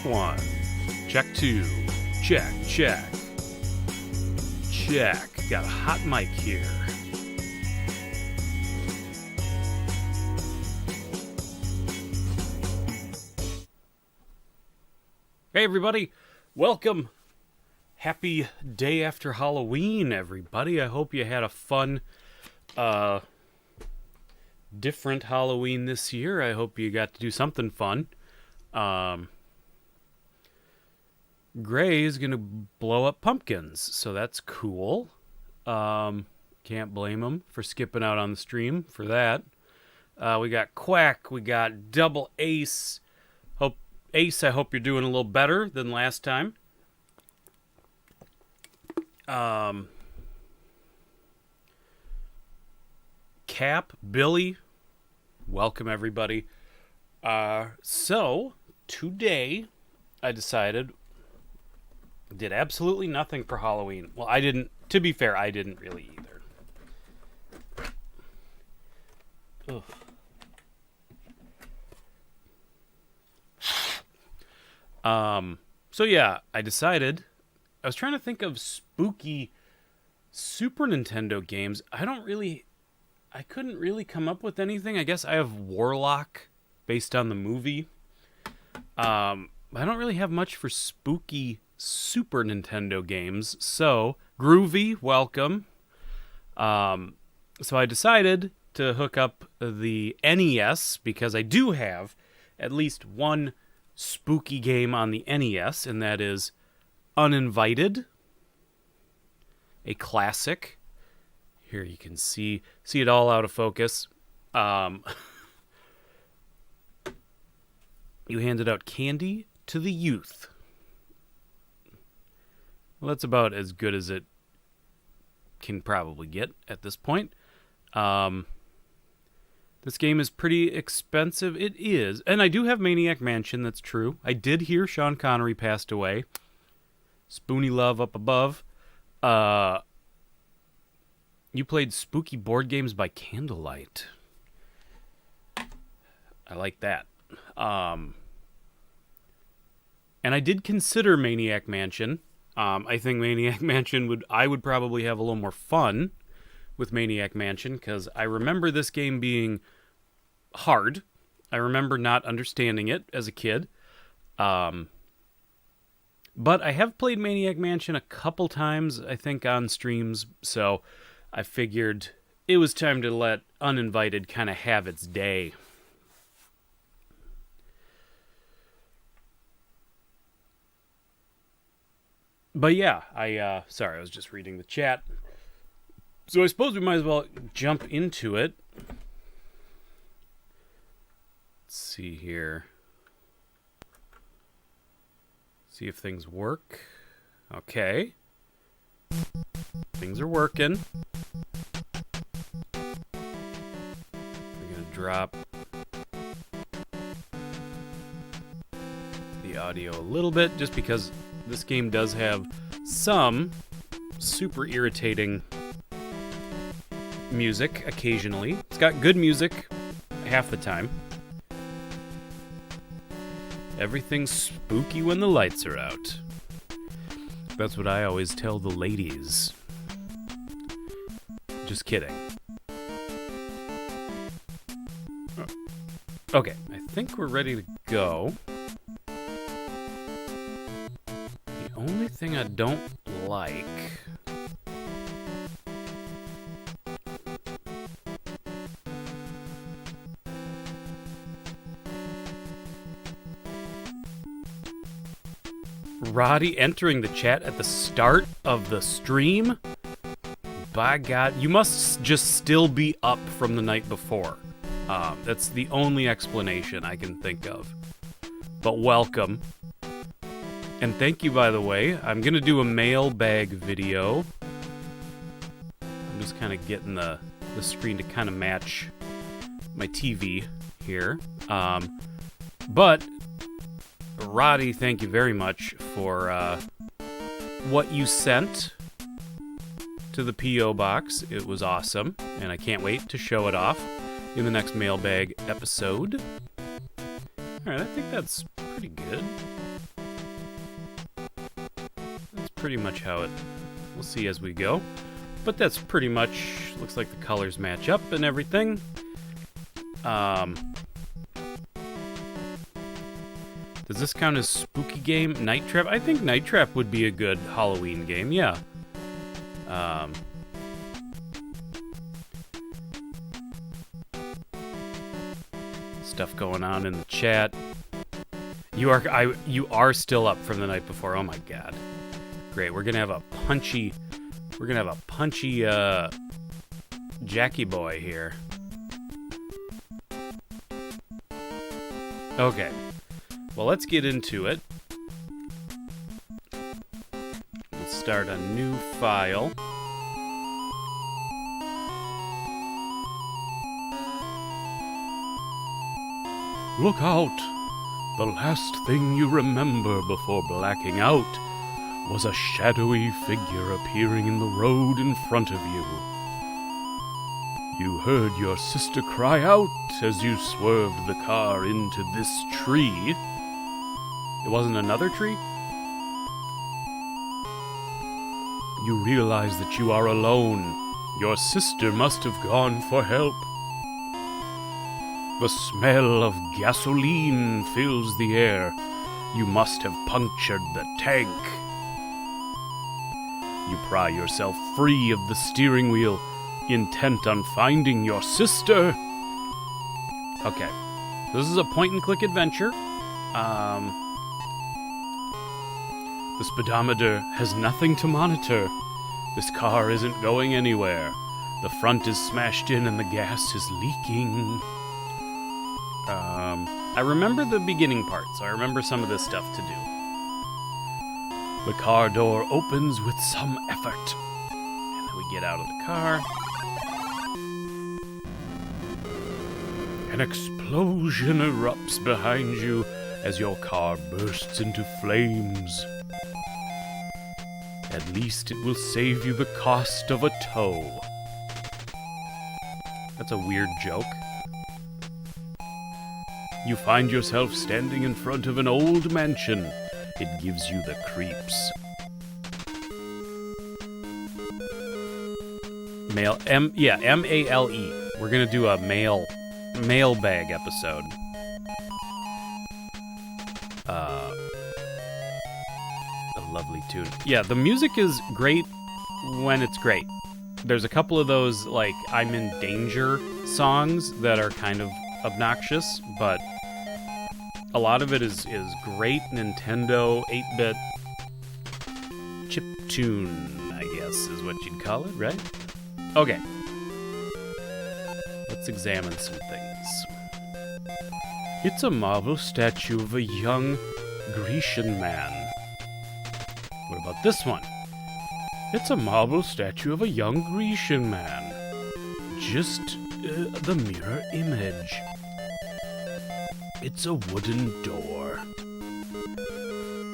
1. Check 2. Check. Got a hot mic here. Hey everybody, welcome. Happy day after Halloween, everybody. I hope you had a fun, different Halloween this year. I hope you got to do something fun. Gray is going to blow up pumpkins, so that's cool. Can't blame him for skipping out on the stream for that. We got Quack, we got Double Ace. Ace, I hope you're doing a little better than last time. Cap, Billy, welcome everybody. So, today, I decided, did absolutely nothing for Halloween. Well, I didn't, to be fair, I didn't really either. Ugh. So yeah, I decided, I was trying to think of spooky Super Nintendo games. I couldn't really come up with anything. I guess I have Warlock based on the movie. I don't really have much for spooky Super Nintendo games. So, Groovy, welcome. So I decided to hook up the NES because I do have at least one spooky game on the NES, and that is Uninvited, a classic. Here you can see it all out of focus. You handed out candy to the youth. Well, that's about as good as it can probably get at this point. This game is pretty expensive. It is. And I do have Maniac Mansion, that's true. I did hear Sean Connery passed away. Spoonie Love up above. You played spooky board games by candlelight. I like that. And I did consider Maniac Mansion. I think Maniac Mansion I would probably have a little more fun with Maniac Mansion, because I remember this game being hard. I remember not understanding it as a kid. But I have played Maniac Mansion a couple times, I think, on streams, so I figured it was time to let Uninvited kind of have its day. But yeah, sorry, I was just reading the chat. So I suppose we might as well jump into it. Let's see here. See if things work. Okay. Things are working. We're going to drop the audio a little bit, just because this game does have some super irritating music occasionally. It's got good music half the time. Everything's spooky when the lights are out. That's what I always tell the ladies. Just kidding. Okay, I think we're ready to go. The only thing I don't like... Roddy entering the chat at the start of the stream? By God, you must just still be up from the night before. That's the only explanation I can think of. But welcome. And thank you, by the way. I'm going to do a mailbag video. I'm just kind of getting the screen to kind of match my TV here. But... Roddy, thank you very much for what you sent to the P.O. box. It was awesome, and I can't wait to show it off in the next mailbag episode. Alright, I think that's pretty good. pretty much how it... We'll see as we go. But that's pretty much... Looks like the colors match up and everything. Does this count as spooky game? Night Trap? I think Night Trap would be a good Halloween game, yeah. Stuff going on in the chat. You are still up from the night before. Oh my god. Great. We're gonna have a punchy Jackie boy here. Okay. Well, let's get into it. Let's start a new file. Look out! The last thing you remember before blacking out was a shadowy figure appearing in the road in front of you. You heard your sister cry out as you swerved the car into this tree. It wasn't another tree? You realize that you are alone. Your sister must have gone for help. The smell of gasoline fills the air. You must have punctured the tank. You pry yourself free of the steering wheel, intent on finding your sister. Okay, this is a point-and-click adventure. The speedometer has nothing to monitor. This car isn't going anywhere. The front is smashed in and the gas is leaking. I remember the beginning parts. I remember some of this stuff to do. The car door opens with some effort. And then we get out of the car. An explosion erupts behind you as your car bursts into flames. At least it will save you the cost of a tow. That's a weird joke. You find yourself standing in front of an old mansion. It gives you the creeps. M-A-L-E. We're gonna do a mailbag episode. A lovely tune. Yeah, the music is great when it's great. There's a couple of those, like, I'm in danger songs that are kind of obnoxious, but a lot of it is great Nintendo 8-bit chiptune, I guess is what you'd call it, right? Okay. Let's examine some things. It's a marble statue of a young Grecian man. What about this one? It's a marble statue of a young Grecian man. Just the mirror image. It's a wooden door.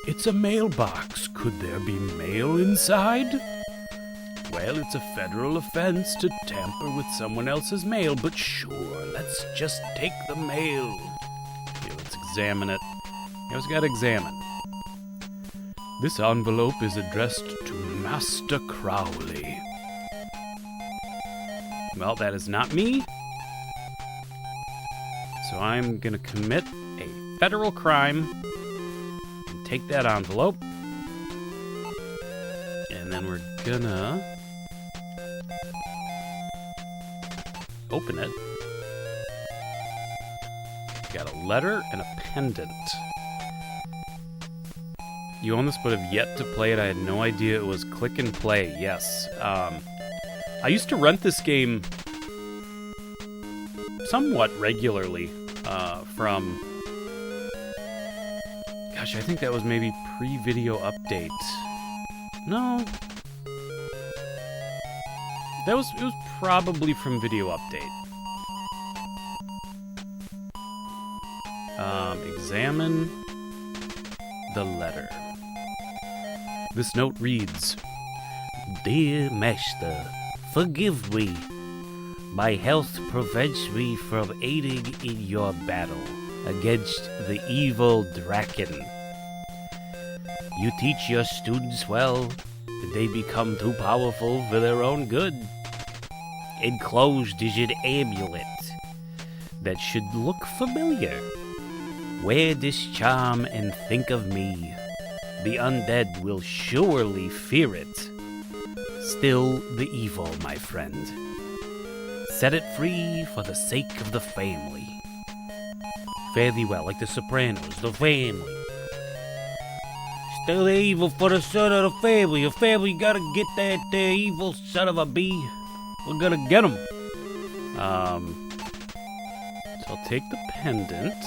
It's a mailbox. Could there be mail inside? Well, it's a federal offense to tamper with someone else's mail, but sure, let's just take the mail. Okay, let's examine it. You always gotta examine. This envelope is addressed to Master Crowley. Well, that is not me. So I'm gonna commit a federal crime and take that envelope. And then we're gonna open it. Got a letter and a pendant. You own this but have yet to play it. I had no idea it was click and play. Yes. I used to rent this game somewhat regularly from... Gosh, I think that was maybe pre-video update. No. It was probably from video update. Examine the letter. This note reads, Dear Master, forgive me. My health prevents me from aiding in your battle against the evil Draken. You teach your students well, they become too powerful for their own good. Enclosed is an amulet that should look familiar. Wear this charm and think of me. The undead will surely fear it. Still the evil, my friend. Set it free for the sake of the family. Fare thee well, like the Sopranos, the family. Still the evil for the son of the family. The family gotta get that evil son of a bee. We're gonna get him. So I'll take the pendant.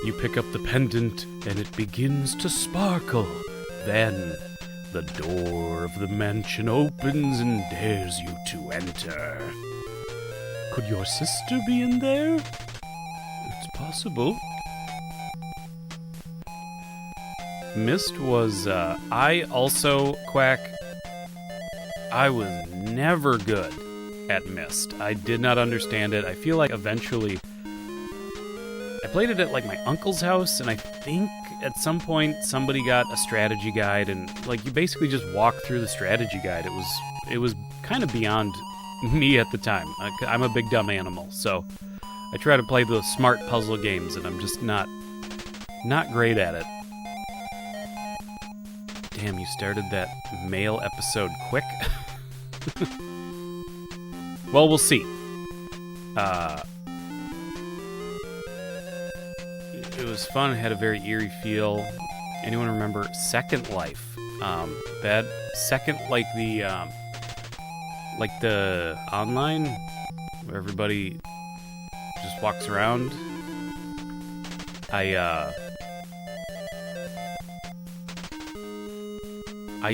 You pick up the pendant, and it begins to sparkle. Then, the door of the mansion opens and dares you to enter. Could your sister be in there? It's possible. Mist was, I also, Quack, I was never good at Mist. I did not understand it. I feel like eventually I played it at like my uncle's house, and I think at some point somebody got a strategy guide, and like you basically just walk through the strategy guide. It was kind of beyond me at the time. I'm a big dumb animal, so I try to play the smart puzzle games, and I'm just not great at it. Damn, you started that mail episode quick. Well, we'll see. It was fun. It had a very eerie feel. Anyone remember Second Life? That second, like the online where everybody just walks around. I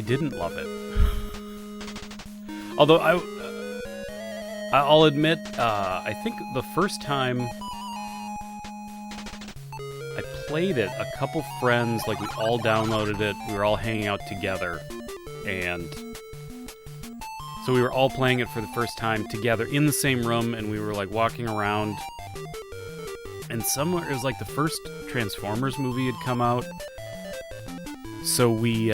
didn't love it. Although I'll admit, I think the first time I played it, a couple friends, like we all downloaded it, we were all hanging out together, and so we were all playing it for the first time together in the same room, and we were like walking around, and somewhere, it was like the first Transformers movie had come out, so we,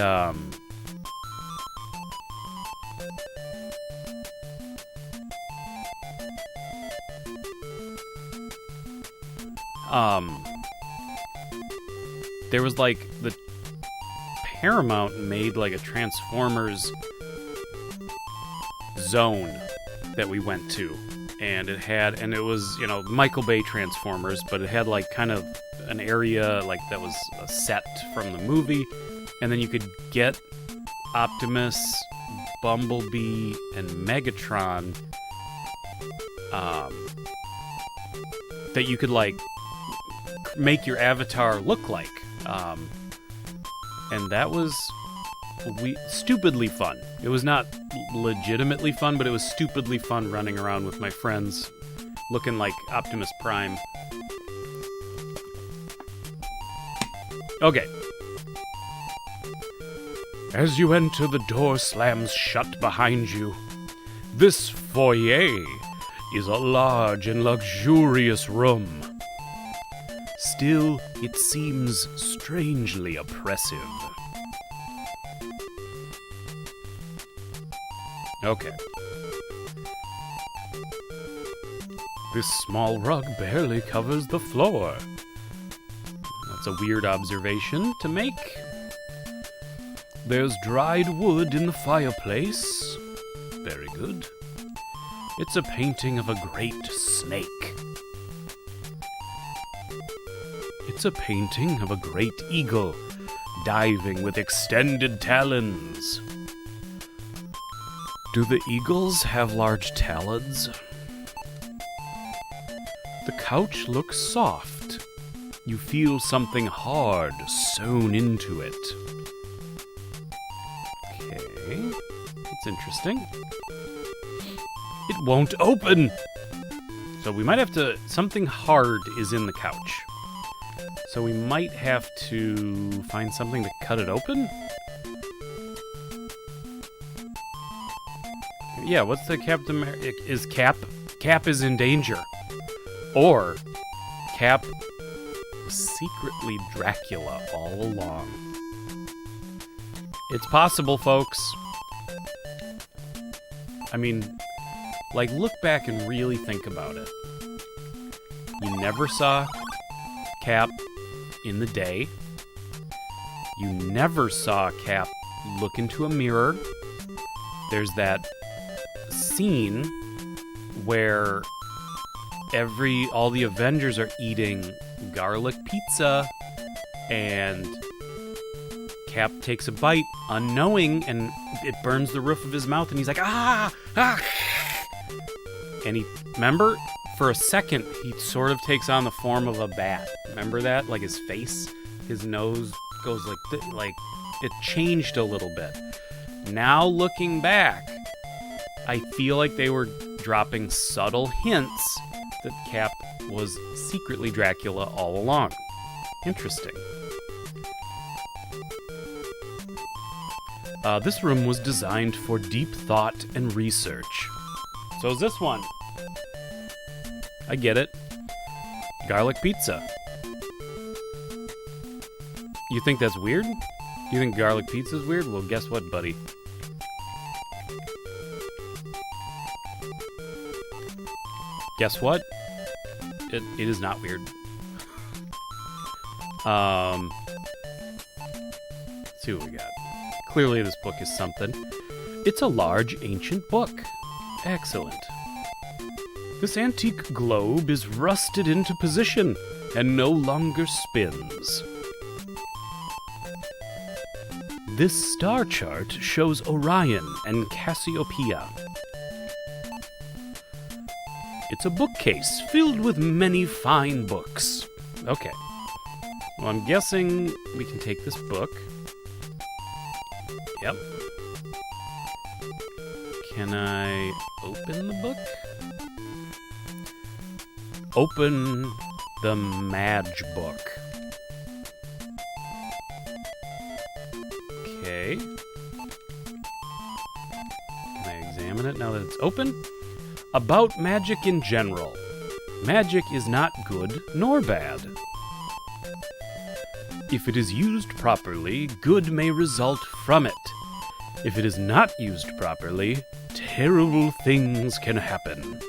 there was like the Paramount made like a Transformers zone that we went to, and it was, you know, Michael Bay Transformers, but it had like kind of an area like that was a set from the movie, and then you could get Optimus, Bumblebee, and Megatron that you could like make your avatar look like. And that was stupidly fun. It was not legitimately fun, but it was stupidly fun running around with my friends looking like Optimus Prime. Okay. As you enter, the door slams shut behind you. This foyer is a large and luxurious room. Still, it seems strangely oppressive. Okay. This small rug barely covers the floor. That's a weird observation to make. There's dried wood in the fireplace. Very good. It's a painting of a great snake. It's a painting of a great eagle, diving with extended talons. Do the eagles have large talons? The couch looks soft. You feel something hard sewn into it. Okay, that's interesting. It won't open! So we might have to... Something hard is in the couch. So we might have to find something to cut it open? Yeah, what's the Captain America? Cap is in danger. Or Cap was secretly Dracula all along. It's possible, folks. I mean, like, look back and really think about it. You never saw Cap in the day. You never saw Cap look into a mirror. There's that scene where all the Avengers are eating garlic pizza, and Cap takes a bite unknowing, and it burns the roof of his mouth, and he's like, ah! And remember, for a second, he sort of takes on the form of a bat. Remember that? Like his face, his nose goes like it changed a little bit. Now looking back, I feel like they were dropping subtle hints that Cap was secretly Dracula all along. Interesting. This room was designed for deep thought and research. So is this one. I get it. Garlic pizza. You think that's weird? You think garlic pizza is weird? Well, guess what, buddy? Guess what? It is not weird. Let's see what we got. Clearly this book is something. It's a large ancient book. Excellent. This antique globe is rusted into position and no longer spins. This star chart shows Orion and Cassiopeia. It's a bookcase filled with many fine books. Okay. Well, I'm guessing we can take this book. Yep. Can I open the book? Open the Madge book. Okay. Can I examine it now that it's open? About magic in general. Magic is not good nor bad. If it is used properly, good may result from it. If it is not used properly, terrible things can happen.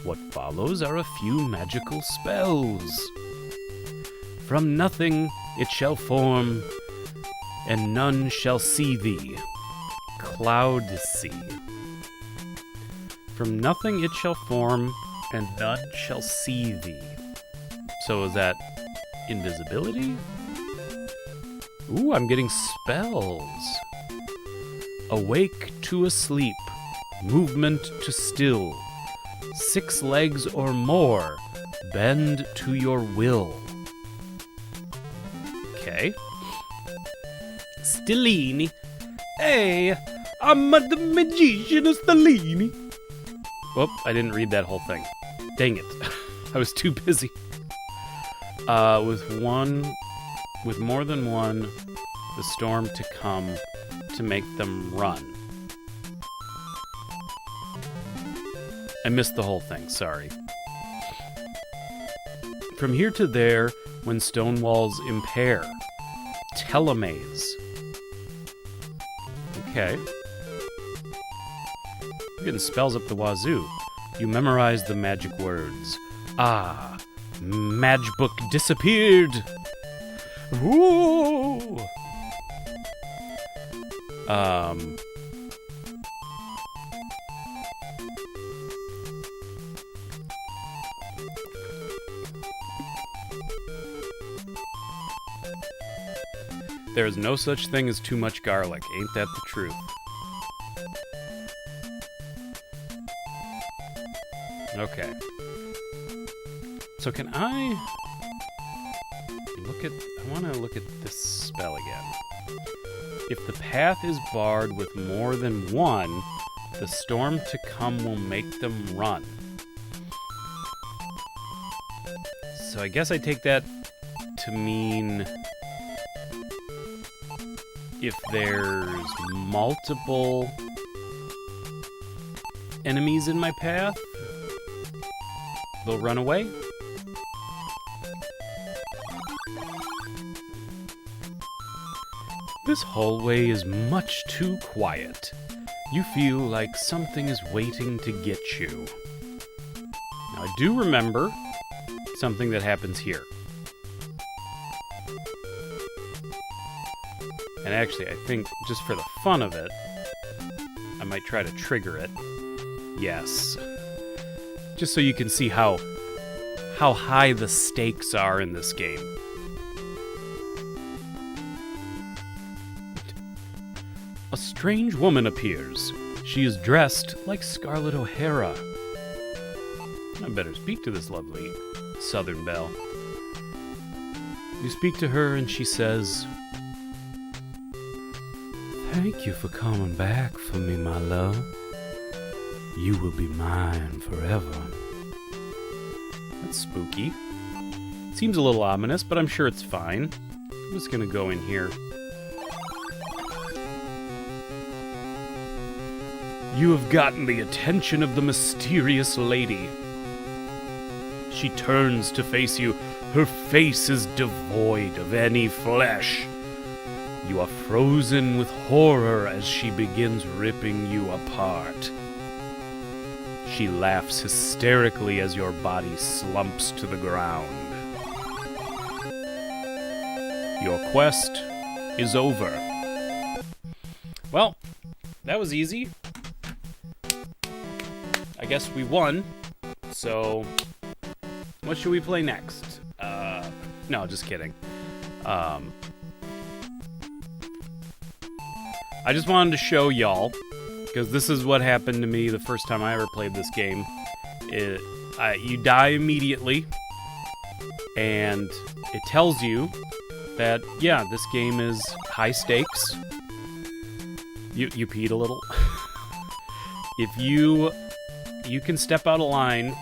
What follows are a few magical spells. From nothing it shall form, and none shall see thee. Cloud sea. From nothing it shall form, and none shall see thee. So is that invisibility? Ooh, I'm getting spells. Awake to a sleep, movement to still, 6 legs or more, bend to your will. Okay. Stellini. Hey, I'm the magician of Stellini. Whoop, I didn't read that whole thing. Dang it. I was too busy. With more than one, the storm to come to make them run. I missed the whole thing, sorry. From here to there, when stone walls impair. Telemaze. Okay. You're getting spells up the wazoo. You memorize the magic words. Ah, Madge book disappeared. Woo! There is no such thing as too much garlic. Ain't that the truth? Okay. So can I look at... I want to look at this spell again. If the path is barred with more than one, the storm to come will make them run. So I guess I take that to mean if there's multiple enemies in my path. They'll run away. This hallway is much too quiet. You feel like something is waiting to get you. Now, I do remember something that happens here. And actually, I think just for the fun of it, I might try to trigger it. Yes. Just so you can see how high the stakes are in this game. A strange woman appears. She is dressed like Scarlett O'Hara. I better speak to this lovely Southern belle. You speak to her and she says, "Thank you for coming back for me, my love. You will be mine forever." That's spooky. Seems a little ominous, but I'm sure it's fine. I'm just gonna go in here. You have gotten the attention of the mysterious lady. She turns to face you. Her face is devoid of any flesh. You are frozen with horror as she begins ripping you apart. She laughs hysterically as your body slumps to the ground. Your quest is over. Well, that was easy. I guess we won. So, what should we play next? No, just kidding. I just wanted to show y'all, because this is what happened to me the first time I ever played this game. You die immediately, and it tells you that, yeah, this game is high stakes. You peed a little. If you can step out of line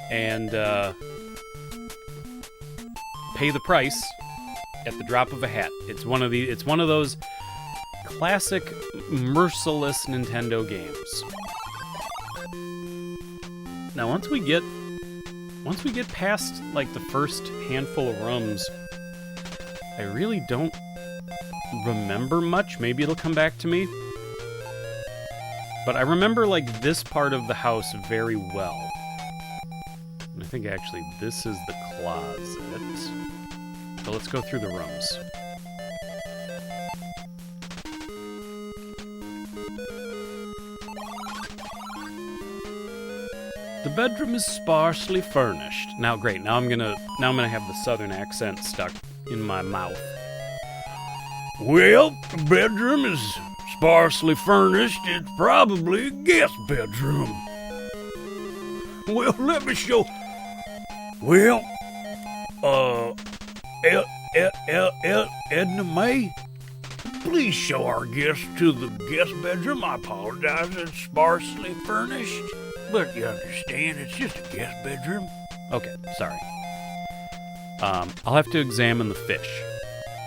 and pay the price at the drop of a hat. It's one of those classic merciless Nintendo games. Now, once we get past like the first handful of rooms, I really don't remember much. Maybe it'll come back to me. But I remember like this part of the house very well. And I think actually this is the closet. So let's go through the rooms. The bedroom is sparsely furnished. Now, great. Now I'm gonna have the southern accent stuck in my mouth. Well, the bedroom is sparsely furnished. It's probably a guest bedroom. Well, let me show. Well, Edna May, please show our guests to the guest bedroom. I apologize, it's sparsely furnished, but you understand, it's just a guest bedroom. Okay, sorry. I'll have to examine the fish.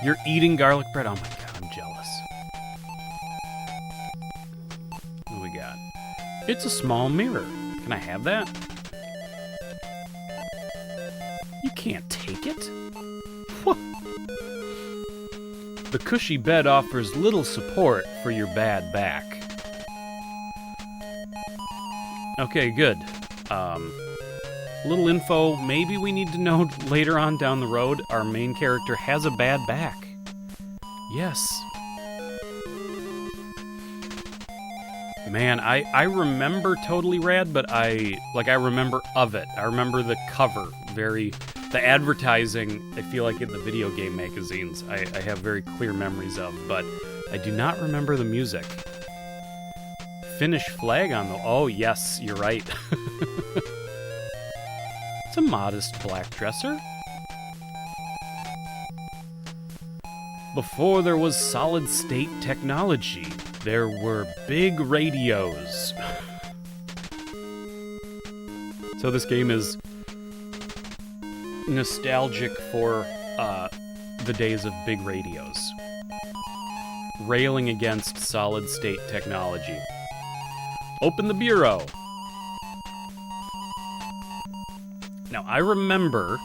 You're eating garlic bread? Oh my god, I'm jealous. What do we got? It's a small mirror. Can I have that? You can't take it. What? The cushy bed offers little support for your bad back. Okay, good. Little info maybe we need to know later on down the road. Our main character has a bad back. Yes. Man, I remember Totally Rad, but I remember of it. I remember the cover, the advertising, I feel like in the video game magazines, I have very clear memories of, but I do not remember the music. Finnish flag on the... Oh, yes, you're right. It's a modest black dresser. Before there was solid-state technology, there were big radios. So this game is nostalgic for the days of big radios. Railing against solid-state technology. Open the bureau. Now, I remember...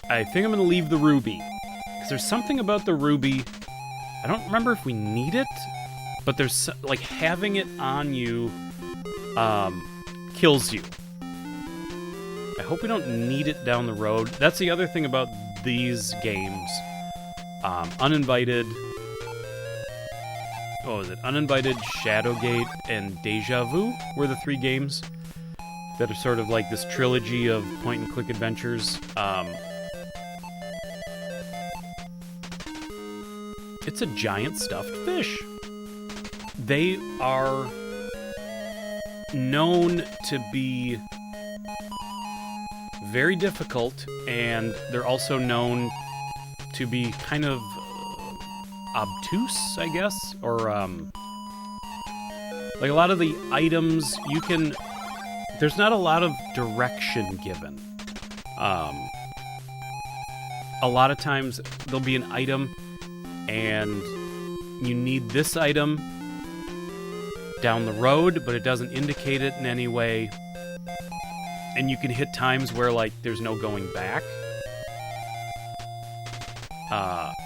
I think I'm going to leave the ruby. Because there's something about the ruby... I don't remember if we need it, but there's, like, having it on you kills you. I hope we don't need it down the road. That's the other thing about these games. Uninvited... What was it? Uninvited, Shadowgate, and Deja Vu were the 3 games that are sort of like this trilogy of point-and-click adventures. It's a giant stuffed fish. They are known to be very difficult, and they're also known to be kind of obtuse, I guess, or like a lot of the items you can... There's not a lot of direction given. A lot of times there'll be an item and you need this item down the road, but it doesn't indicate it in any way. And you can hit times where, like, there's no going back.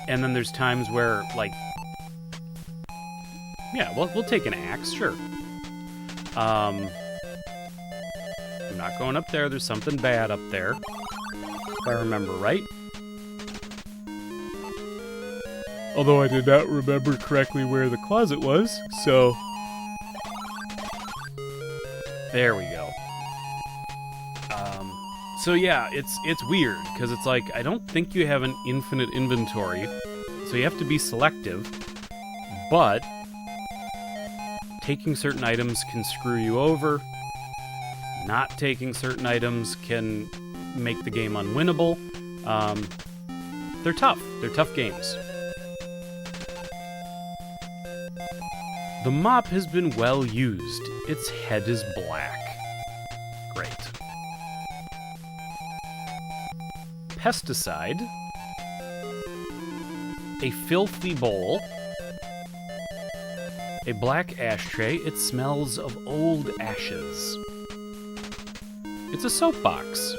And then there's times where, like... Yeah, well, we'll take an axe, sure. I'm not going up there. There's something bad up there, if I remember right. Although I did not remember correctly where the closet was, so... There we go. So yeah, it's weird, because it's like, I don't think you have an infinite inventory, so you have to be selective, but taking certain items can screw you over. Not taking certain items can make the game unwinnable. They're tough. They're tough games. The mop has been well used. Its head is black. Great. Pesticide. A filthy bowl. A black ashtray. It smells of old ashes. It's a soapbox.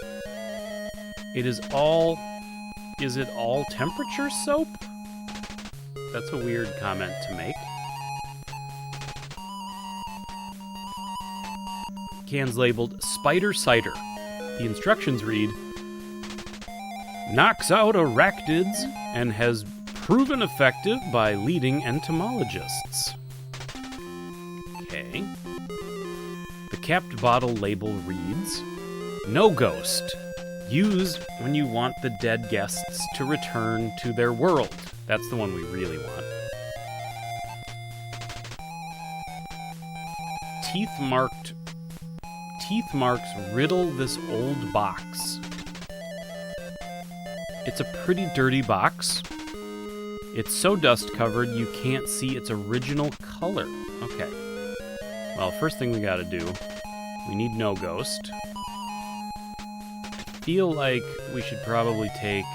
It is all... Is it all temperature soap? That's a weird comment to make. Cans labeled Spider Cider. The instructions read, knocks out arachnids and has proven effective by leading entomologists. Okay. The capped bottle label reads, no ghost. Used when you want the dead guests to return to their world. That's the one we really want. Teeth marks riddle this old box. It's a pretty dirty box. It's so dust covered you can't see its original color. Okay. Well, first thing we gotta do, we need no ghost. I feel like we should probably take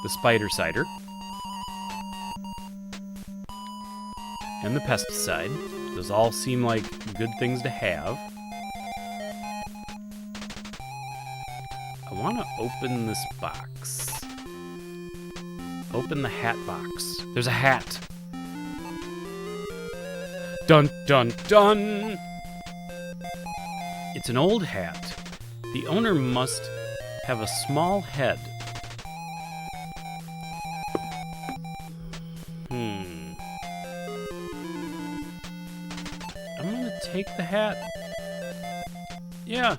the spider cider and the pesticide. Those all seem like good things to have. I want to open this box. Open the hat box. There's a hat. Dun dun dun! It's an old hat. The owner must have a small head. I'm gonna take the hat. Yeah.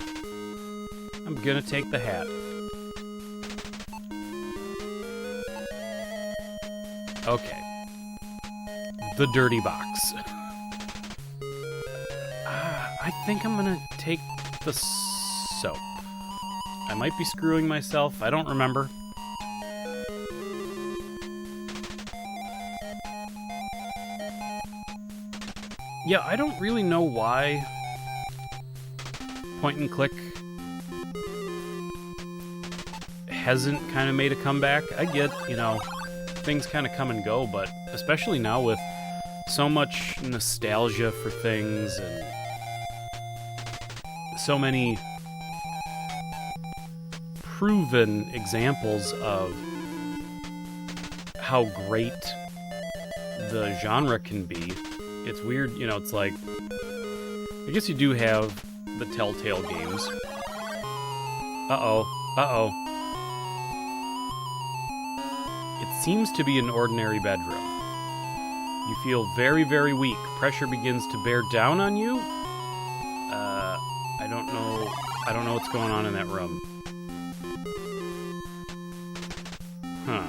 I'm gonna take the hat. Okay. The dirty box. I think I'm gonna take the soap. I might be screwing myself. I don't remember. Yeah, I don't really know why point and click hasn't kind of made a comeback. I get, you know, things kind of come and go, but especially now with so much nostalgia for things and so many proven examples of how great the genre can be. It's weird, you know, it's like, I guess you do have the Telltale games. Uh-oh. It seems to be an ordinary bedroom. You feel very, very weak. Pressure begins to bear down on you. I don't know what's going on in that room. Huh.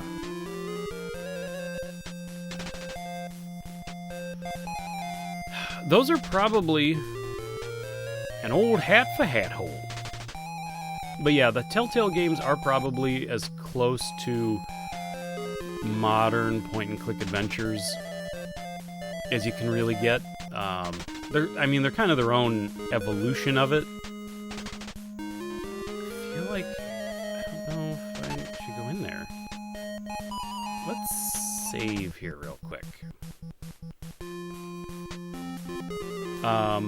Those are probably an old hat for hat hole. But yeah, the Telltale games are probably as close to modern point-and-click adventures as you can really get. They're kind of their own evolution of it. I feel like, I don't know if I should go in there. Let's save here real quick. I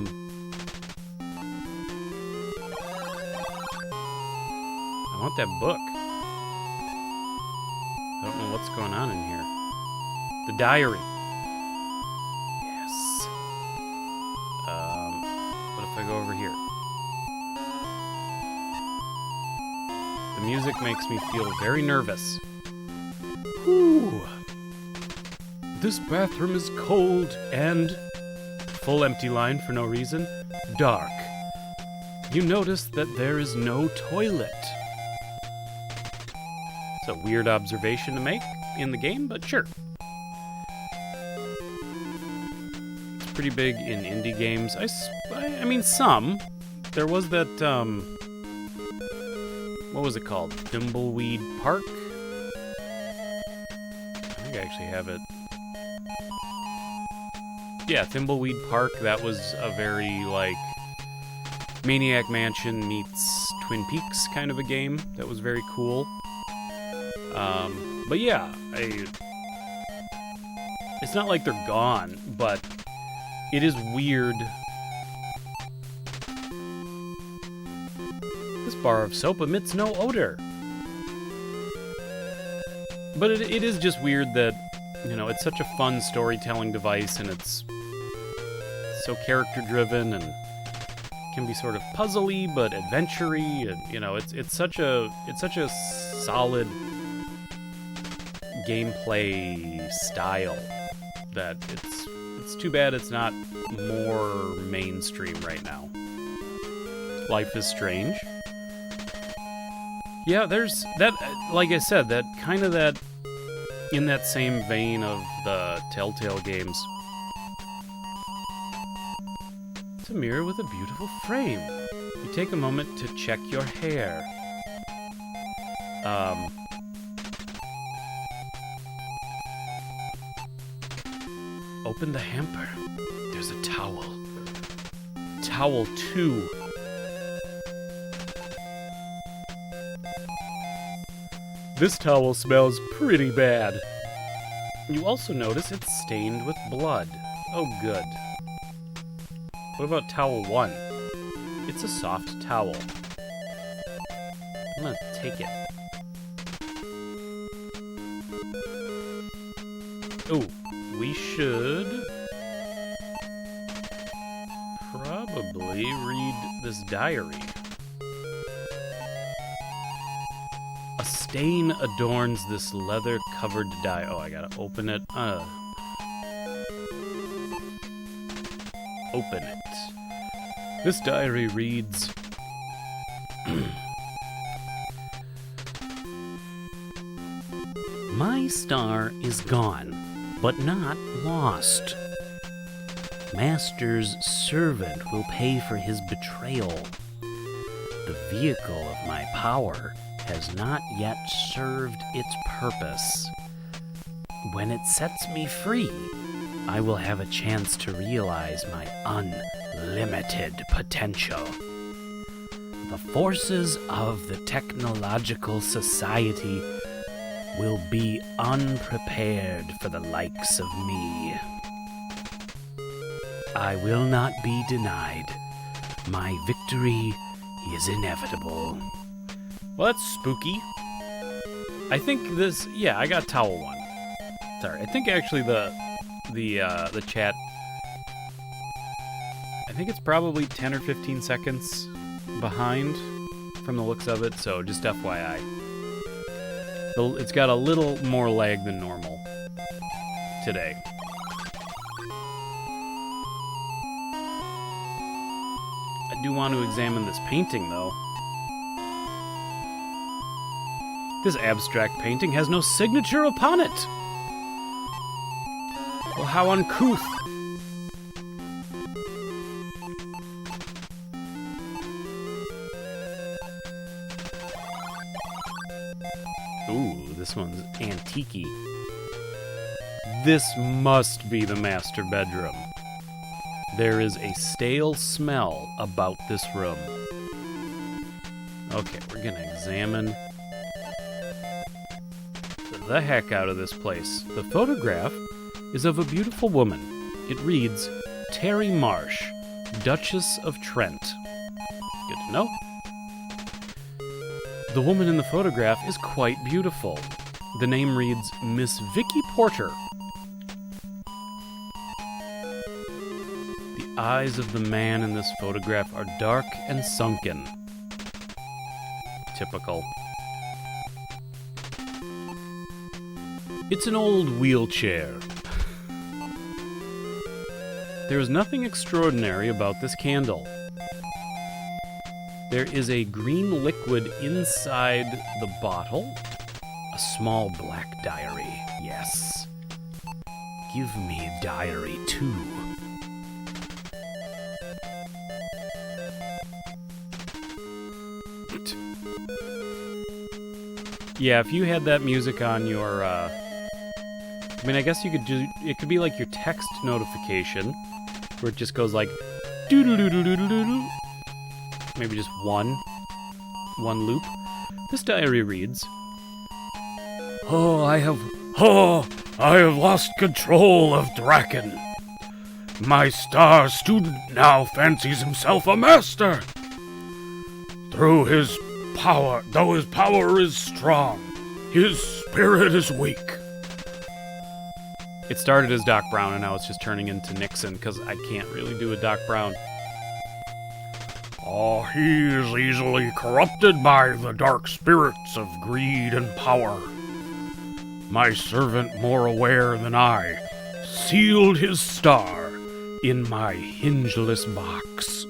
want that book. I don't know what's going on in here. The diary. Yes. What if I go over here? The music makes me feel very nervous. Ooh. This bathroom is cold and... full empty line for no reason. Dark. You notice that there is no toilet. It's a weird observation to make in the game, but sure. It's pretty big in indie games. I mean, some. There was that, what was it called? Thimbleweed Park? I think I actually have it. Yeah, Thimbleweed Park, that was a very, like, Maniac Mansion meets Twin Peaks kind of a game. That was very cool. But yeah, it's not like they're gone, but it is weird. This bar of soap emits no odor. But it is just weird that, you know, it's such a fun storytelling device, and it's so character-driven and can be sort of puzzly but adventure-y, and you know, it's such a solid gameplay style that it's too bad it's not more mainstream right now. Life is Strange. Yeah, there's that, like I said, that kind of that in that same vein of the Telltale games. It's a mirror with a beautiful frame. You take a moment to check your hair. Open the hamper. There's a towel. Towel 2. This towel smells pretty bad. You also notice it's stained with blood. Oh, good. What about towel 1? It's a soft towel. I'm gonna take it. Oh, we should probably read this diary. A stain adorns this leather-covered diary. Oh, I gotta open it. Open it. This diary reads... My star is gone, but not lost. Master's servant will pay for his betrayal. The vehicle of my power has not yet served its purpose. When it sets me free, I will have a chance to realize my unlimited potential. The forces of the technological society will be unprepared for the likes of me. I will not be denied. My victory is inevitable. Well, that's spooky. I think this... Yeah, I got towel 1. Sorry, I think actually the chat... I think it's probably 10 or 15 seconds behind from the looks of it, so just FYI. It's got a little more lag than normal today. I do want to examine this painting, though. This abstract painting has no signature upon it. Well, how uncouth. Ooh, this one's antique-y. This must be the master bedroom. There is a stale smell about this room. Okay, we're gonna examine the heck out of this place. The photograph is of a beautiful woman. It reads, Terry Marsh, Duchess of Trent. Good to know. The woman in the photograph is quite beautiful. The name reads Miss Vicky Porter. The eyes of the man in this photograph are dark and sunken. Typical. It's an old wheelchair. There is nothing extraordinary about this candle. There is a green liquid inside the bottle. A small black diary, yes. Give me diary too. Yeah, if you had that music on your, I mean, I guess you could do, it could be like your text notification, where it just goes like, doo-doo-doo-doo-doo-doo-doo. Maybe just one loop. This diary reads, I have lost control of Draken. My star student now fancies himself a master. Though his power is strong, his spirit is weak. It started as Doc Brown, and now it's just turning into Nixon, because I can't really do a Doc Brown. He is easily corrupted by the dark spirits of greed and power. My servant, more aware than I, sealed his star in my hingeless box.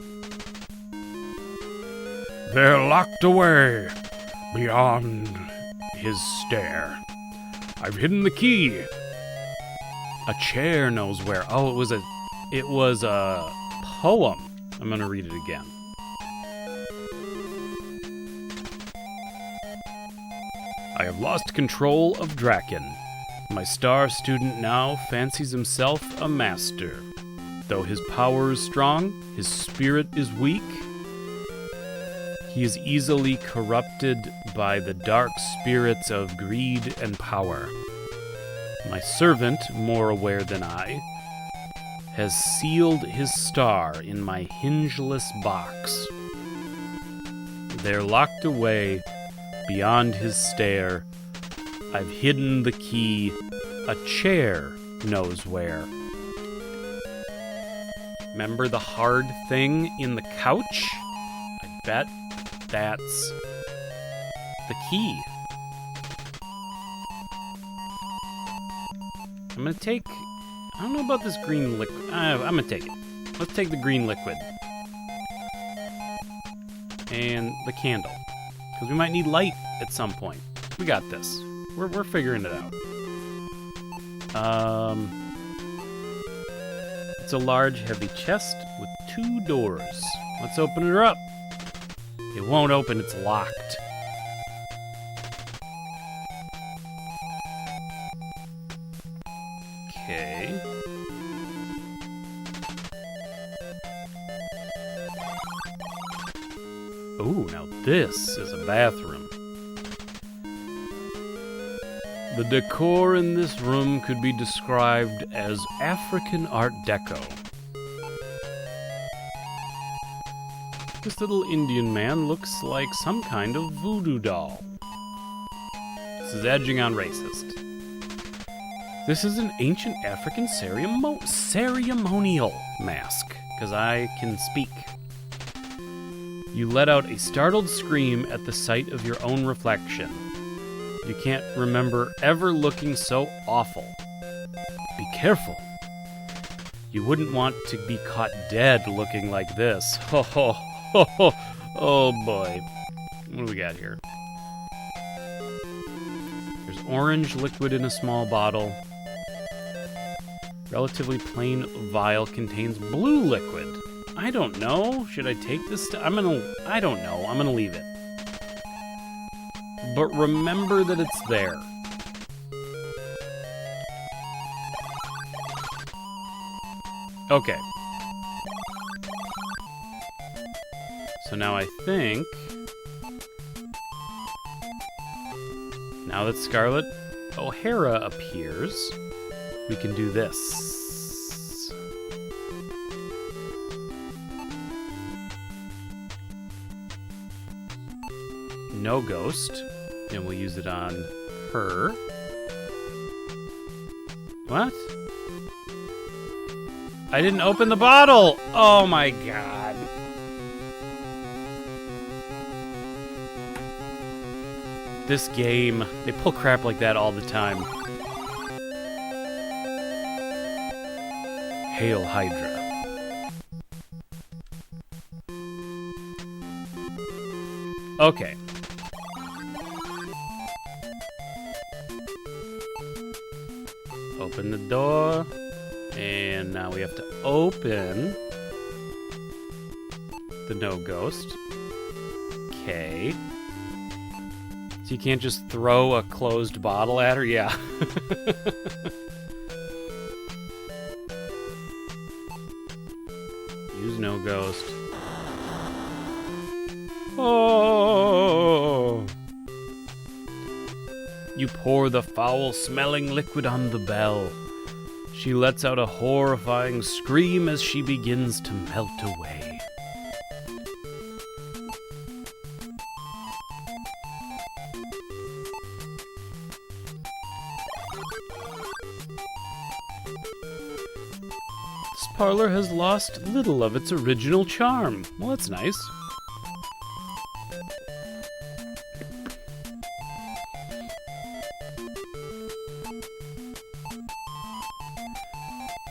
They're locked away beyond his stare. I've hidden the key. A chair knows where. Oh, it was a poem. I'm gonna read it again. I have lost control of Draken. My star student now fancies himself a master. Though his power is strong, his spirit is weak. He is easily corrupted by the dark spirits of greed and power. My servant, more aware than I, has sealed his star in my hingeless box. They're locked away beyond his stare. I've hidden the key. A chair knows where. Remember the hard thing in the couch? I bet that's the key. I'm gonna take... I don't know about this green liquid. I'm gonna take it. Let's take the green liquid. And the candle. Because we might need light at some point. We got this. We're figuring it out. It's a large, heavy chest with 2 doors. Let's open her up. It won't open, it's locked. Okay. Ooh, now this is a bathroom. The decor in this room could be described as African Art Deco. This little Indian man looks like some kind of voodoo doll. This is edging on racist. This is an ancient African ceremonial mask, because I can speak. You let out a startled scream at the sight of your own reflection. You can't remember ever looking so awful. Be careful. You wouldn't want to be caught dead looking like this. Ho ho ho ho. Oh boy. What do we got here? There's orange liquid in a small bottle. Relatively plain vial contains blue liquid. I don't know. Should I take this? I don't know. I'm gonna leave it. But remember that it's there. Okay. So now I think... Now that Scarlett O'Hara appears, we can do this. No ghost. And we'll use it on her. What? I didn't open the bottle! Oh my god. This game, they pull crap like that all the time. Hail Hydra. Okay. Open the door. And now we have to open the no ghost. Okay. So you can't just throw a closed bottle at her? Yeah. Use no ghost. Oh! You pour the foul-smelling liquid on the bell. She lets out a horrifying scream as she begins to melt away. This parlor has lost little of its original charm. Well, that's nice.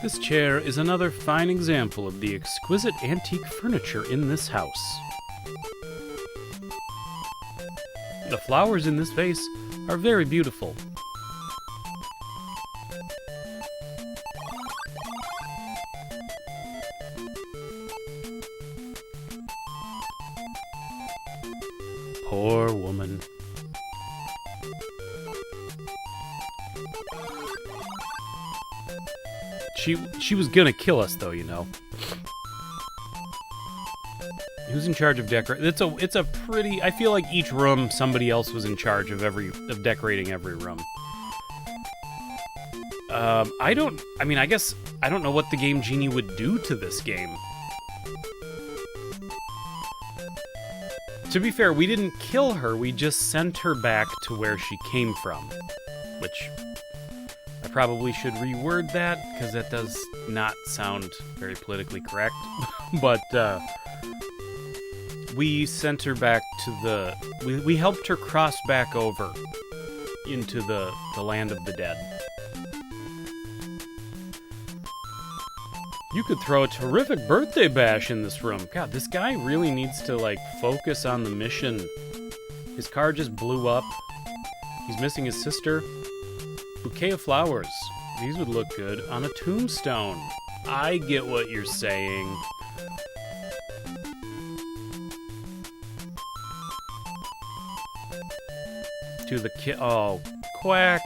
This chair is another fine example of the exquisite antique furniture in this house. The flowers in this vase are very beautiful. Poor woman. She was gonna kill us, though, you know. Who's in charge of decorating? It's a pretty. I feel like each room somebody else was in charge of decorating every room. I guess I don't know what the Game Genie would do to this game. To be fair, we didn't kill her. We just sent her back to where she came from, which. I probably should reword that, because that does not sound very politically correct. But, we sent her back to we helped her cross back over into the land of the dead. You could throw a terrific birthday bash in this room. God, this guy really needs to, like, focus on the mission. His car just blew up. He's missing his sister. Bouquet of flowers. These would look good on a tombstone. I get what you're saying. To the kid. Oh, quack.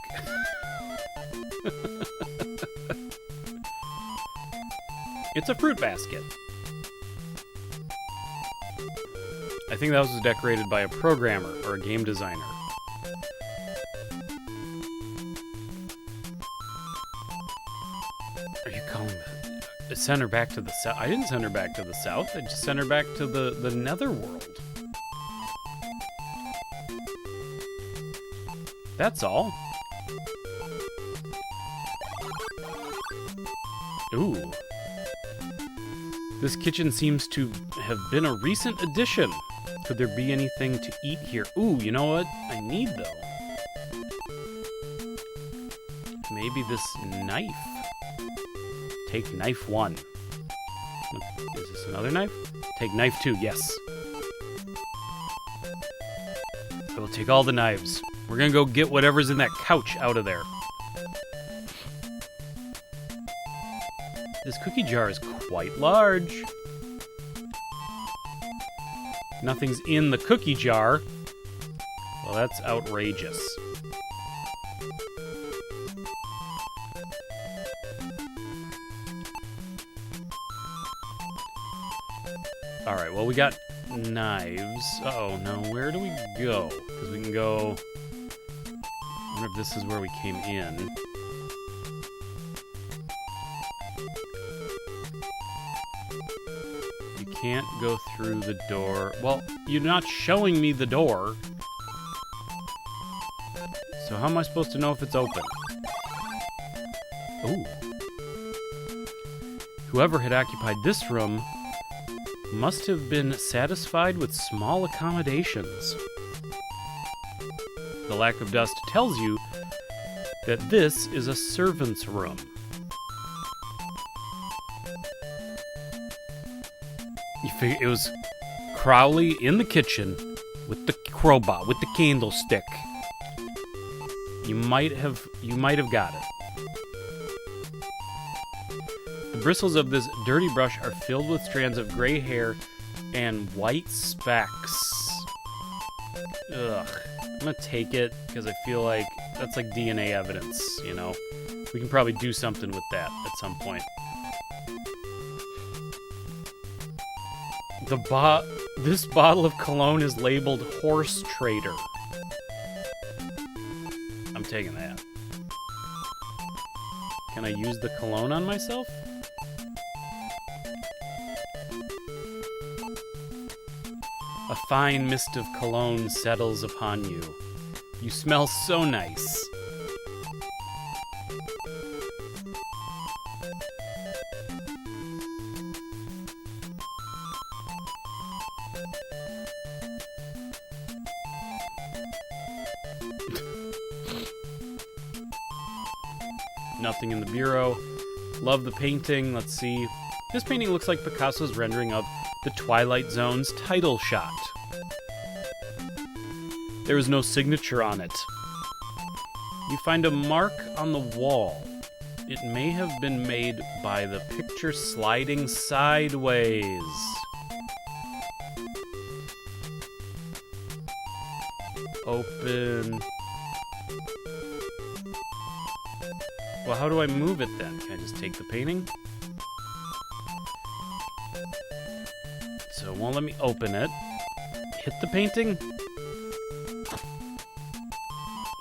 It's a fruit basket. I think that was decorated by a programmer or a game designer. Send her back to the south. I didn't send her back to the south. I just sent her back to the netherworld. That's all. Ooh. This kitchen seems to have been a recent addition. Could there be anything to eat here? Ooh, you know what I need, though? Maybe this knife. Take knife 1. Is this another knife? Take knife 2, yes. I will take all the knives. We're gonna go get whatever's in that couch out of there. This cookie jar is quite large. Nothing's in the cookie jar. Well, that's outrageous. Alright, well, we got knives. Uh-oh, no, where do we go? Because we can go... I wonder if this is where we came in. You can't go through the door. Well, you're not showing me the door. So how am I supposed to know if it's open? Ooh. Whoever had occupied this room must have been satisfied with small accommodations. The lack of dust tells you that this is a servant's room. You figure it was Crowley in the kitchen with the crowbar, with the candlestick. You might have got it. The bristles of this dirty brush are filled with strands of gray hair and white specks. Ugh. I'm gonna take it because I feel like that's like DNA evidence, you know? We can probably do something with that at some point. This bottle of cologne is labeled Horse Trader. I'm taking that. Can I use the cologne on myself? A fine mist of cologne settles upon you. You smell so nice. Nothing in the bureau. Love the painting. Let's see. This painting looks like Picasso's rendering of the Twilight Zone's title shot. There is no signature on it. You find a mark on the wall. It may have been made by the picture sliding sideways. Open. Well, how do I move it then? Can I just take the painting? So it won't let me open it. Hit the painting.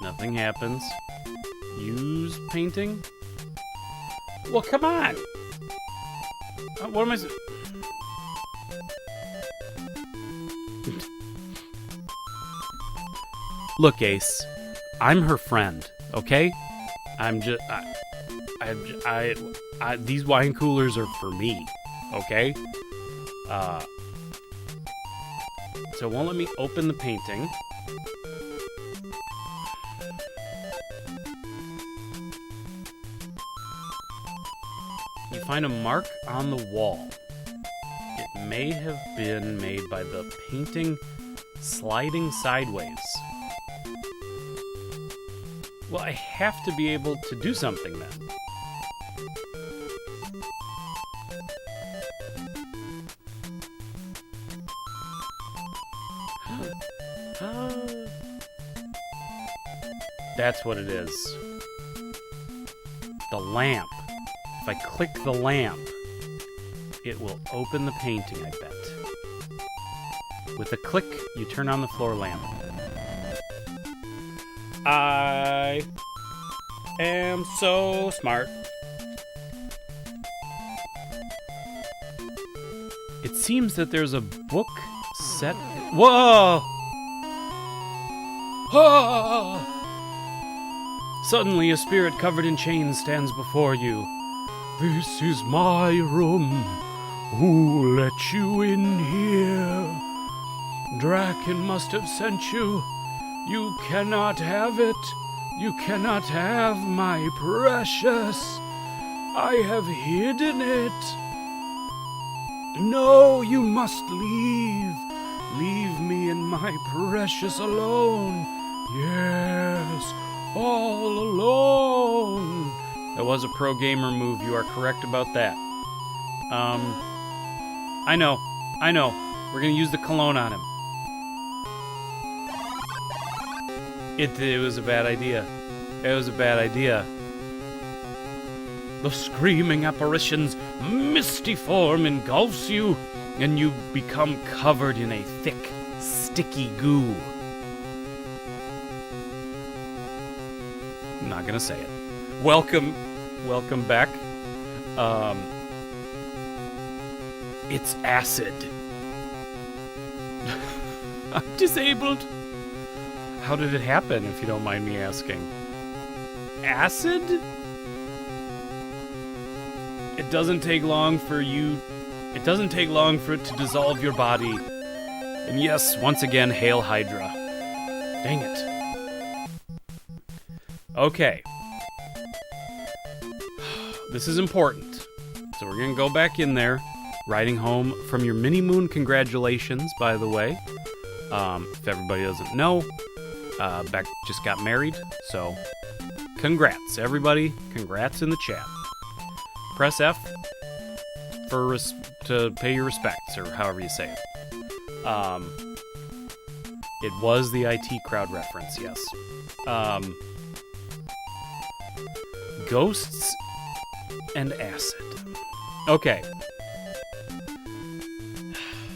Nothing happens. Use painting. Well, come on. What am I... Look, Ace. I'm her friend, okay? I'm just... these wine coolers are for me, okay? So it won't let me open the painting. You find a mark on the wall. It may have been made by the painting sliding sideways. Well, I have to be able to do something then. That's what it is. The lamp. If I click the lamp, it will open the painting, I bet. With a click, you turn on the floor lamp. I am so smart. It seems that there's a book set... Whoa! Ah! Suddenly, a spirit covered in chains stands before you. This is my room. Who let you in here? Draken must have sent you. You cannot have it. You cannot have my precious. I have hidden it. No, you must leave. Leave me and my precious alone. Yes, all alone. That was a pro gamer move. You are correct about that. I know. We're gonna use the cologne on him. It was a bad idea. It was a bad idea. The screaming apparition's misty form engulfs you, and you become covered in a thick, sticky goo. I'm not gonna say it. Welcome back. It's acid. I'm disabled. How did it happen, if you don't mind me asking? Acid? It doesn't take long for it to dissolve your body. And yes, once again, hail Hydra. Dang it. Okay. This is important. So we're gonna go back in there. Riding home from your mini-moon, congratulations, by the way. If everybody doesn't know, Beck just got married, so congrats, everybody. Congrats in the chat. Press F to pay your respects, or however you say it. It was the IT crowd reference, yes. Ghosts and acid. Okay.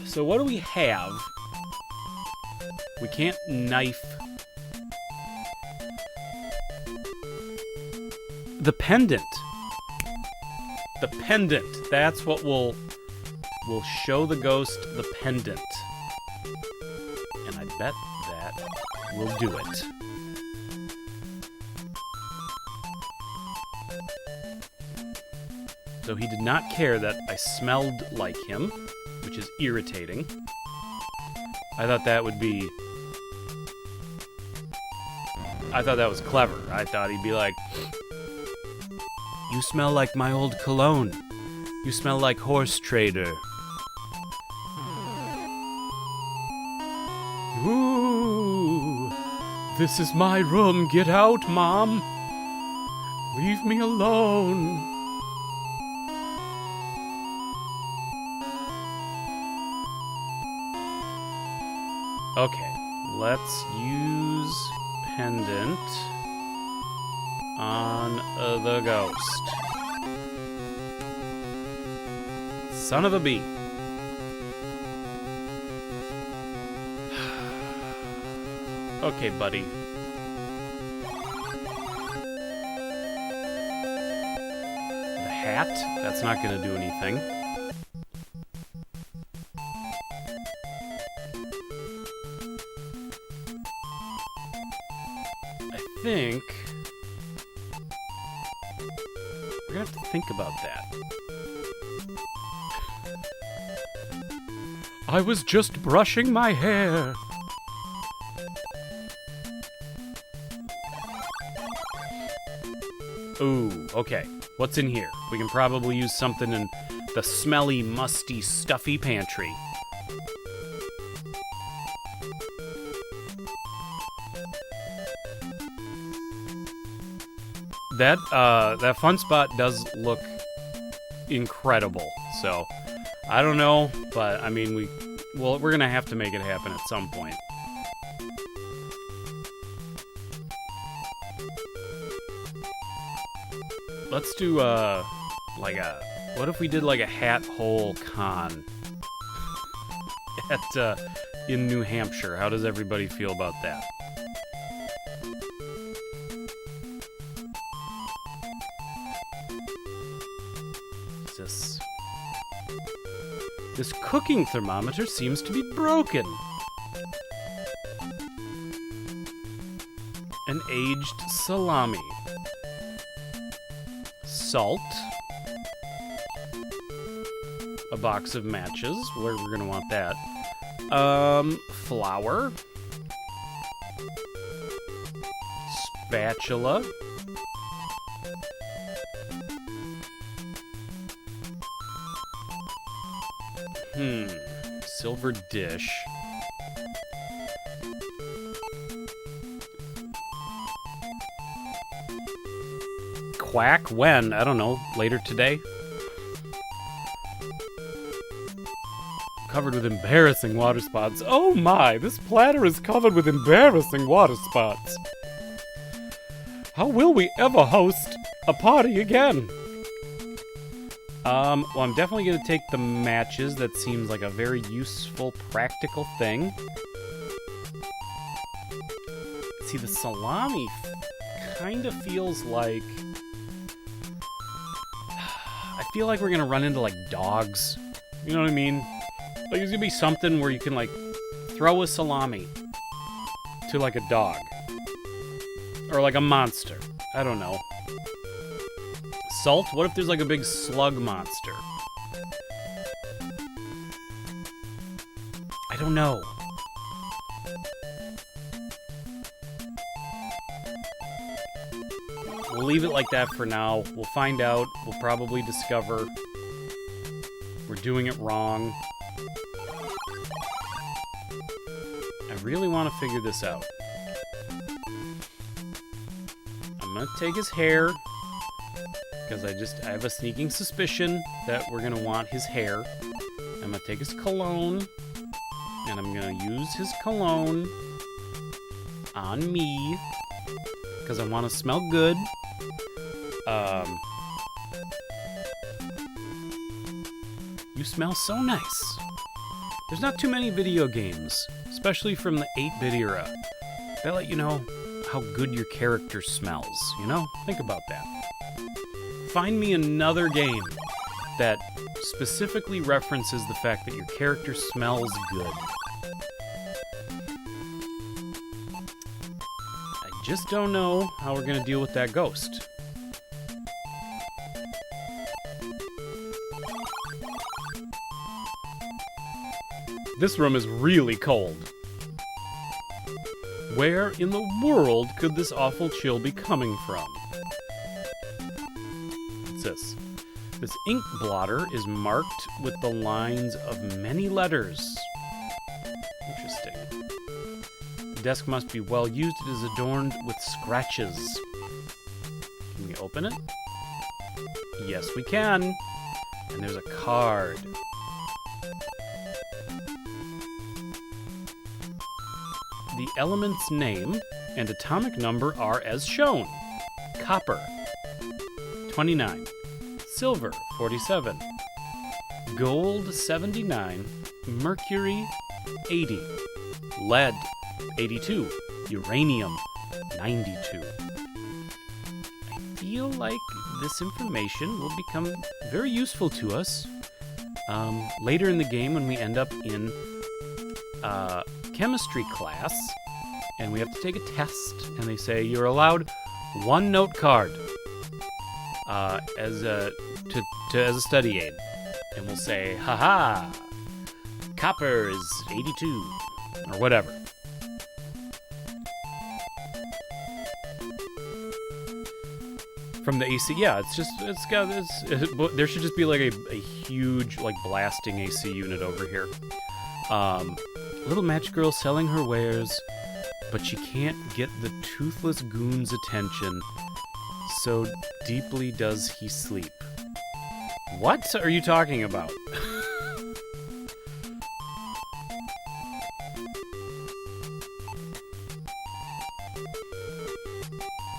So what do we have? We can't knife. The pendant. The pendant. That's what will show the ghost the pendant. And I bet that will do it. So he did not care that I smelled like him, which is irritating. I thought that was clever. I thought he'd be like, you smell like my old cologne. You smell like horse trader. Ooh, this is my room. Get out, Mom. Leave me alone. Okay, let's use pendant on the ghost. Son of a bee. Okay, buddy. The hat? That's not gonna do anything. I think we're gonna have to think about that. I was just brushing my hair. Ooh, okay. What's in here? We can probably use something in the smelly, musty, stuffy pantry. That fun spot does look incredible. So, I don't know, but I mean, we're gonna have to make it happen at some point. Let's do what if we did like a hat hole con at in New Hampshire? How does everybody feel about that? This cooking thermometer seems to be broken. An aged salami. Salt. A box of matches. We're going to want that. Flour. Spatula. Silver dish. Quack when? I don't know. Later today? Covered with embarrassing water spots. Oh my! This platter is covered with embarrassing water spots. How will we ever host a party again? Well, I'm definitely going to take the matches. That seems like a very useful, practical thing. See, the salami kind of feels like... I feel like we're going to run into, like, dogs. You know what I mean? Like, there's going to be something where you can, like, throw a salami to, like, a dog. Or, like, a monster. I don't know. Salt? What if there's like a big slug monster? I don't know. We'll leave it like that for now. We'll find out. We'll probably discover we're doing it wrong. I really want to figure this out. I'm gonna take his hair. Because I have a sneaking suspicion that we're going to want his hair. I'm going to take his cologne, and I'm going to use his cologne on me, because I want to smell good. You smell so nice. There's not too many video games, especially from the 8-bit era, that let you know how good your character smells, you know? Think about that. Find me another game that specifically references the fact that your character smells good. I just don't know how we're going to deal with that ghost. This room is really cold. Where in the world could this awful chill be coming from? This ink blotter is marked with the lines of many letters. Interesting. The desk must be well used. It is adorned with scratches. Can we open it? Yes, we can. And there's a card. The element's name and atomic number are as shown. Copper, 29. Silver, 47. Gold, 79. Mercury, 80. Lead, 82. Uranium, 92. I feel like this information will become very useful to us later in the game when we end up in chemistry class and we have to take a test and they say you're allowed one note card as a study aid, and we'll say, haha, copper is 82 or whatever. From the AC, yeah, there should just be like a huge like blasting AC unit over here. Little match girl selling her wares, but she can't get the toothless goon's attention. So deeply does he sleep. What are you talking about?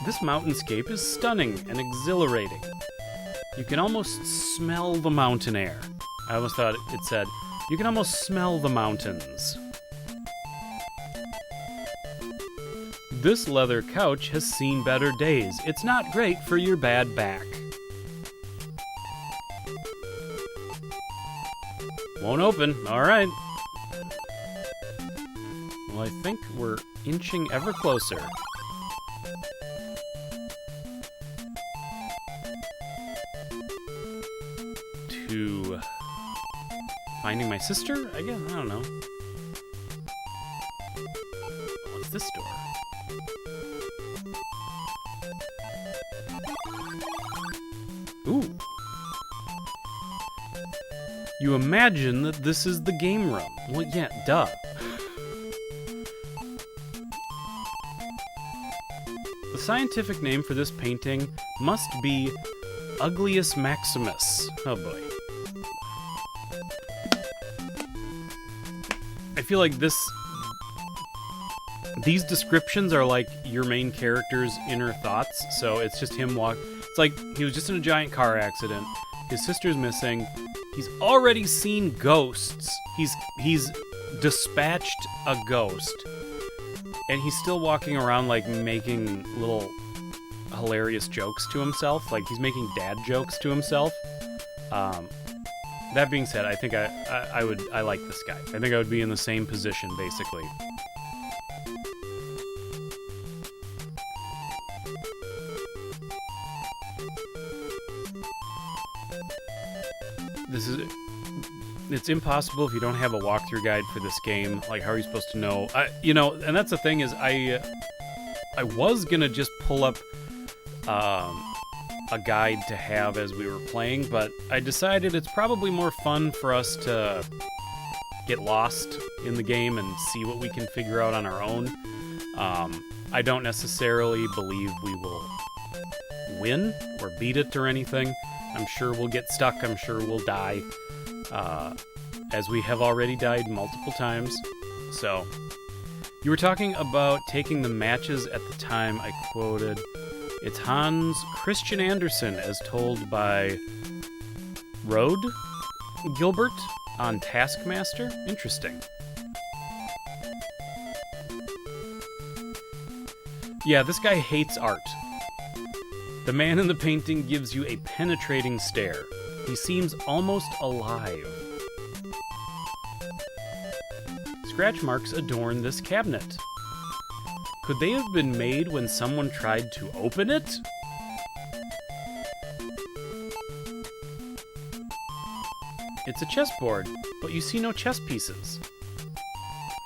This mountainscape is stunning and exhilarating. You can almost smell the mountain air. I almost thought it said, you can almost smell the mountains. This leather couch has seen better days. It's not great for your bad back. Won't open. All right. Well, I think we're inching ever closer. To finding my sister, I guess? I don't know. What's this door? Ooh. You imagine that this is the game room. Well, yeah, duh. The scientific name for this painting must be Uglius Maximus. Oh boy. I feel like these descriptions are like your main character's inner thoughts, so it's just him it's like he was just in a giant car accident, his sister's missing, he's already seen ghosts, he's dispatched a ghost, and he's still walking around like making little hilarious jokes to himself, like he's making dad jokes to himself. That being said, I think I like this guy. I think I would be in the same position, basically. It's impossible if you don't have a walkthrough guide for this game. Like, how are you supposed to know? And that's the thing is, I was gonna just pull up a guide to have as we were playing, but I decided it's probably more fun for us to get lost in the game and see what we can figure out on our own. I don't necessarily believe we will win or beat it or anything. I'm sure we'll get stuck. I'm sure we'll die, as we have already died multiple times. So, you were talking about taking the matches at the time I quoted. It's Hans Christian Andersen, as told by Rode Gilbert on Taskmaster. Interesting. Yeah, this guy hates art. The man in the painting gives you a penetrating stare. He seems almost alive. Scratch marks adorn this cabinet. Could they have been made when someone tried to open it? It's a chessboard, but you see no chess pieces.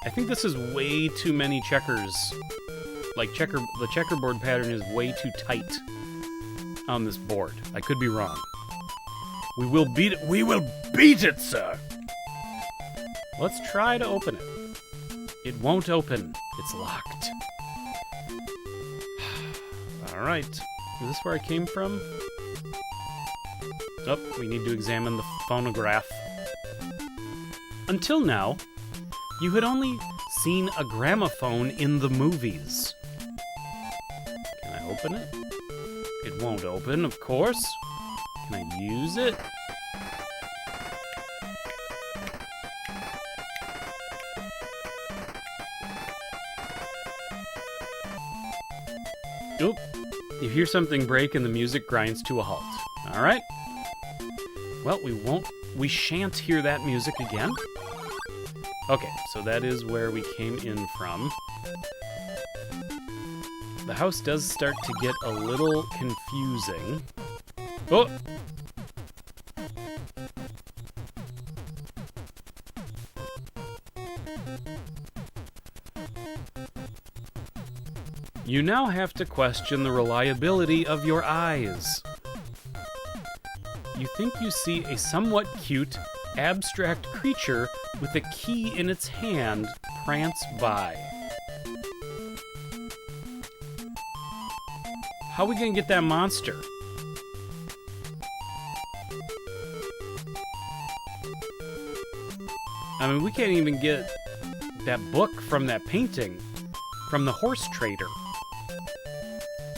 I think this is way too many checkers. Like, the checkerboard pattern is way too tight on this board. I could be wrong. We will beat it. We will beat it, sir! Let's try to open it. It won't open. It's locked. Alright. Is this where I came from? Oh, we need to examine the phonograph. Until now, you had only seen a gramophone in the movies. Can I open it? It won't open, of course. Can I use it? Oop. You hear something break and the music grinds to a halt. Alright. Well, we shan't hear that music again. Okay, so that is where we came in from. The house does start to get a little confusing. Oh! You now have to question the reliability of your eyes. You think you see a somewhat cute, abstract creature with a key in its hand prance by. How are we gonna get that monster? I mean, we can't even get that book from that painting from the horse trader.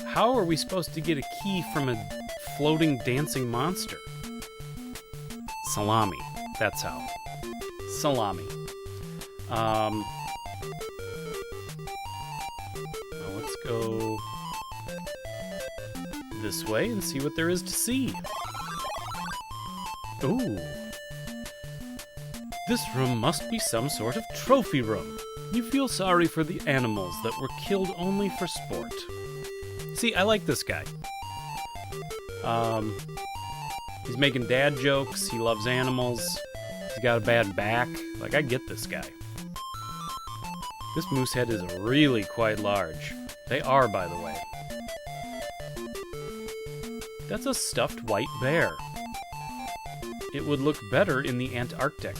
How are we supposed to get a key from a floating dancing monster? Salami. That's how. Salami. Well, let's go this way and see what there is to see. Ooh. This room must be some sort of trophy room. You feel sorry for the animals that were killed only for sport. See, I like this guy. He's making dad jokes. He loves animals. He's got a bad back. Like, I get this guy. This moose head is really quite large. They are, by the way. That's a stuffed white bear. It would look better in the Antarctic.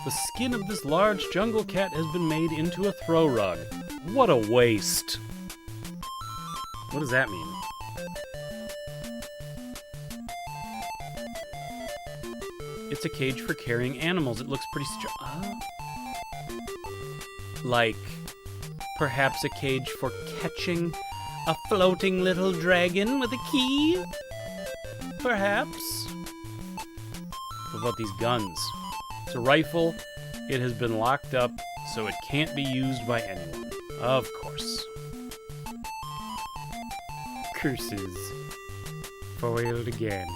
The skin of this large jungle cat has been made into a throw rug. What a waste. What does that mean? It's a cage for carrying animals. It looks pretty strong. Like, perhaps a cage for catching a floating little dragon with a key? Perhaps? What about these guns? It's a rifle. It has been locked up, so it can't be used by anyone. Of course. Curses. Foiled again.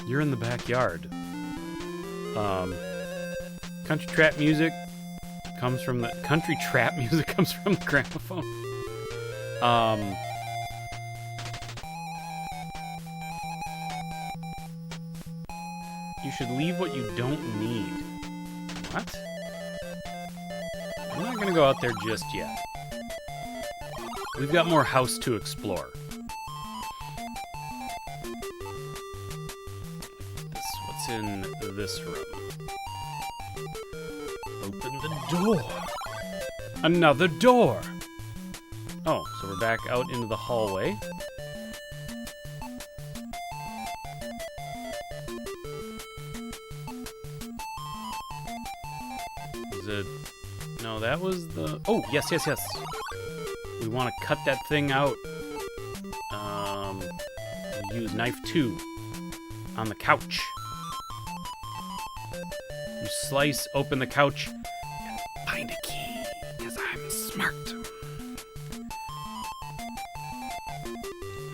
You're in the backyard. Country trap music comes from the gramophone. You should leave what you don't need. What? I'm not gonna go out there just yet. We've got more house to explore. What's in this room? Open the door. Another door. Oh, so we're back out into the hallway. Is it... No, that was the... Oh, yes. We want to cut that thing out. We'll use knife 2 on the couch. You slice open the couch and find a key, because I'm smart.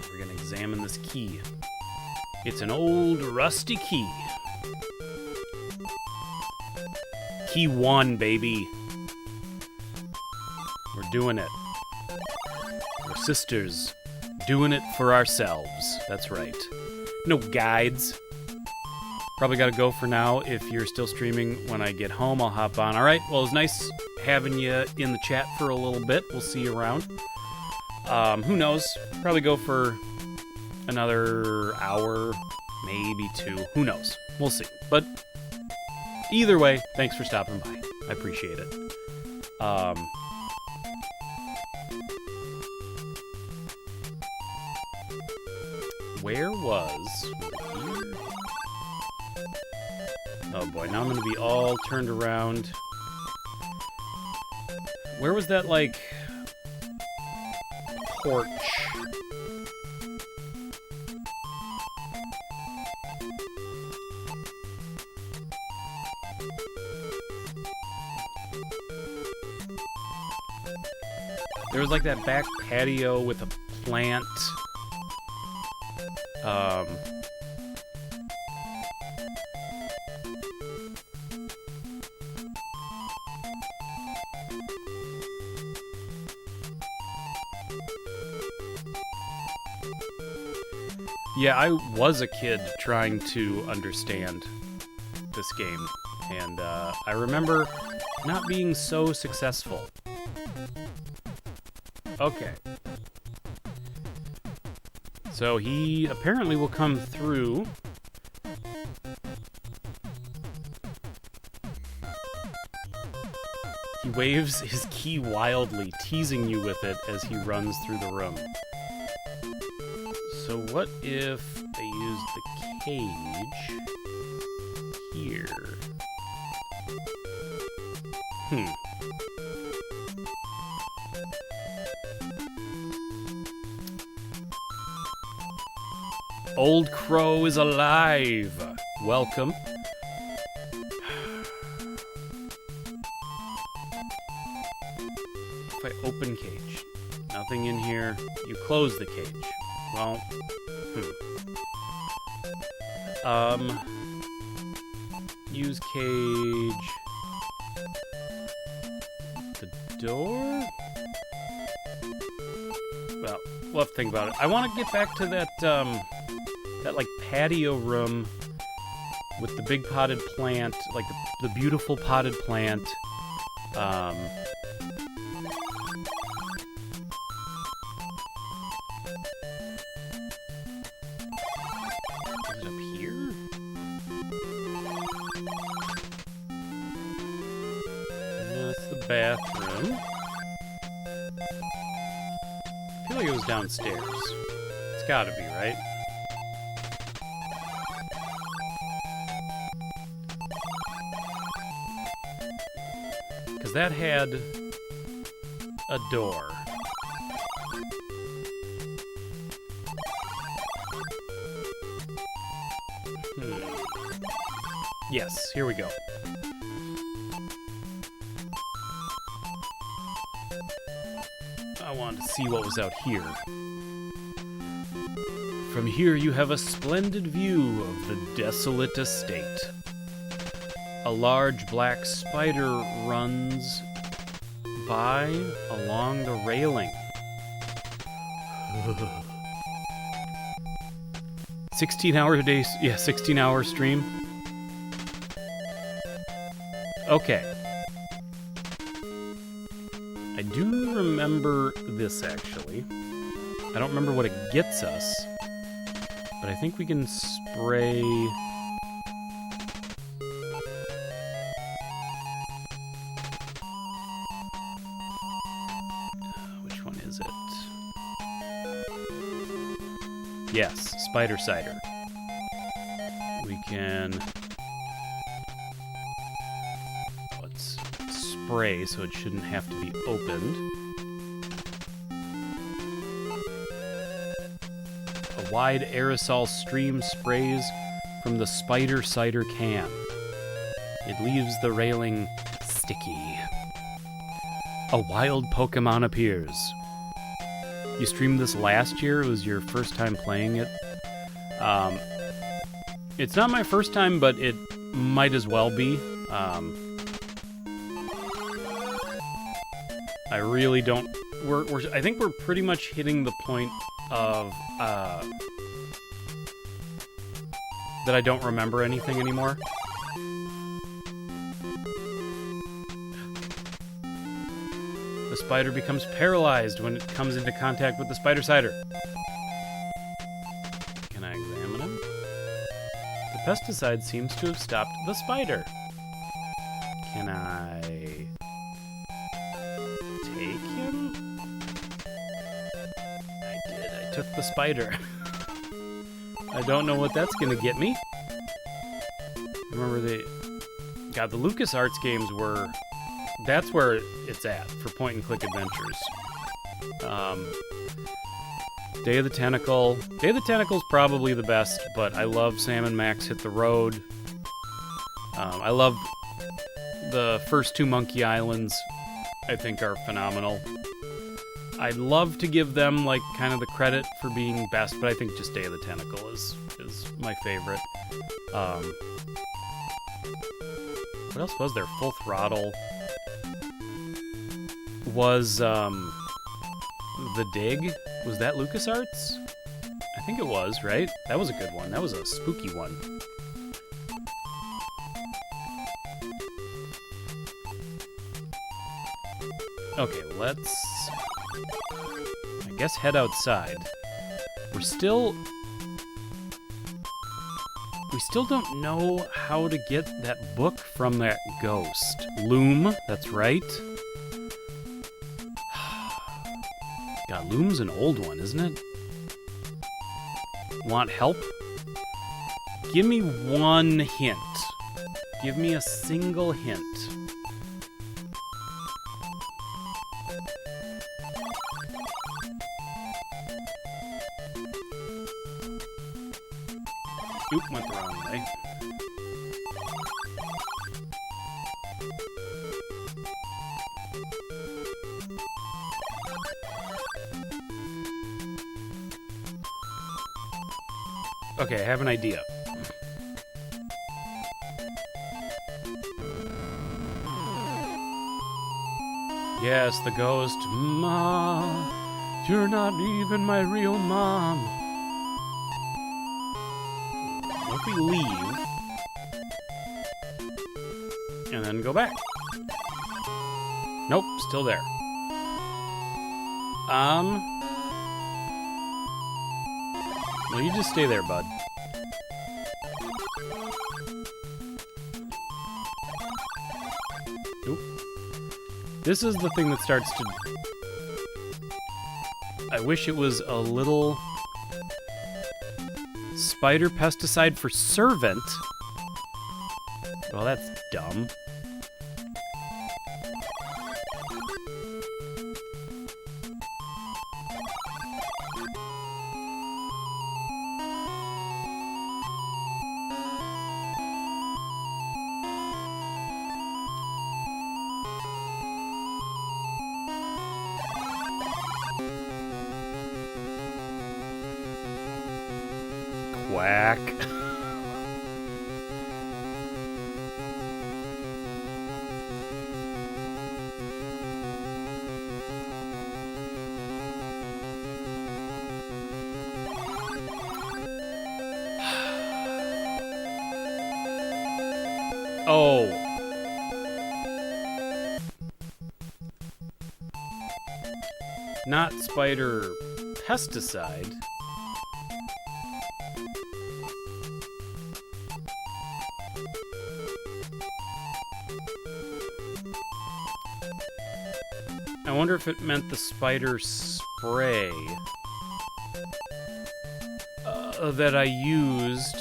We're going to examine this key. It's an old rusty key. Key 1, baby. We're doing it. We're sisters. Doing it for ourselves. That's right. No guides. Probably got to go for now. If you're still streaming, when I get home, I'll hop on. All right. Well, it was nice having you in the chat for a little bit. We'll see you around. Who knows? Probably go for another hour, maybe 2. Who knows? We'll see. But either way, thanks for stopping by. I appreciate it. Where was... Here? Oh boy, now I'm gonna be all turned around. Where was that, like, porch? There was like that back patio with a plant. Yeah, I was a kid trying to understand this game, and I remember not being so successful. Okay. So he apparently will come through. He waves his key wildly, teasing you with it as he runs through the room. So what if I use the cage here? Old Crow is alive. Welcome. If I open cage, nothing in here. You close the cage. Well, use cage. The door? Well, we'll have to think about it. I want to get back to that, that, like, patio room with the big potted plant, like, the beautiful potted plant. Is it up here? That's the bathroom. I feel like it was downstairs. It's gotta be, right? Because that had a door. Yes, here we go. I wanted to see what was out here. From here you have a splendid view of the desolate estate. A large black spider runs by along the railing. 16-hour days, yeah, 16-hour stream. Okay. I do remember this, actually. I don't remember what it gets us, but I think we can spray... which one is it? Yes, spider cider. We can... let's spray so it shouldn't have to be opened. A wide aerosol stream sprays from the spider cider can. It leaves the railing sticky. A wild Pokemon appears. You streamed this last year? It was your first time playing it? It's not my first time, but it might as well be. I really don't... I think we're pretty much hitting the point of... that I don't remember anything anymore. The spider becomes paralyzed when it comes into contact with the spider cider. Can I examine him? The pesticide seems to have stopped the spider. Can I take him? I did. I took the spider. I don't know what that's gonna get me. Remember God, the LucasArts games were... that's where it's at for point-and-click adventures. Day of the Tentacle. Day of the Tentacle's probably the best, but I love Sam and Max Hit the Road. I love the first two Monkey Islands. I think are phenomenal. I'd love to give them, like, kind of the credit for being best, but I think just Day of the Tentacle is my favorite. What else was there? Full Throttle. Was, The Dig? Was that LucasArts? I think it was, right? That was a good one. That was a spooky one. Okay, let's... I guess head outside. We still don't know how to get that book from that ghost. Loom, that's right. God, Loom's an old one, isn't it? Want help? Give me one hint. Give me a single hint. Oop, went the wrong way. Okay, I have an idea. Yes, the ghost. Mom, you're not even my real mom. What if we leave? And then go back. Nope, still there. Well, you just stay there, bud. Oop. This is the thing that starts to... I wish it was a little... Spider pesticide for servant. Well, that's dumb. Quack. Oh. Not spider pesticide. I wonder if it meant the spider spray that I used.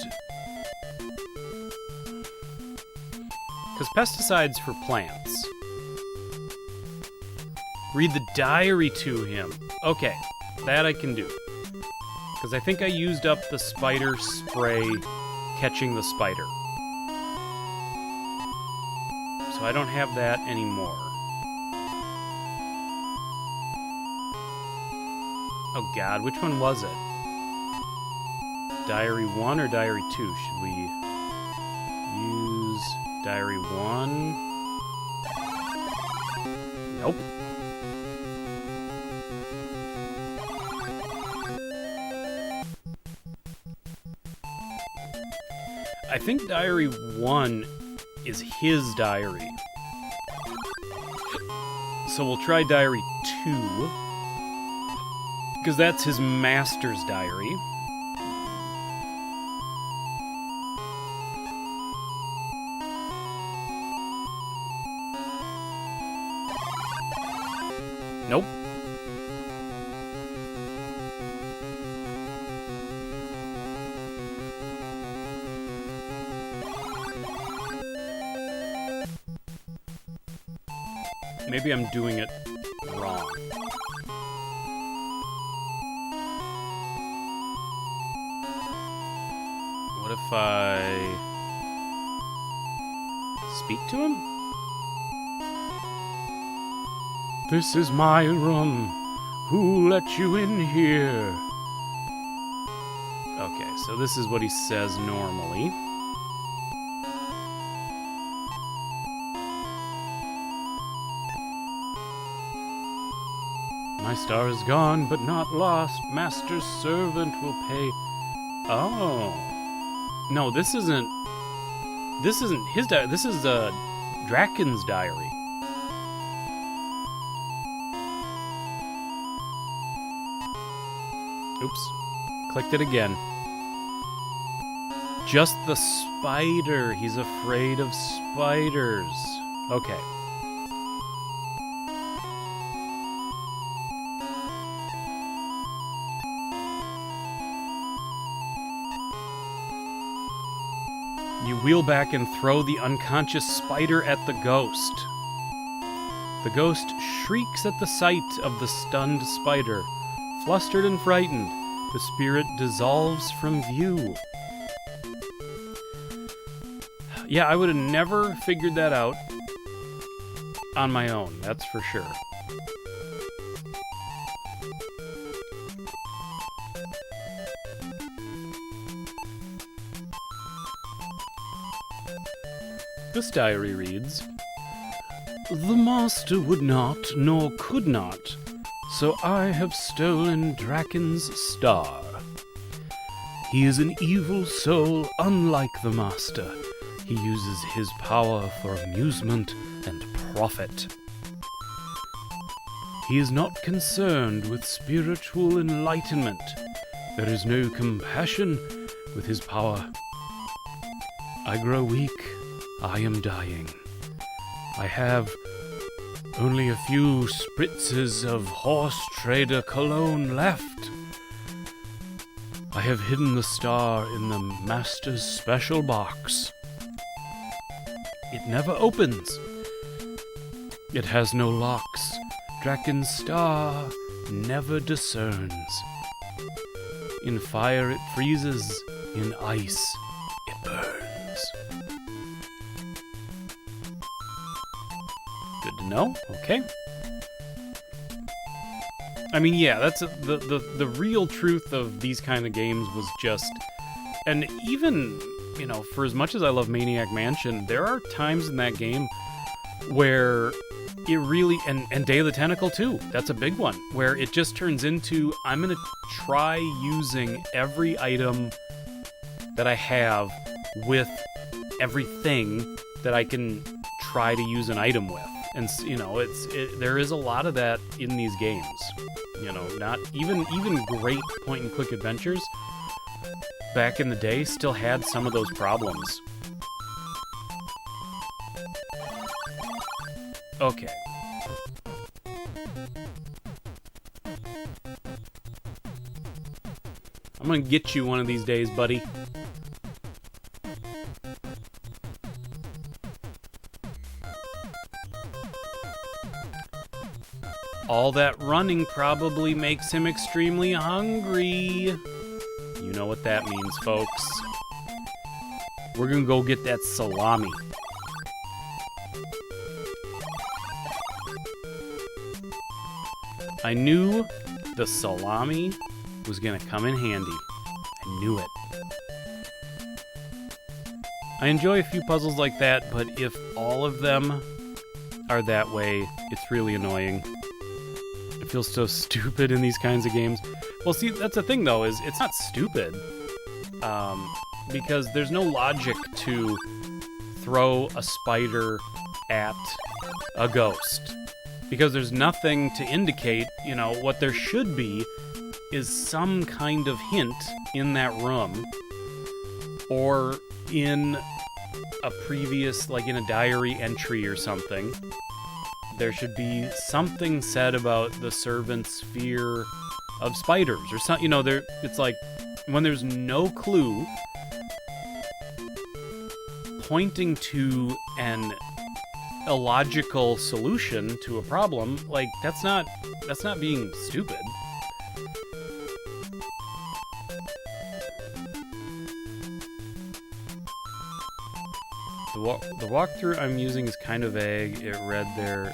Because pesticides for plants. Read the diary to him. Okay, that I can do. Because I think I used up the spider spray catching the spider. So I don't have that anymore. Oh god, which one was it? Diary 1 or Diary 2? Should we use Diary 1? Nope. I think Diary 1 is his diary. So we'll try Diary 2. Because that's his master's diary. Nope. Maybe I'm doing it wrong. What if I speak to him? This is my room. Who let you in here? Okay, so this is what he says normally. My star is gone, but not lost. Master's servant will pay. Oh. No, this isn't his diary. This is Draken's diary. Oops. Clicked it again. Just the spider. He's afraid of spiders. Okay. You wheel back and throw the unconscious spider at the ghost. The ghost shrieks at the sight of the stunned spider. Flustered and frightened, the spirit dissolves from view. Yeah, I would have never figured that out on my own, that's for sure. This diary reads, "The master would not, nor could not, so I have stolen Draken's star. He is an evil soul unlike the master. He uses his power for amusement and profit. He is not concerned with spiritual enlightenment. There is no compassion with his power. I grow weak. I am dying. I have only a few spritzes of horse trader cologne left. I have hidden the star in the master's special box. It never opens. It has no locks. Draken's star never discerns. In fire it freezes, in ice it burns." Good to know. Okay. I mean, yeah, that's the real truth of these kind of games was just, and even, you know, for as much as I love Maniac Mansion, there are times in that game where it really, and Day of the Tentacle too, that's a big one, where it just turns into, I'm gonna try using every item that I have with everything that I can try to use an item with. And, you know, there is a lot of that in these games. You know, not even great point-and-click adventures back in the day still had some of those problems. Okay. I'm gonna get you one of these days, buddy. All that running probably makes him extremely hungry. You know what that means, folks. We're gonna go get that salami. I knew the salami was gonna come in handy. I knew it. I enjoy a few puzzles like that, but if all of them are that way, it's really annoying. It feels so stupid in these kinds of games. Well, see, that's the thing, though, is it's not stupid. Because there's no logic to throw a spider at a ghost. Because there's nothing to indicate, you know, what there should be is some kind of hint in that room. Or in a previous, like in a diary entry or something. There should be something said about the servant's fear of spiders or something. You know, it's like when there's no clue pointing to an illogical solution to a problem, like that's not being stupid. The walkthrough I'm using is kind of vague. It read there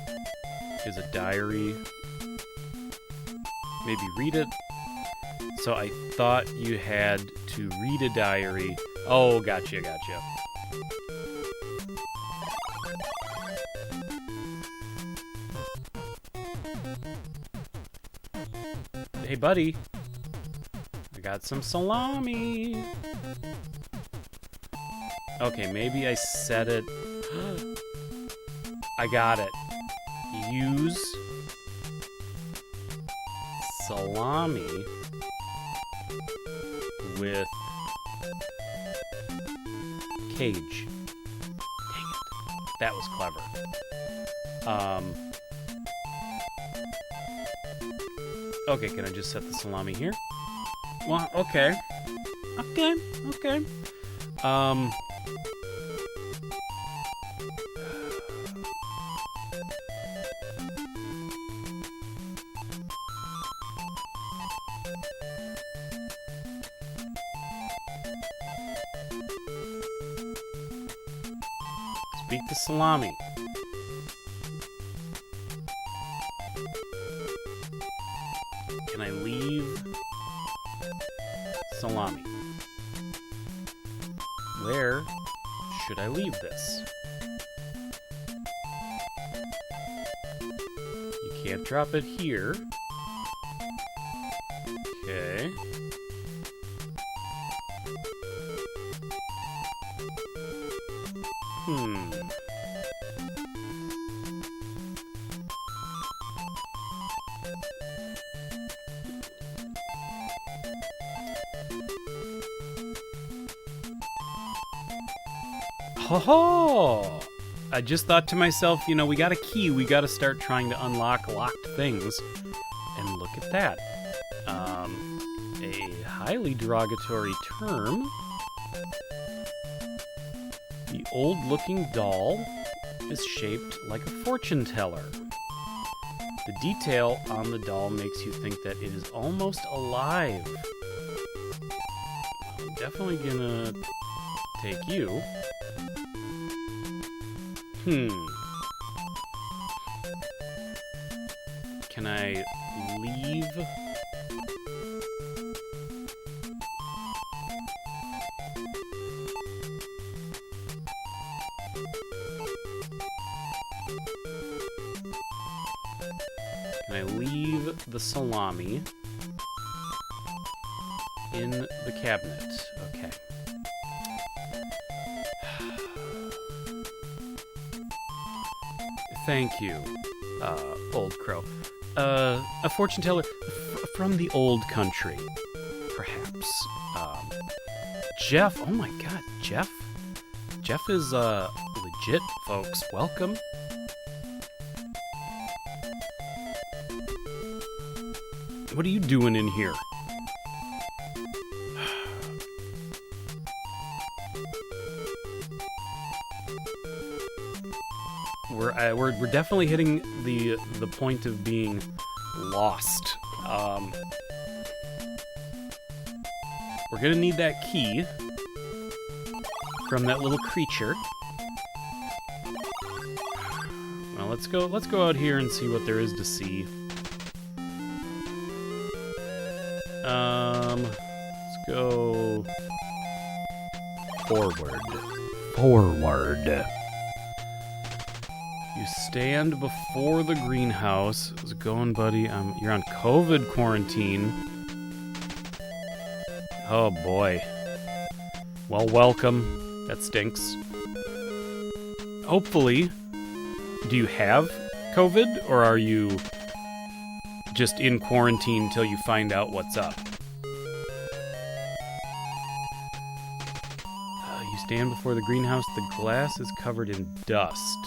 is a diary. Maybe read it. So I thought you had to read a diary. Oh, gotcha. Hey, buddy. I got some salami. Okay, maybe I said it. I got it. Use salami with cage. Dang it. That was clever. Okay, can I just set the salami here? Well, okay. Okay. Speak to salami. Can I leave salami? Where should I leave this? You can't drop it here. Okay. Ho ho! I just thought to myself, you know, we got a key. We got to start trying to unlock locked things. And look at that. A highly derogatory term. The old-looking doll is shaped like a fortune teller. The detail on the doll makes you think that it is almost alive. I'm definitely gonna take you. Can I leave? Can I leave the salami in the cabinet? Okay. Thank you, old crow. A fortune teller from the old country, perhaps. Jeff, oh my god, Jeff? Jeff is, legit, folks. Welcome. What are you doing in here? We're definitely hitting the point of being lost. We're gonna need that key from that little creature. Well, let's go out here and see what there is to see. Let's go forward. You stand before the greenhouse. How's it going, buddy? You're on COVID quarantine. Oh boy. Well, welcome. That stinks. Hopefully, do you have COVID, or are you just in quarantine till you find out what's up? You stand before the greenhouse. The glass is covered in dust.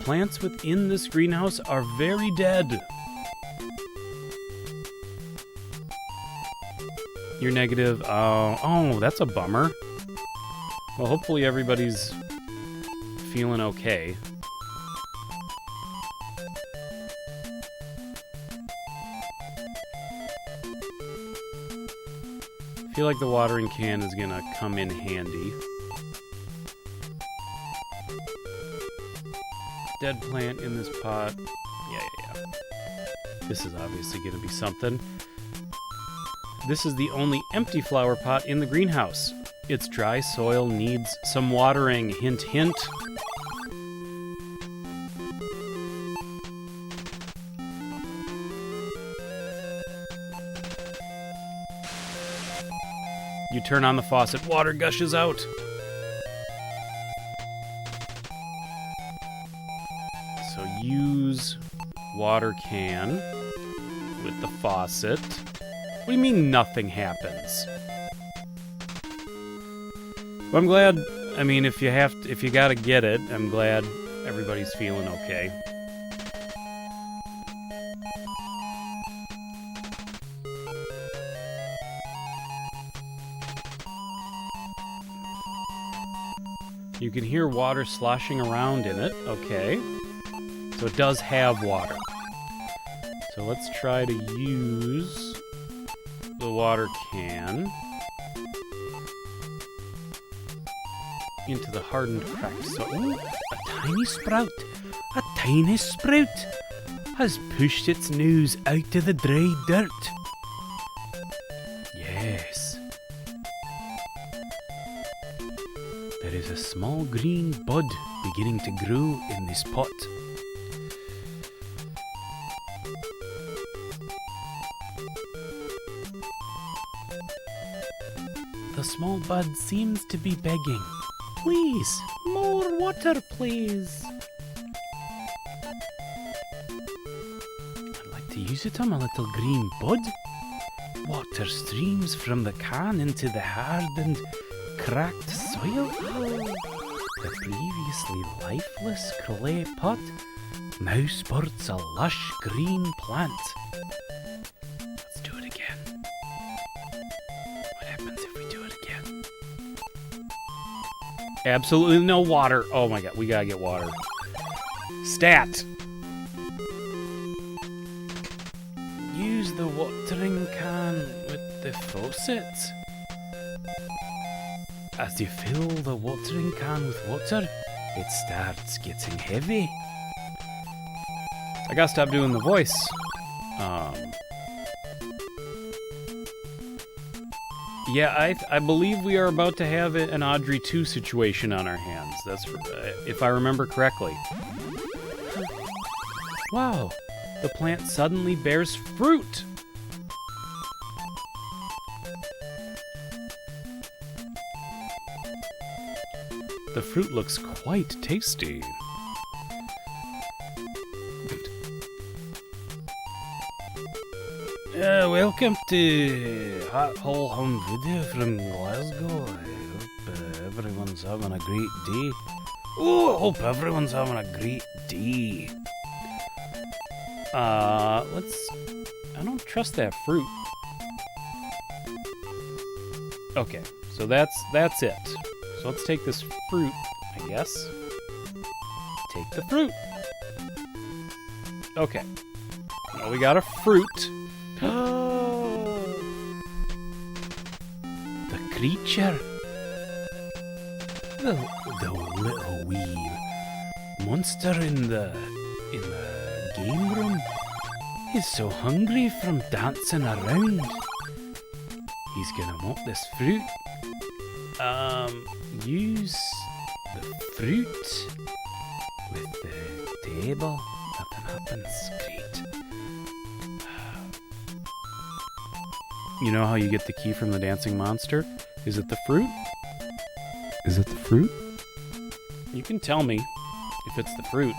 Plants within this greenhouse are very dead. You're negative. Oh, that's a bummer. Well, hopefully everybody's feeling okay. I feel like the watering can is gonna come in handy. Dead plant in this pot. Yeah. This is obviously going to be something. This is the only empty flower pot in the greenhouse. Its dry soil needs some watering. Hint, hint. You turn on the faucet, water gushes out. Use water can with the faucet. What do you mean nothing happens? Well, I'm glad. I mean, if you gotta get it, I'm glad everybody's feeling okay. You can hear water sloshing around in it. Okay. So it does have water. So let's try to use the water can. into the hardened, cracked soil. Ooh, a tiny sprout. A tiny sprout has pushed its nose out of the dry dirt. Yes. There is a small green bud beginning to grow in this pot. The small bud seems to be begging. Please, more water, please. I'd like to use it on my little green bud. Water streams from the can into the hardened, cracked soil. The previously lifeless clay pot now sports a lush green plant. Let's do it again. What happens if we do it again? Absolutely no water. Oh my god, we gotta get water. Stat! Use the watering can with the faucet. As you fill the watering can with water, it starts getting heavy. I gotta stop doing the voice. Yeah, I believe we are about to have an Audrey 2 situation on our hands. That's if I remember correctly. Wow, the plant suddenly bears fruit. The fruit looks quite tasty. Welcome to Hot Hole Home Video from Glasgow. I hope everyone's having a great day. Oh, I hope everyone's having a great day. I don't trust that fruit. Okay, so that's it. So let's take this fruit, I guess. Take the fruit. Okay. Now we got a fruit. The creature. The little wee monster in the game room is so hungry from dancing around. He's gonna want this fruit. Use the fruit with the table. Nothing happens. Great. You know how you get the key from the dancing monster? Is it the fruit? Is it the fruit? You can tell me if it's the fruit.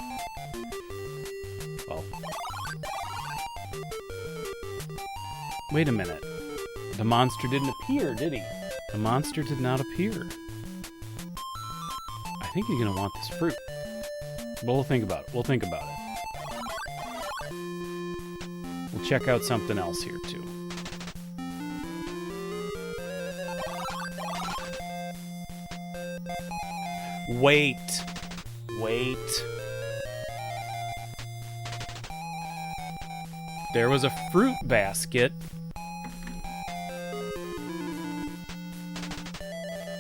Well. Wait a minute. The monster didn't appear, did he? The monster did not appear. I think he's gonna want this fruit. But we'll think about it. We'll think about it. We'll check out something else here, too. Wait. There was a fruit basket.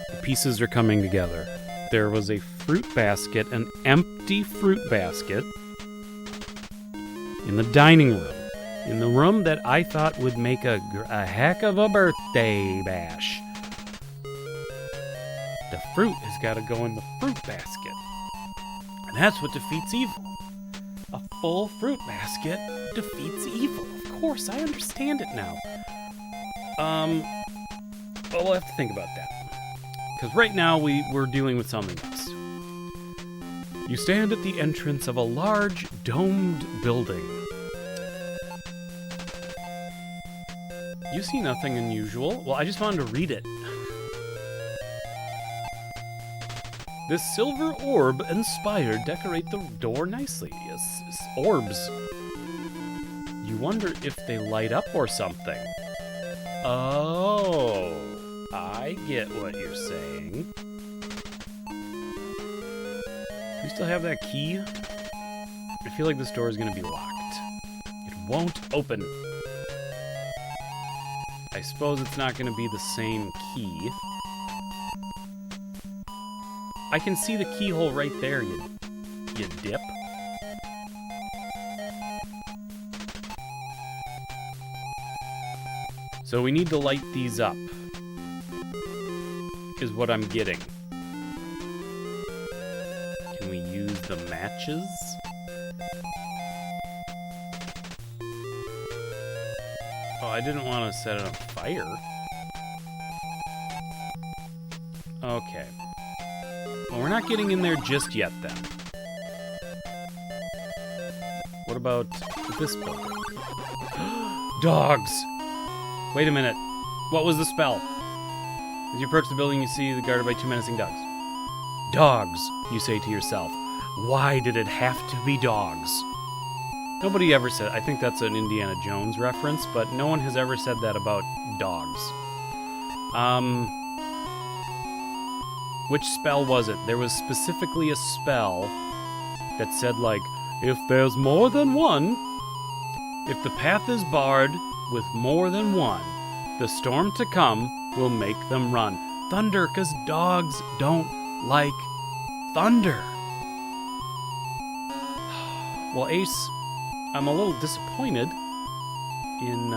The pieces are coming together. There was a fruit basket, an empty fruit basket, in the dining room. In the room that I thought would make a heck of a birthday bash. The fruit has got to go in the fruit basket. And that's what defeats evil. A full fruit basket defeats evil. Of course, I understand it now. But we'll have to think about that. Because right now we're dealing with something else. You stand at the entrance of a large, domed building. You see nothing unusual. Well, I just wanted to read it. This silver orb and spire decorate the door nicely. Yes, orbs. You wonder if they light up or something. Oh, I get what you're saying. Do we still have that key? I feel like this door is going to be locked. It won't open. I suppose it's not going to be the same key. I can see the keyhole right there, you dip. So we need to light these up, is what I'm getting. Can we use the matches? Oh, I didn't want to set it on fire. Okay. Well, we're not getting in there just yet, then. What about this building? Dogs! Wait a minute. What was the spell? As you approach the building, you see guarded by two menacing dogs. Dogs, you say to yourself. Why did it have to be dogs? Nobody ever said... I think that's an Indiana Jones reference, but no one has ever said that about dogs. Which spell was it? There was specifically a spell that said, like, if there's more than one, if the path is barred with more than one, the storm to come will make them run. Thunder, because dogs don't like thunder. Well, Ace, I'm a little disappointed in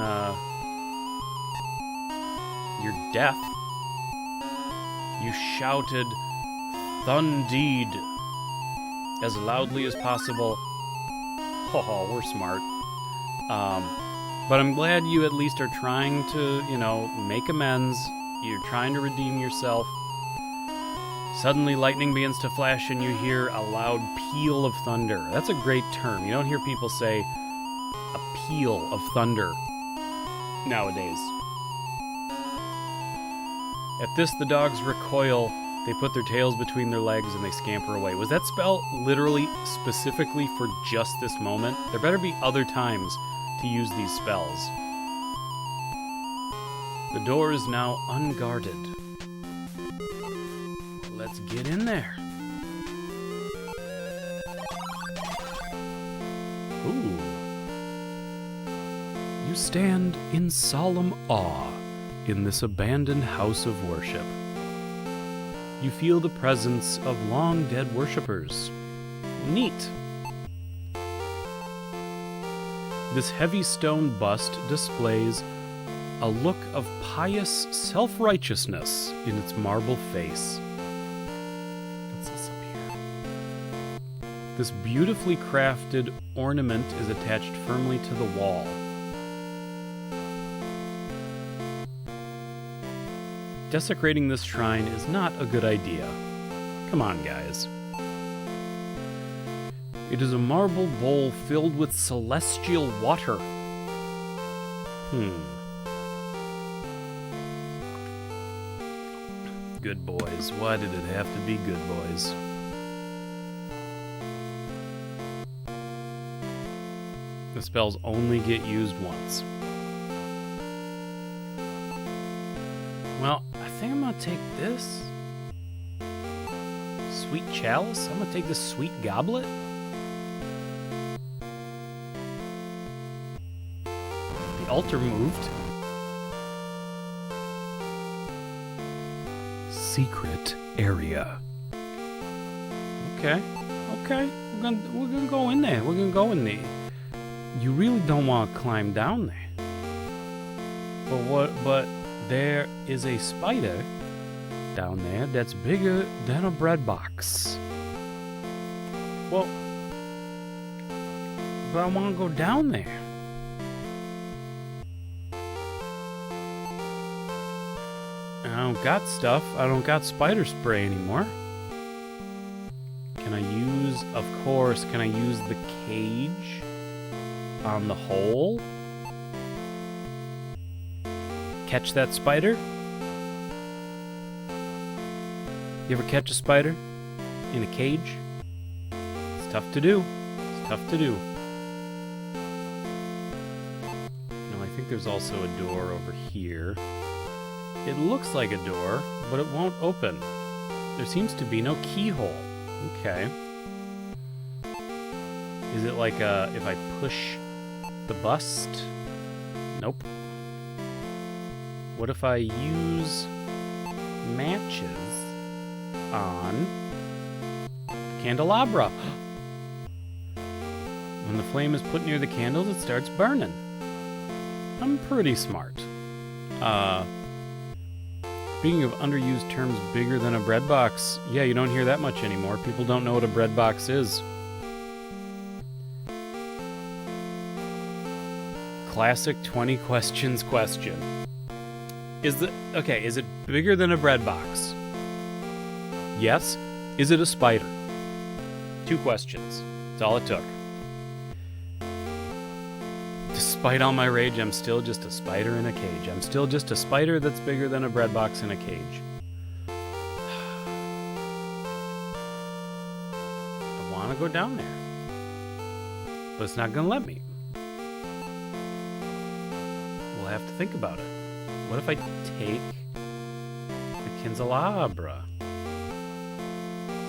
your death. You shouted, "Thundeed," as loudly as possible. Oh, we're smart. But I'm glad you at least are trying to, make amends. You're trying to redeem yourself. Suddenly, lightning begins to flash, and you hear a loud peal of thunder. That's a great term. You don't hear people say a peal of thunder nowadays. At this, the dogs recoil. They put their tails between their legs, and they scamper away. Was that spell literally specifically for just this moment? There better be other times to use these spells. The door is now unguarded. Let's get in there. Ooh. You stand in solemn awe in this abandoned house of worship. You feel the presence of long-dead worshippers. Neat. This heavy stone bust displays a look of pious self-righteousness in its marble face. What's this up here? This beautifully crafted ornament is attached firmly to the wall. Desecrating this shrine is not a good idea. Come on, guys. It is a marble bowl filled with celestial water. Good boys. Why did it have to be good boys? The spells only get used once. Well, I think I'm gonna take this. Sweet chalice? I'm gonna take this sweet goblet. The altar moved. Secret area. Okay. We're gonna go in there. We're gonna go in there. You really don't want to climb down there. But there is a spider down there that's bigger than a bread box. Well, but I want to go down there. I don't got stuff. I don't got spider spray anymore. Can I use the cage on the hole? Catch that spider? You ever catch a spider in a cage? It's tough to do. Now, I think there's also a door over here. It looks like a door, but it won't open. There seems to be no keyhole. Okay. Is it like if I push the bust? Nope. What if I use matches on candelabra. When the flame is put near the candles, it starts burning. I'm pretty smart. Speaking of underused terms, bigger than a bread box. Yeah, you don't hear that much anymore. People don't know what a bread box is. Classic 20 questions question. Is it bigger than a bread box? Yes. Is it a spider? 2 questions. That's all it took. Despite all my rage, I'm still just a spider in a cage. I'm still just a spider that's bigger than a bread box in a cage. I want to go down there, but it's not going to let me. We'll have to think about it. What if I take the candelabra?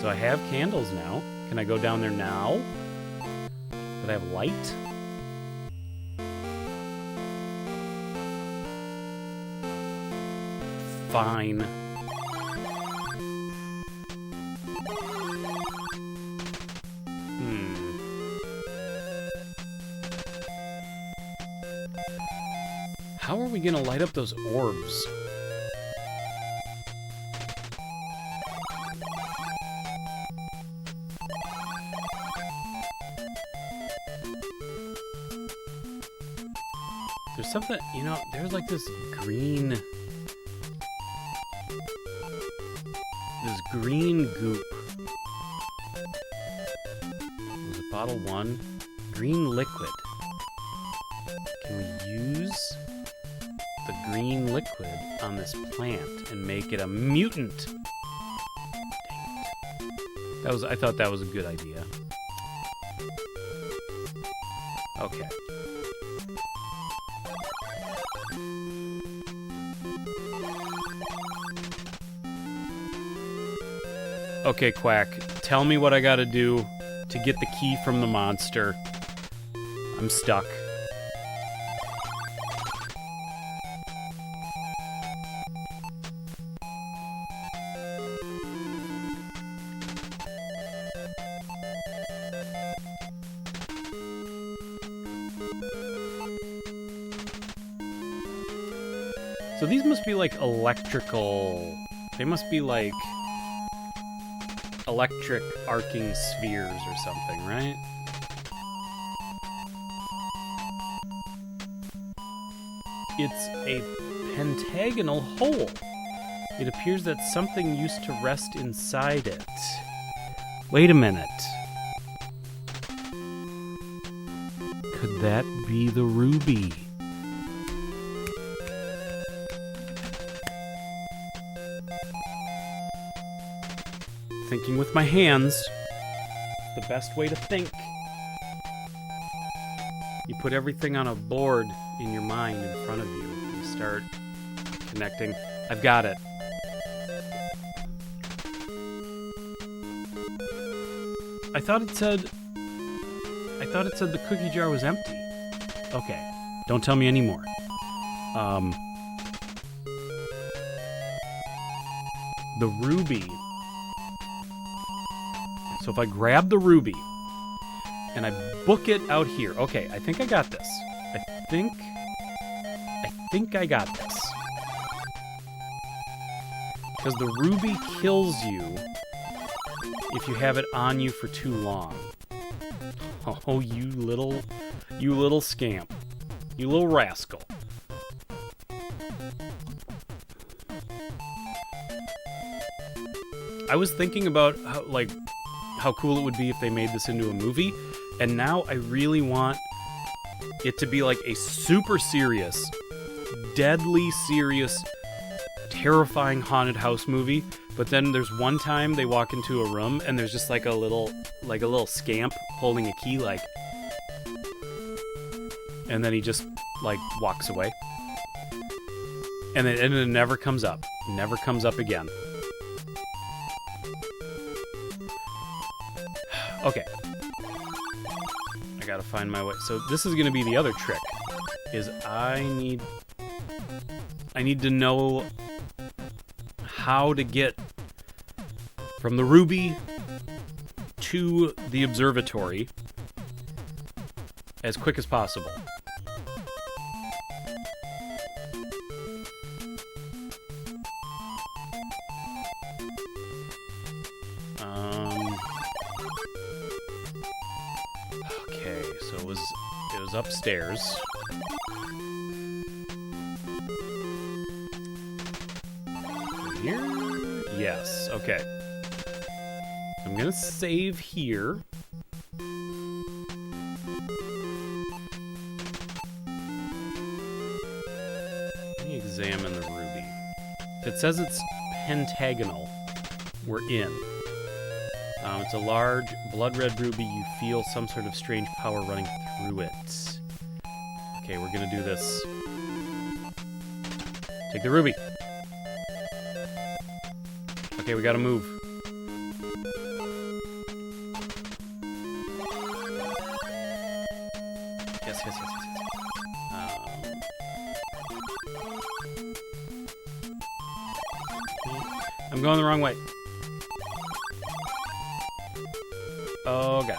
So I have candles now. Can I go down there now? But I have light? Fine. How are we gonna light up those orbs? There's something, there's like this green goop. Was it bottle 1? Green liquid. Can we use the green liquid on this plant and make it a mutant? Dang it. I thought that was a good idea. Okay. Okay, Quack, tell me what I gotta do to get the key from the monster. I'm stuck. So these must be like electrical... They must be like... electric arcing spheres or something, right? It's a pentagonal hole. It appears that something used to rest inside it. Wait a minute. Could that be the ruby? Thinking with my hands, the best way to think. You put everything on a board in your mind in front of you. You start connecting. I've got it. I thought it said the cookie jar was empty. Okay, don't tell me anymore. The ruby. So if I grab the ruby and I book it out here. Okay, I think I got this. I think I got this. Because the ruby kills you if you have it on you for too long. Oh, you little scamp. You little rascal. I was thinking about how cool it would be if they made this into a movie, and now I really want it to be like a super serious, deadly serious, terrifying haunted house movie. But then there's one time they walk into a room and there's just like a little scamp holding a key, and then he just walks away, and it never comes up again. Okay. I gotta find my way. So this is gonna be the other trick, is I need to know how to get from the ruby to the observatory as quick as possible. Okay, so it was upstairs. Here? Yes, okay. I'm gonna save here. Let me examine the ruby. If it says it's pentagonal, we're in. It's a large blood red ruby. You feel some sort of strange power running through it. Okay, we're gonna do this. Take the ruby. Okay, we gotta move. Yes. I'm going the wrong way. Oh, God.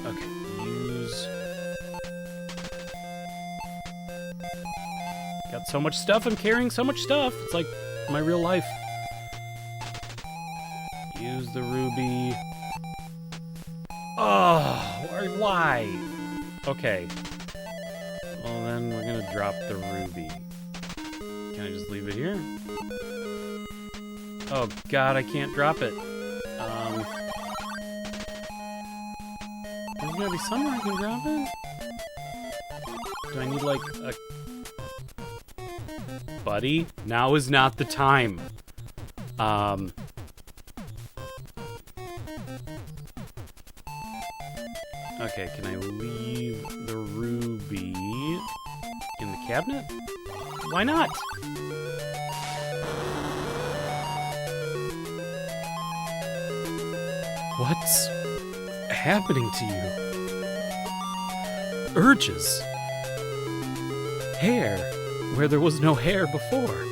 Okay, use... Got so much stuff. I'm carrying so much stuff. It's like my real life. Use the ruby. Oh, why? Okay. Well, then we're gonna drop the ruby. Can I just leave it here? Oh, God, I can't drop it. There's gotta be somewhere I can drop it? Do I need, like, a... Buddy, now is not the time. Okay, can I leave the ruby in the cabinet? Why not? What's happening to you? Urges. Hair, where there was no hair before.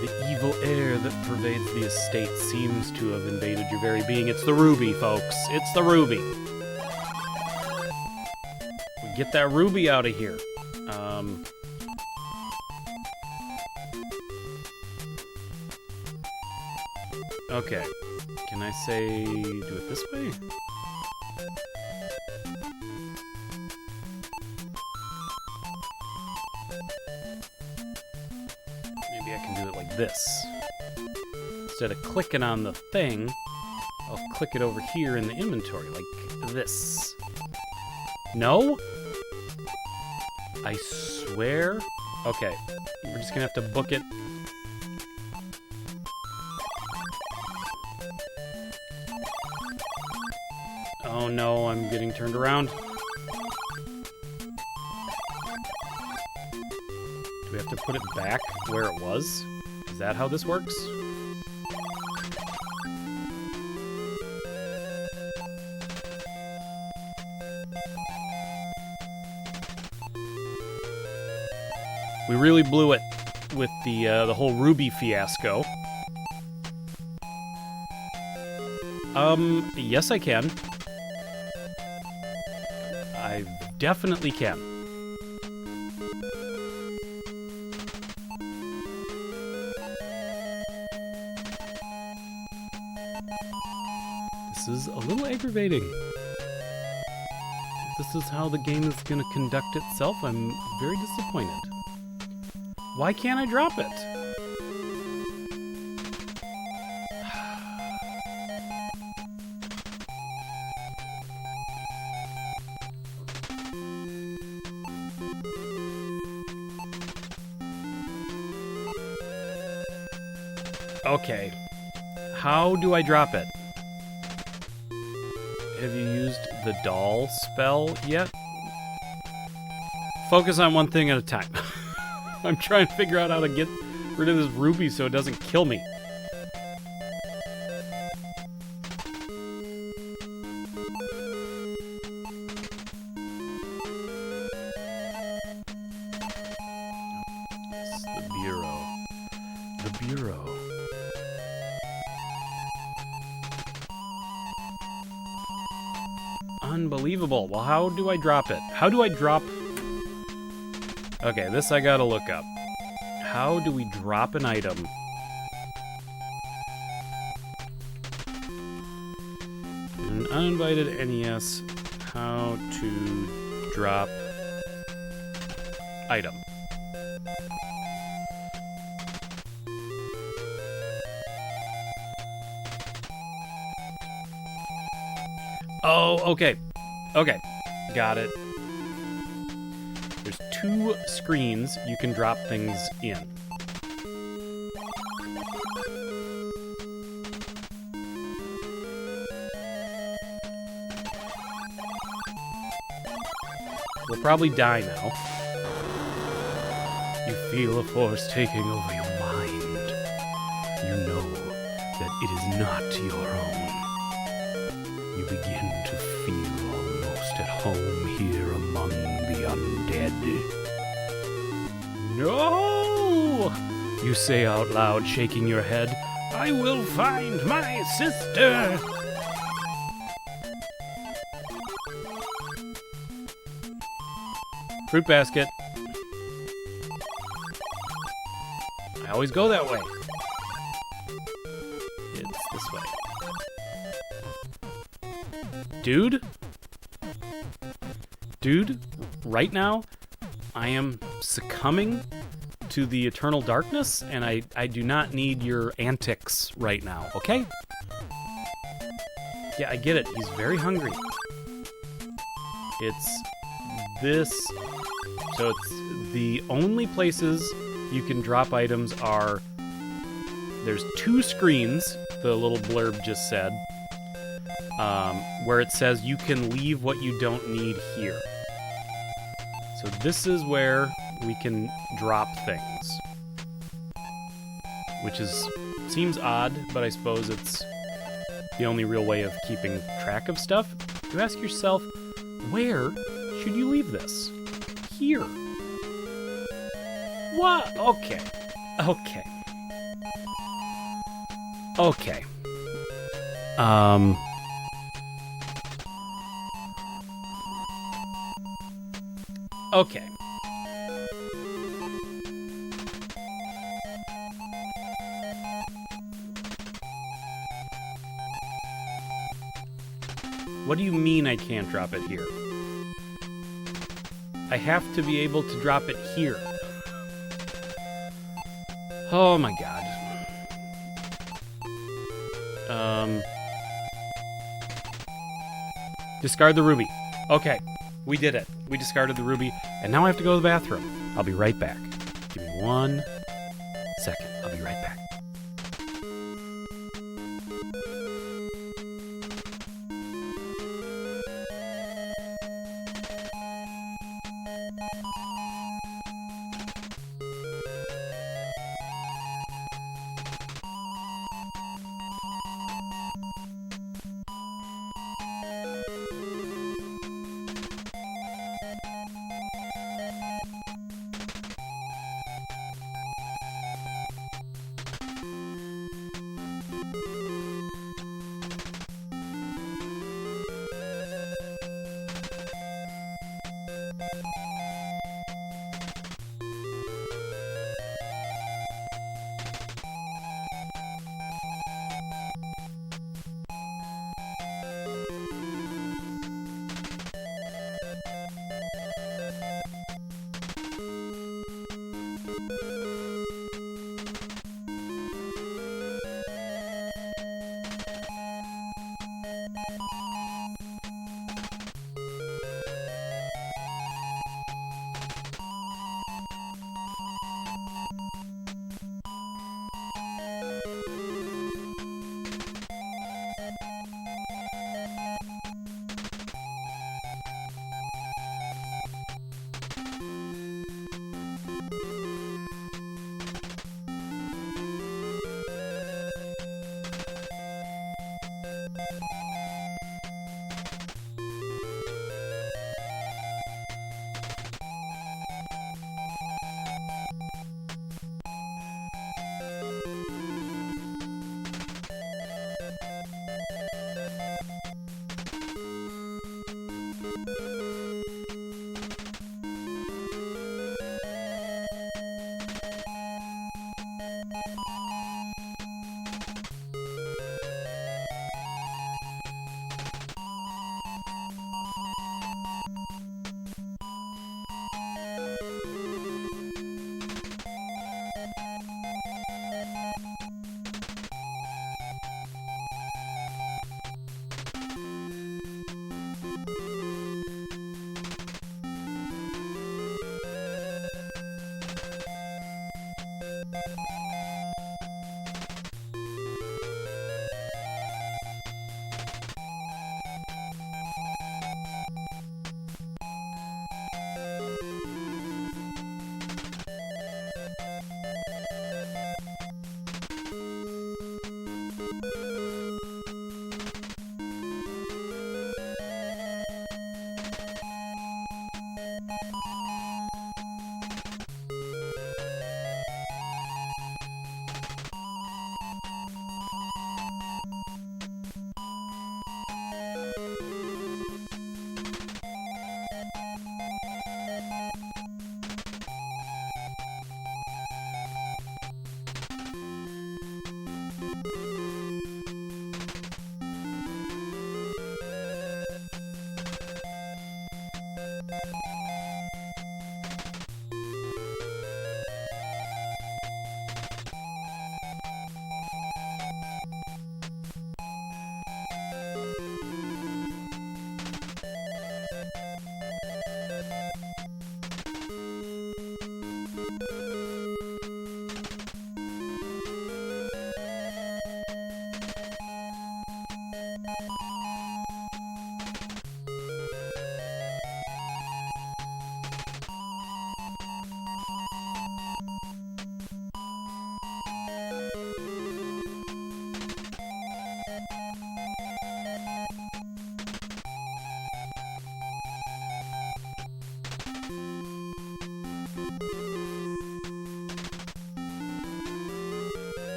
The evil air that pervades the estate seems to have invaded your very being. It's the ruby, folks. It's the ruby. We get that ruby out of here. Okay. Can I say do it this way? Maybe I can do it like this. Instead of clicking on the thing, I'll click it over here in the inventory, like this. No? I swear? Okay. We're just gonna have to book it. Oh no, I'm getting turned around. Do we have to put it back where it was? Is that how this works? We really blew it with the whole ruby fiasco. Yes I can. I definitely can. This is a little aggravating. If this is how the game is going to conduct itself, I'm very disappointed. Why can't I drop it? Okay. How do I drop it? Have you used the doll spell yet? Focus on one thing at a time. I'm trying to figure out how to get rid of this ruby so it doesn't kill me. 0. Unbelievable. Well, how do I drop it? How do I drop... Okay, this I gotta look up. How do we drop an item? An uninvited NES, how to drop item. Oh, okay. Okay, got it. There's 2 screens you can drop things in. We'll probably die now. You feel a force taking over your mind. You know that it is not your own. You begin to feel almost at home here among the undead. No! You say out loud, shaking your head. I will find my sister! Fruit basket. I always go that way. It's this way. Dude? Dude, right now, I am succumbing to the eternal darkness, and I do not need your antics right now, okay? Yeah, I get it. He's very hungry. It's this... So it's the only places you can drop items are... There's 2 screens, the little blurb just said, where it says you can leave what you don't need here. So this is where we can drop things. Which seems odd, but I suppose it's the only real way of keeping track of stuff. You ask yourself, where should you leave this? Here. What? Okay. Okay. Okay. Okay. What do you mean I can't drop it here? I have to be able to drop it here. Oh my god. Discard the ruby. Okay, we did it. We discarded the ruby, and now I have to go to the bathroom. I'll be right back. Give me 1 second. I'll be right back.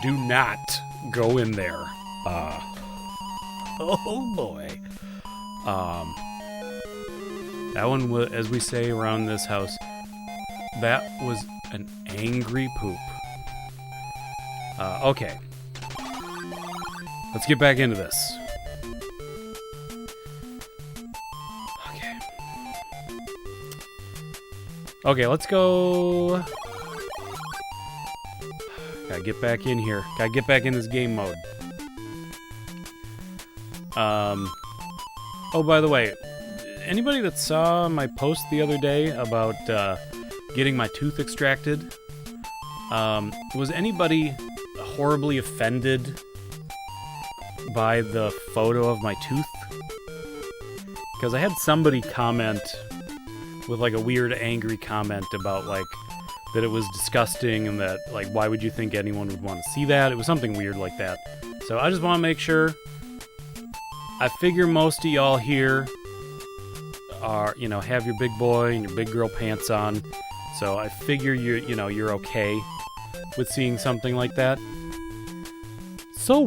Do not go in there. Oh boy. That one was, as we say around this house, that was an angry poop. Okay. Let's get back into this. Okay. Okay, let's go. Gotta get back in here. Gotta get back in this game mode. Oh, by the way, anybody that saw my post the other day about getting my tooth extracted, was anybody horribly offended by the photo of my tooth? Because I had somebody comment with like a weird angry comment about like that it was disgusting and that like why would you think anyone would want to see that? It was something weird like that. So I just want to make sure. I figure most of y'all here are, you know, have your big boy and your big girl pants on. So I figure you're okay with seeing something like that. So,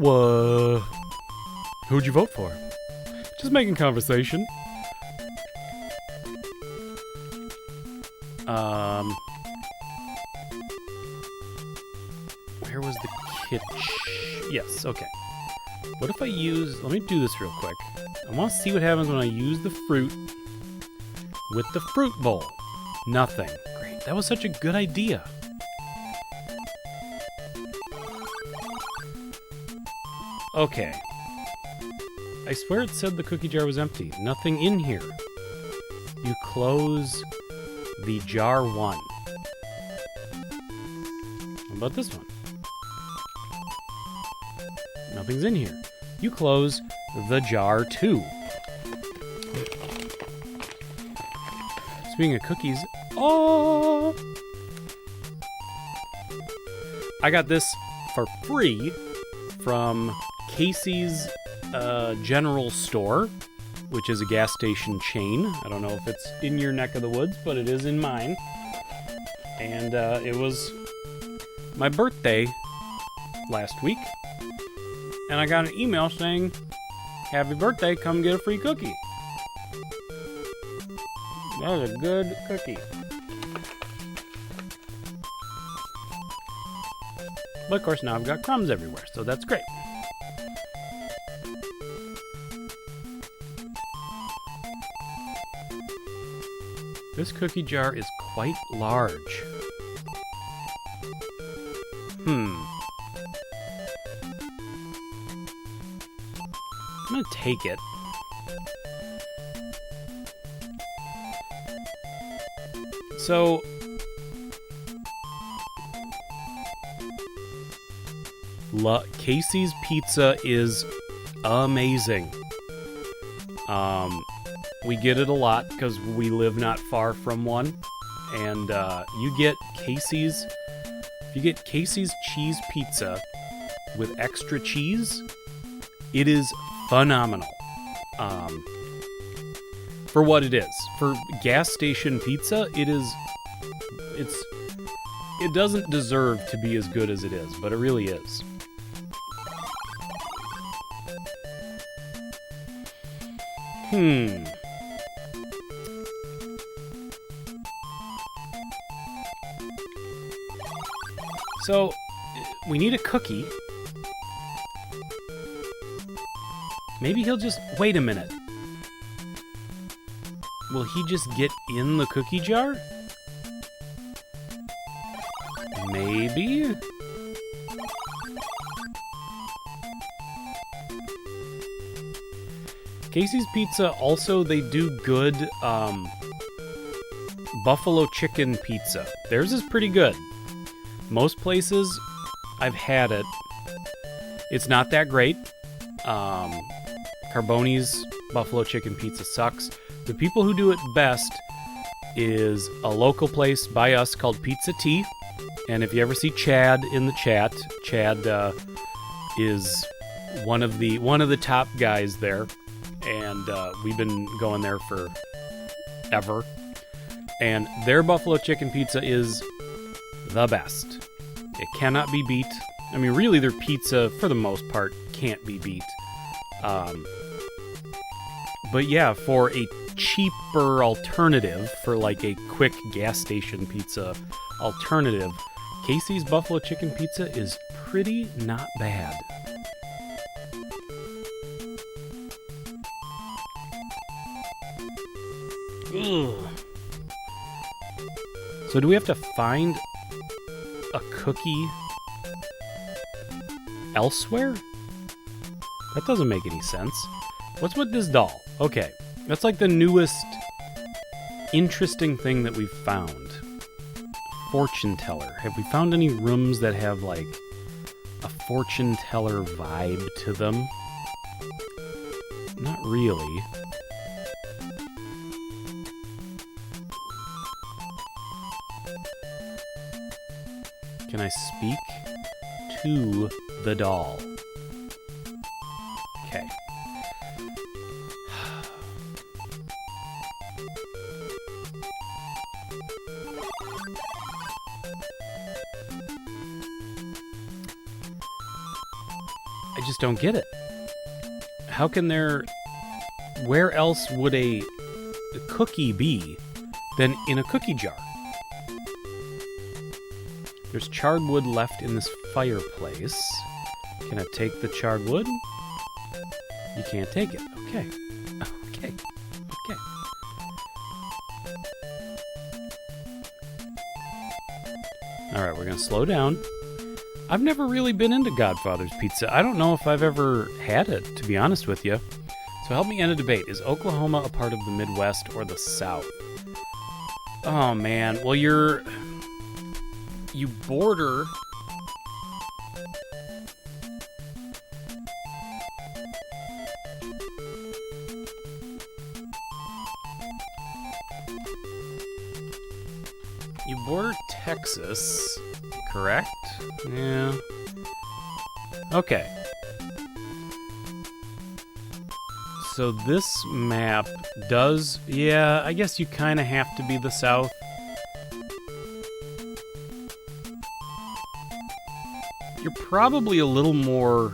who'd you vote for? Just making conversation. Where was the kitchen? Yes, okay. What if I use... Let me do this real quick. I want to see what happens when I use the fruit with the fruit bowl. Nothing. Great. That was such a good idea. Okay. I swear it said the cookie jar was empty. Nothing in here. You close the jar 1. How about this one? Nothing's in here. You close the jar 2. Speaking of cookies, oh! I got this for free from Casey's General Store, which is a gas station chain. I don't know if it's in your neck of the woods, but it is in mine. And it was my birthday last week. And I got an email saying, happy birthday, come get a free cookie. That was a good cookie. But of course now I've got crumbs everywhere, so that's great. This cookie jar is quite large. I'm gonna take it. So, Casey's Pizza is amazing. We get it a lot because we live not far from one, and you get Casey's. If you get Casey's cheese pizza with extra cheese, it is phenomenal. For what it is. For gas station pizza, it doesn't deserve to be as good as it is, but it really is. So, we need a cookie. Maybe he'll just... Wait a minute. Will he just get in the cookie jar? Maybe? Casey's Pizza, also, they do good buffalo chicken pizza. Theirs is pretty good. Most places, I've had it. It's not that great. Carboni's buffalo chicken pizza sucks. The people who do it best is a local place by us called Pizza Tea. And if you ever see Chad in the chat, Chad is one of the top guys there. And we've been going there for ever. And their buffalo chicken pizza is the best. It cannot be beat. I mean, really, their pizza, for the most part, can't be beat. But yeah, for a cheaper alternative, for like a quick gas station pizza alternative, Casey's Buffalo Chicken Pizza is pretty not bad. Ugh. So do we have to find a cookie elsewhere? That doesn't make any sense. What's with this doll? Okay, that's like the newest interesting thing that we've found. Fortune teller. Have we found any rooms that have like a fortune teller vibe to them? Not really. Can I speak to the doll? Okay. I just don't get it. How can there... Where else would a cookie be than in a cookie jar? There's charred wood left in this fireplace. Can I take the charred wood? You can't take it. Okay. Okay. Okay. Alright, we're gonna slow down. I've never really been into Godfather's Pizza. I don't know if I've ever had it, to be honest with you. So help me end a debate. Is Oklahoma a part of the Midwest or the South? Oh, man. Well, you border... You border Texas, correct? Yeah. Okay. So this map does... Yeah, I guess you kind of have to be the South. You're probably a little more...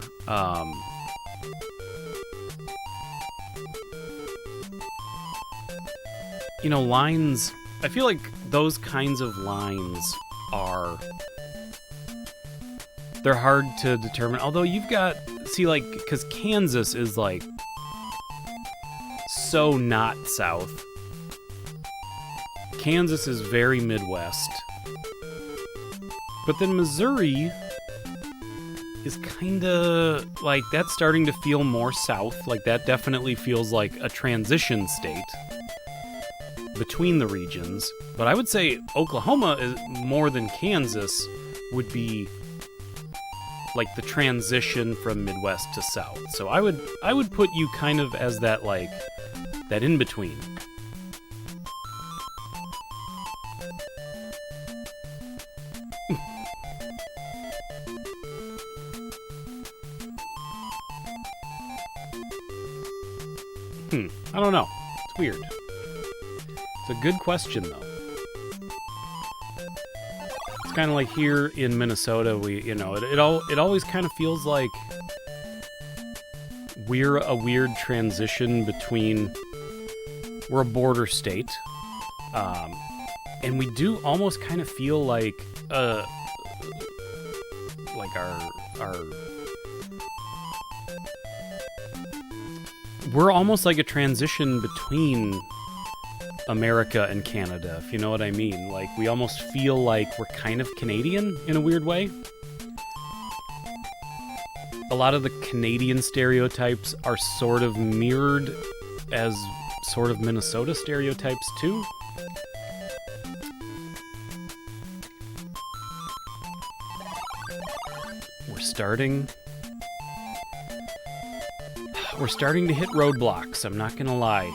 you know, lines... I feel like those kinds of lines are... They're hard to determine. Although you've got... See, like, because Kansas is, like... so not South. Kansas is very Midwest. But then Missouri is kinda... like, that's starting to feel more South. Like, that definitely feels like a transition state between the regions. But I would say Oklahoma is more than Kansas would be like the transition from Midwest to South. So I would put you kind of as that, like, that in between. I don't know. It's weird. It's a good question, though. It's kind of like here in Minnesota, it always kind of feels like we're a weird transition between... We're a border state. And we do almost kind of feel like our we're almost like a transition between America and Canada, if you know what I mean. Like, we almost feel like we're kind of Canadian in a weird way. A lot of the Canadian stereotypes are sort of mirrored as sort of Minnesota stereotypes too. We're starting to hit roadblocks, I'm not gonna lie.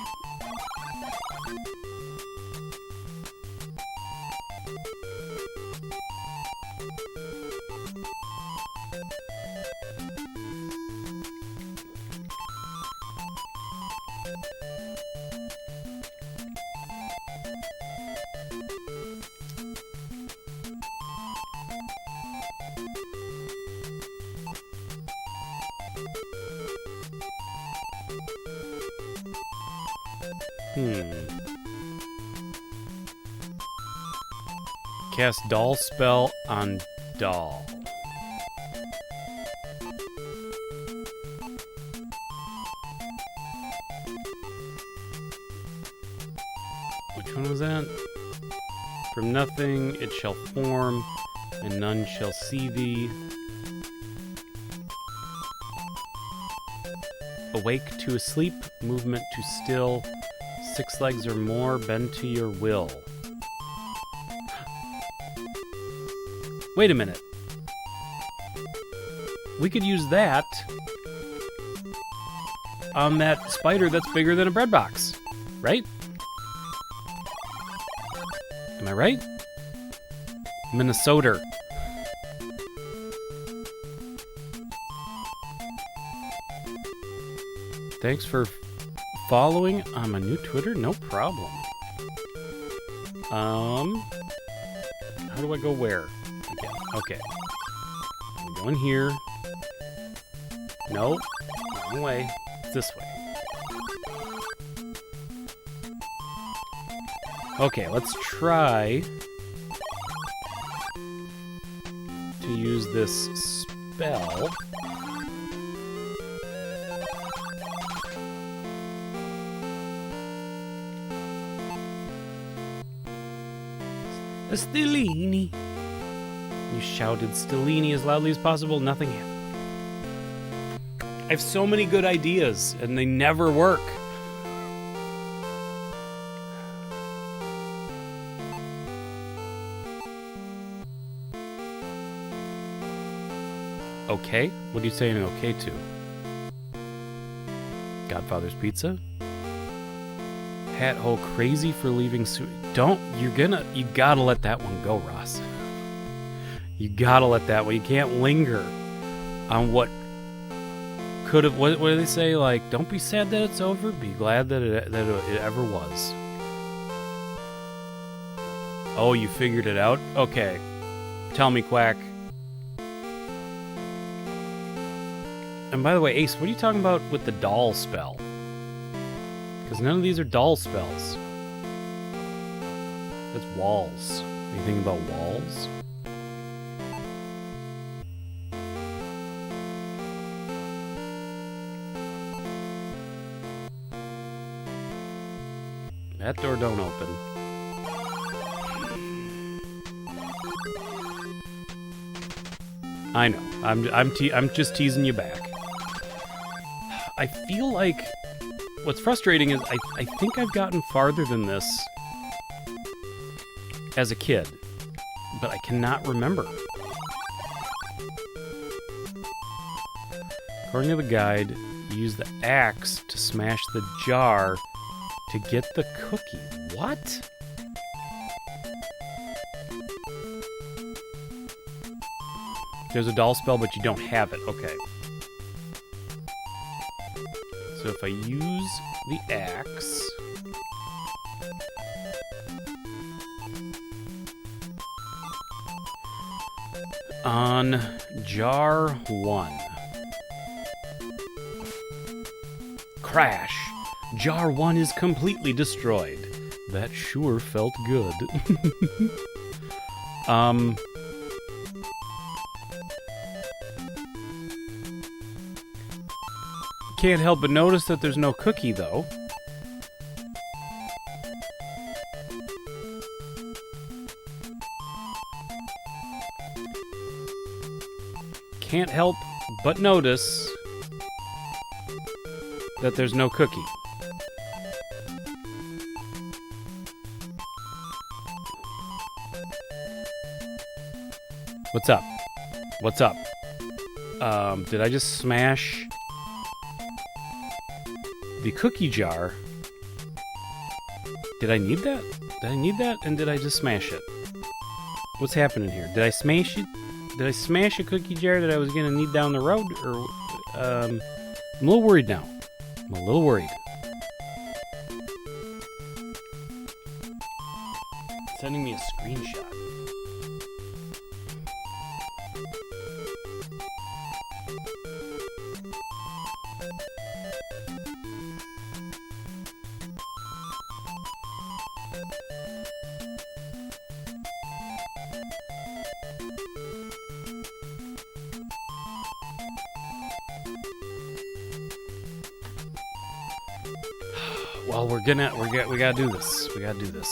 Cast doll spell on doll. Which one was that? From nothing it shall form, and none shall see thee. Awake to a sleep, movement to still, 6 legs or more, bend to your will. Wait a minute. We could use that on that spider that's bigger than a bread box, right? Am I right? Minnesota. Thanks for following on my new Twitter. No problem. How do I go where? Again. Okay. I'm going here. No. Wrong way. It's this way. Okay, let's try to use this spell. A Stellini. You shouted Stellini as loudly as possible. Nothing happened. I have so many good ideas, and they never work. Okay? What are you saying okay to? Godfather's Pizza? Hat hole crazy for leaving you gotta let that one go, Ross. You gotta let that one. You can't linger on what could have. What do they say? Like, don't be sad that it's over. Be glad that it ever was. Oh, you figured it out? Okay. Tell me, Quack. And by the way, Ace, what are you talking about with the doll spell? Because none of these are doll spells. That's walls. Are you thinking about walls? That door don't open. I know. I'm just teasing you back. I feel like what's frustrating is I think I've gotten farther than this as a kid, but I cannot remember. According to the guide, you use the axe to smash the jar to get the cookie. What? There's a doll spell, but you don't have it. Okay. So if I use the axe... on jar 1. Crash! Jar 1 is completely destroyed. That sure felt good. Can't help but notice that there's no cookie, though. Can't help but notice that there's no cookie. What's up? What's up? Did I just smash the cookie jar? Did I need that? Did I need that? And did I just smash it? What's happening here? Did I smash it? Did I smash a cookie jar that I was gonna need down the road? Or, I'm a little worried now. I'm a little worried. Sending me a screenshot. Well, we gotta do this. We gotta do this.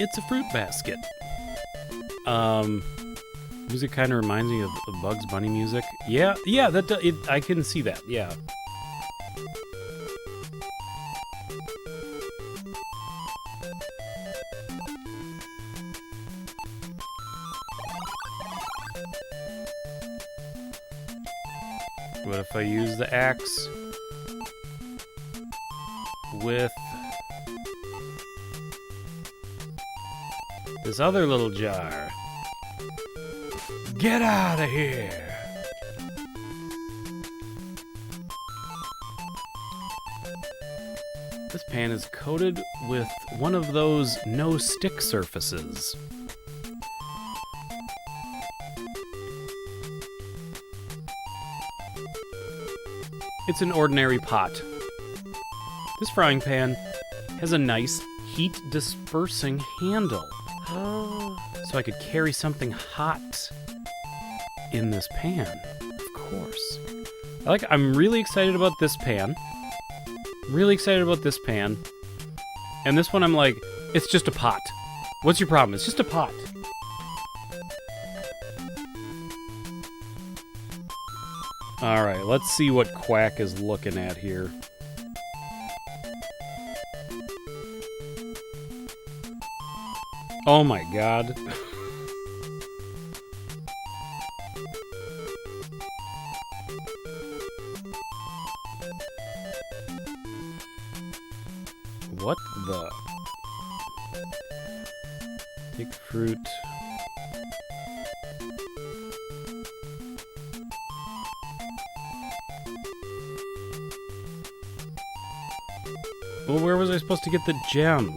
It's a fruit basket. Music kind of reminds me of Bugs Bunny music. Yeah, I can see that. Yeah. What if I use the axe with this other little jar? Get out of here! This pan is coated with one of those no-stick surfaces. It's an ordinary pot. This frying pan has a nice heat-dispersing handle. So I could carry something hot in this pan, of course. I'm really excited about this pan. Really excited about this pan. And this one I'm like, it's just a pot. What's your problem? It's just a pot. Alright, let's see what Quack is looking at here. Oh my god. What the? Take fruit. Well, where was I supposed to get the gem?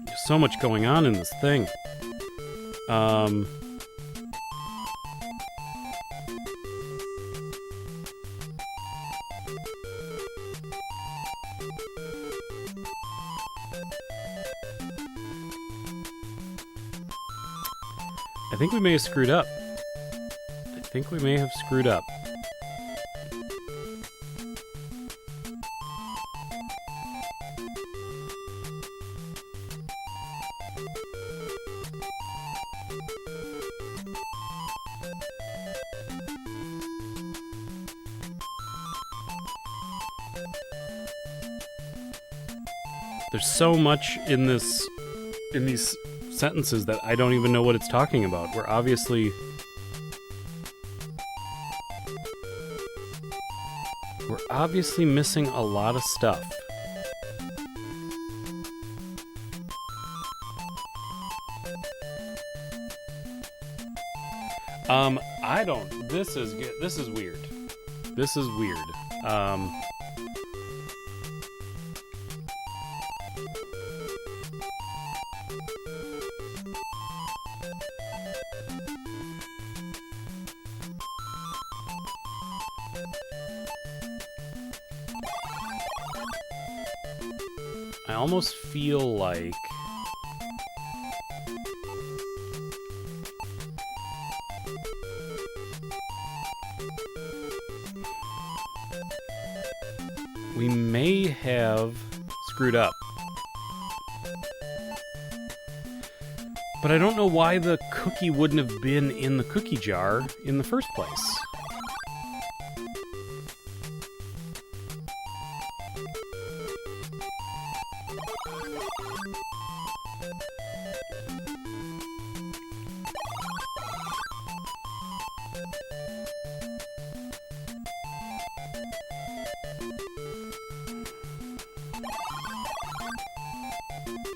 There's so much going on in this thing. I think we may have screwed up. There's so much in these sentences that I don't even know what it's talking about. We're obviously missing a lot of stuff. This is weird. This is weird. I almost feel like we may have screwed up. But I don't know why the cookie wouldn't have been in the cookie jar in the first place.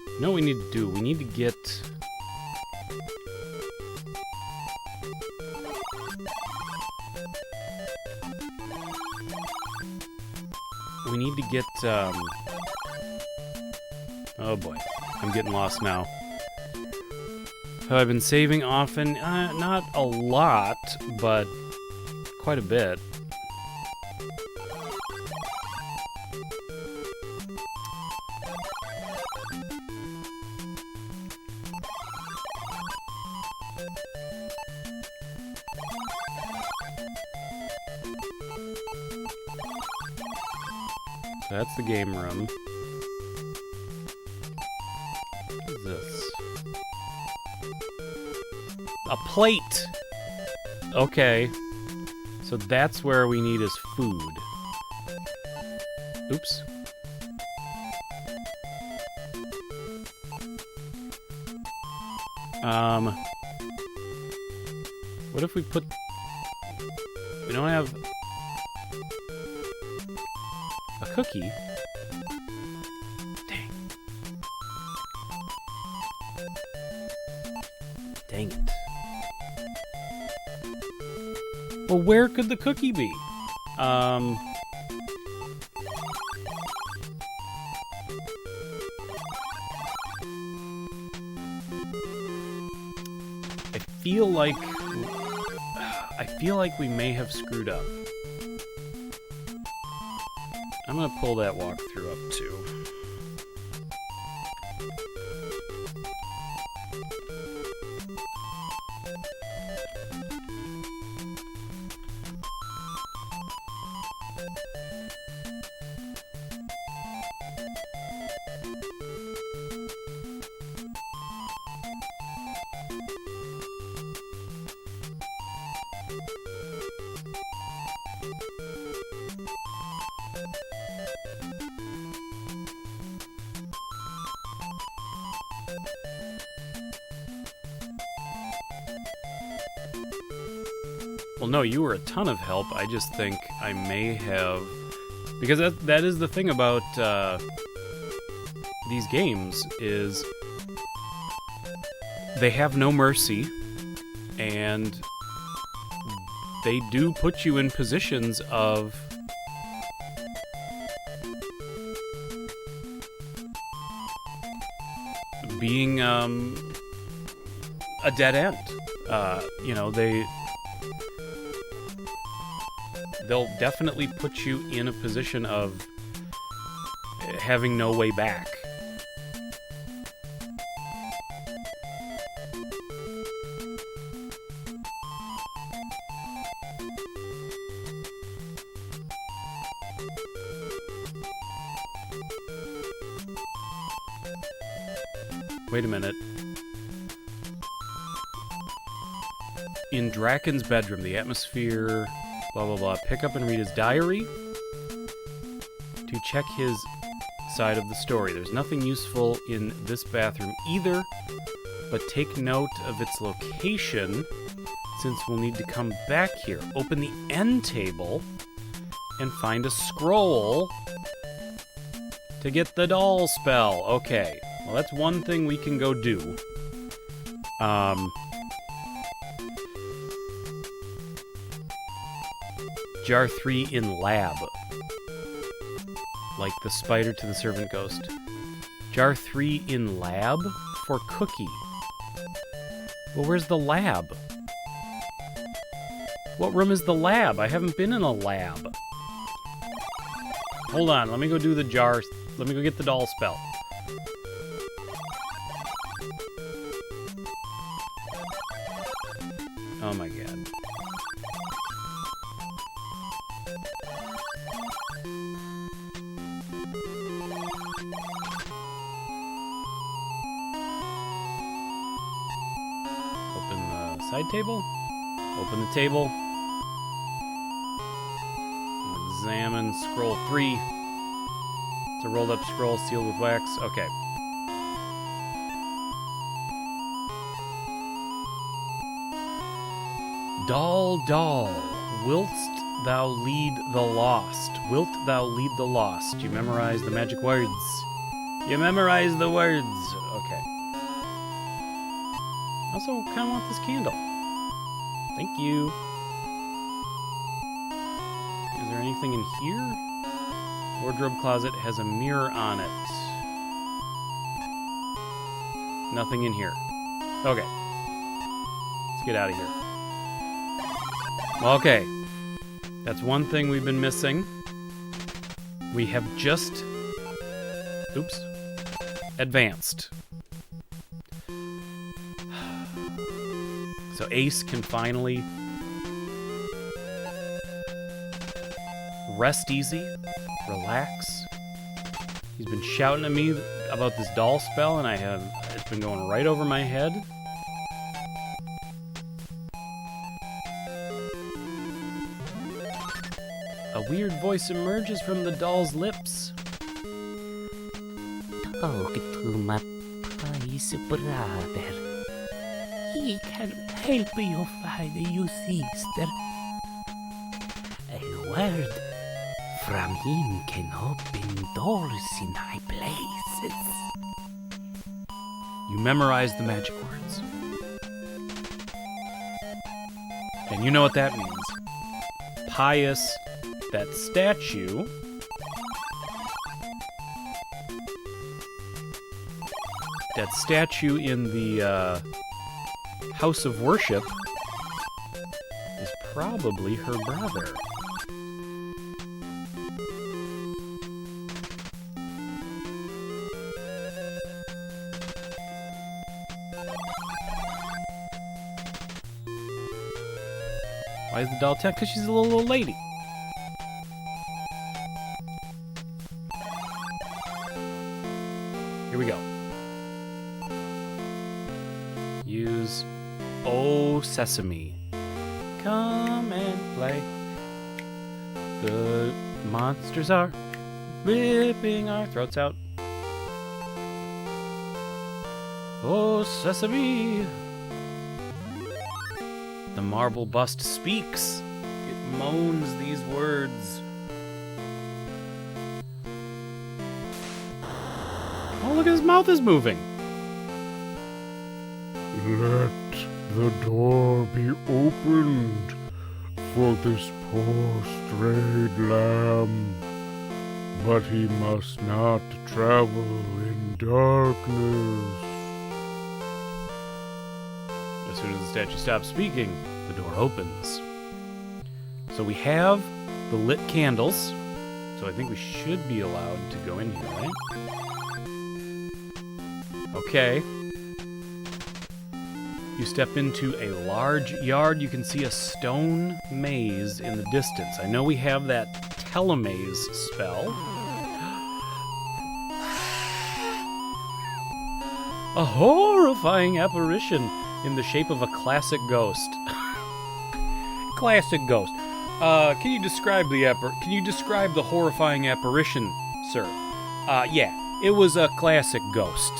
You know what we need to do? We need to get... Oh boy, I'm getting lost now. I've been saving often, not a lot, but quite a bit. So that's the game room. What is this? A plate! Okay. So that's where we need his food. Oops. What if we put... We don't have... a cookie? Dang. Dang it. Well, where could the cookie be? I feel like we may have screwed up. I'm gonna pull that walkthrough up too. Well, no, you were a ton of help. I just think I may have... Because that is the thing about these games, is they have no mercy, and they do put you in positions of being a dead end. You know, they'll definitely put you in a position of having no way back. Wait a minute. In Draken's bedroom, the atmosphere... blah, blah, blah. Pick up and read his diary to check his side of the story. There's nothing useful in this bathroom either, but take note of its location since we'll need to come back here. Open the end table and find a scroll to get the doll spell. Okay, well, that's one thing we can go do. Jar 3 in lab. Like the spider to the servant ghost. Jar 3 in lab for cookie. Well, where's the lab? What room is the lab? I haven't been in a lab. Hold on, let me go do the jar. Let me go get the doll spell. Oh my god. Side table? Open the table. Examine scroll 3. It's a rolled up scroll sealed with wax. Okay. Doll, doll, wilt thou lead the lost? Wilt thou lead the lost? You memorize the magic words. You memorize the words. Okay. I also kind of want this candle. Thank you. Is there anything in here? Wardrobe closet has a mirror on it. Nothing in here. Okay. Let's get out of here. Okay. That's one thing we've been missing. We have just... Oops. Advanced. So Ace can finally rest easy, relax. He's been shouting at me about this doll spell, and it's been going right over my head. A weird voice emerges from the doll's lips. Talk to my pious brother. He can help you find your sister. A word from him can open doors in high places. You memorize the magic words. And you know what that means. Pious, that statue, in the house of worship is probably her brother. Why is the doll tech? Because she's a little old lady. Here we go. Use Oh Sesame. Come and play. The monsters are ripping our throats out. Oh Sesame. The marble bust speaks. It moans these words. Oh, look, his mouth is moving. Let the door be opened for this poor strayed lamb, but he must not travel in darkness. As soon as the statue stops speaking, the door opens. So we have the lit candles, so I think we should be allowed to go in here, right? Okay. You step into a large yard. You can see a stone maze in the distance. I know we have that telemaze spell. A horrifying apparition in the shape of a classic ghost. Classic ghost. Can you describe the horrifying apparition, sir? Yeah, it was a classic ghost.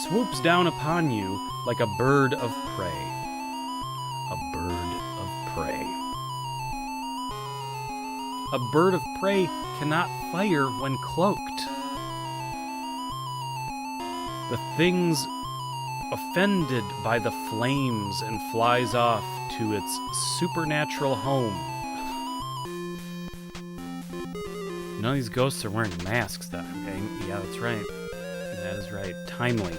Swoops down upon you like a bird of prey. A bird of prey. A bird of prey cannot fire when cloaked. The thing's offended by the flames and flies off to its supernatural home. None of these ghosts are wearing masks, though. Yeah, that's right. That is right. Timely.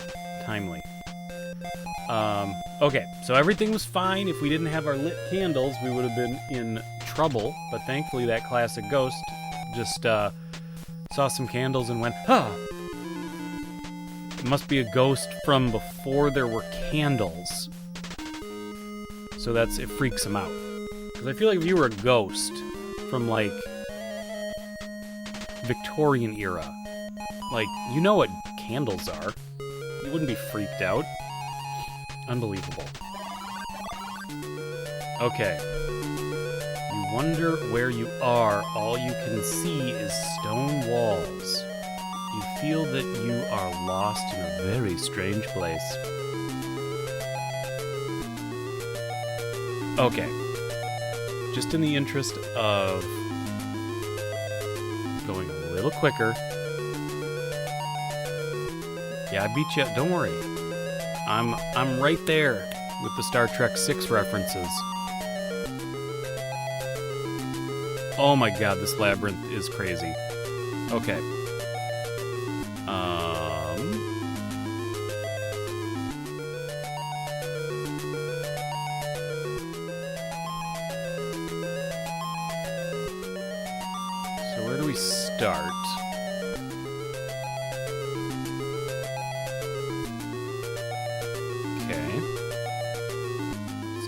Okay, so everything was fine. If we didn't have our lit candles, we would have been in trouble. But thankfully, that classic ghost just saw some candles and went, huh! It must be a ghost from before there were candles. So it freaks him out. Because I feel like if you were a ghost from, like, Victorian era, like, you know what candles are. You wouldn't be freaked out. Unbelievable. Okay. You wonder where you are. All you can see is stone walls. You feel that you are lost in a very strange place. Okay. Just in the interest of going a little quicker. Yeah, I beat you. Don't worry. I'm right there with the Star Trek 6 references. Oh my god, this labyrinth is crazy. Okay. So where do we start?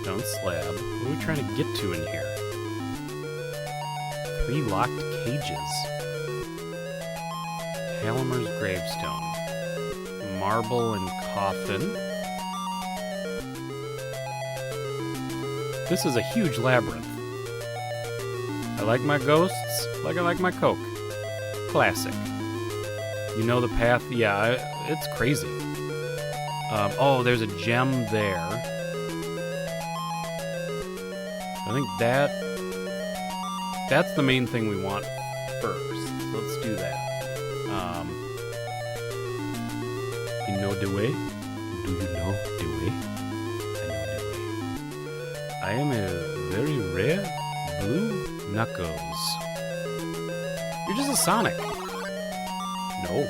Stone slab. What are we trying to get to in here? 3 locked cages. Halamer's gravestone. Marble and coffin. This is a huge labyrinth. I like my ghosts like I like my Coke. Classic. You know the path? Yeah, it's crazy. Oh, there's a gem there. I think that's the main thing we want first. So let's do that. You know the way? Do you know the way? I know the way. I am a very rare blue Knuckles. You're just a Sonic. No.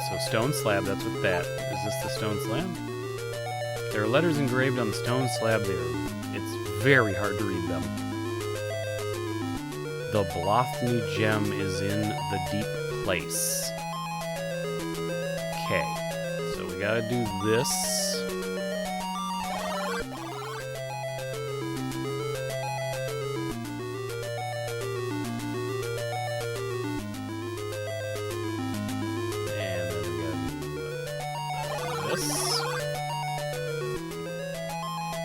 So stone slab, that's what that. Is this the stone slab? There are letters engraved on the stone slab there. It's very hard to read them. The Blothny gem is in the deep place. Okay. So we gotta do this.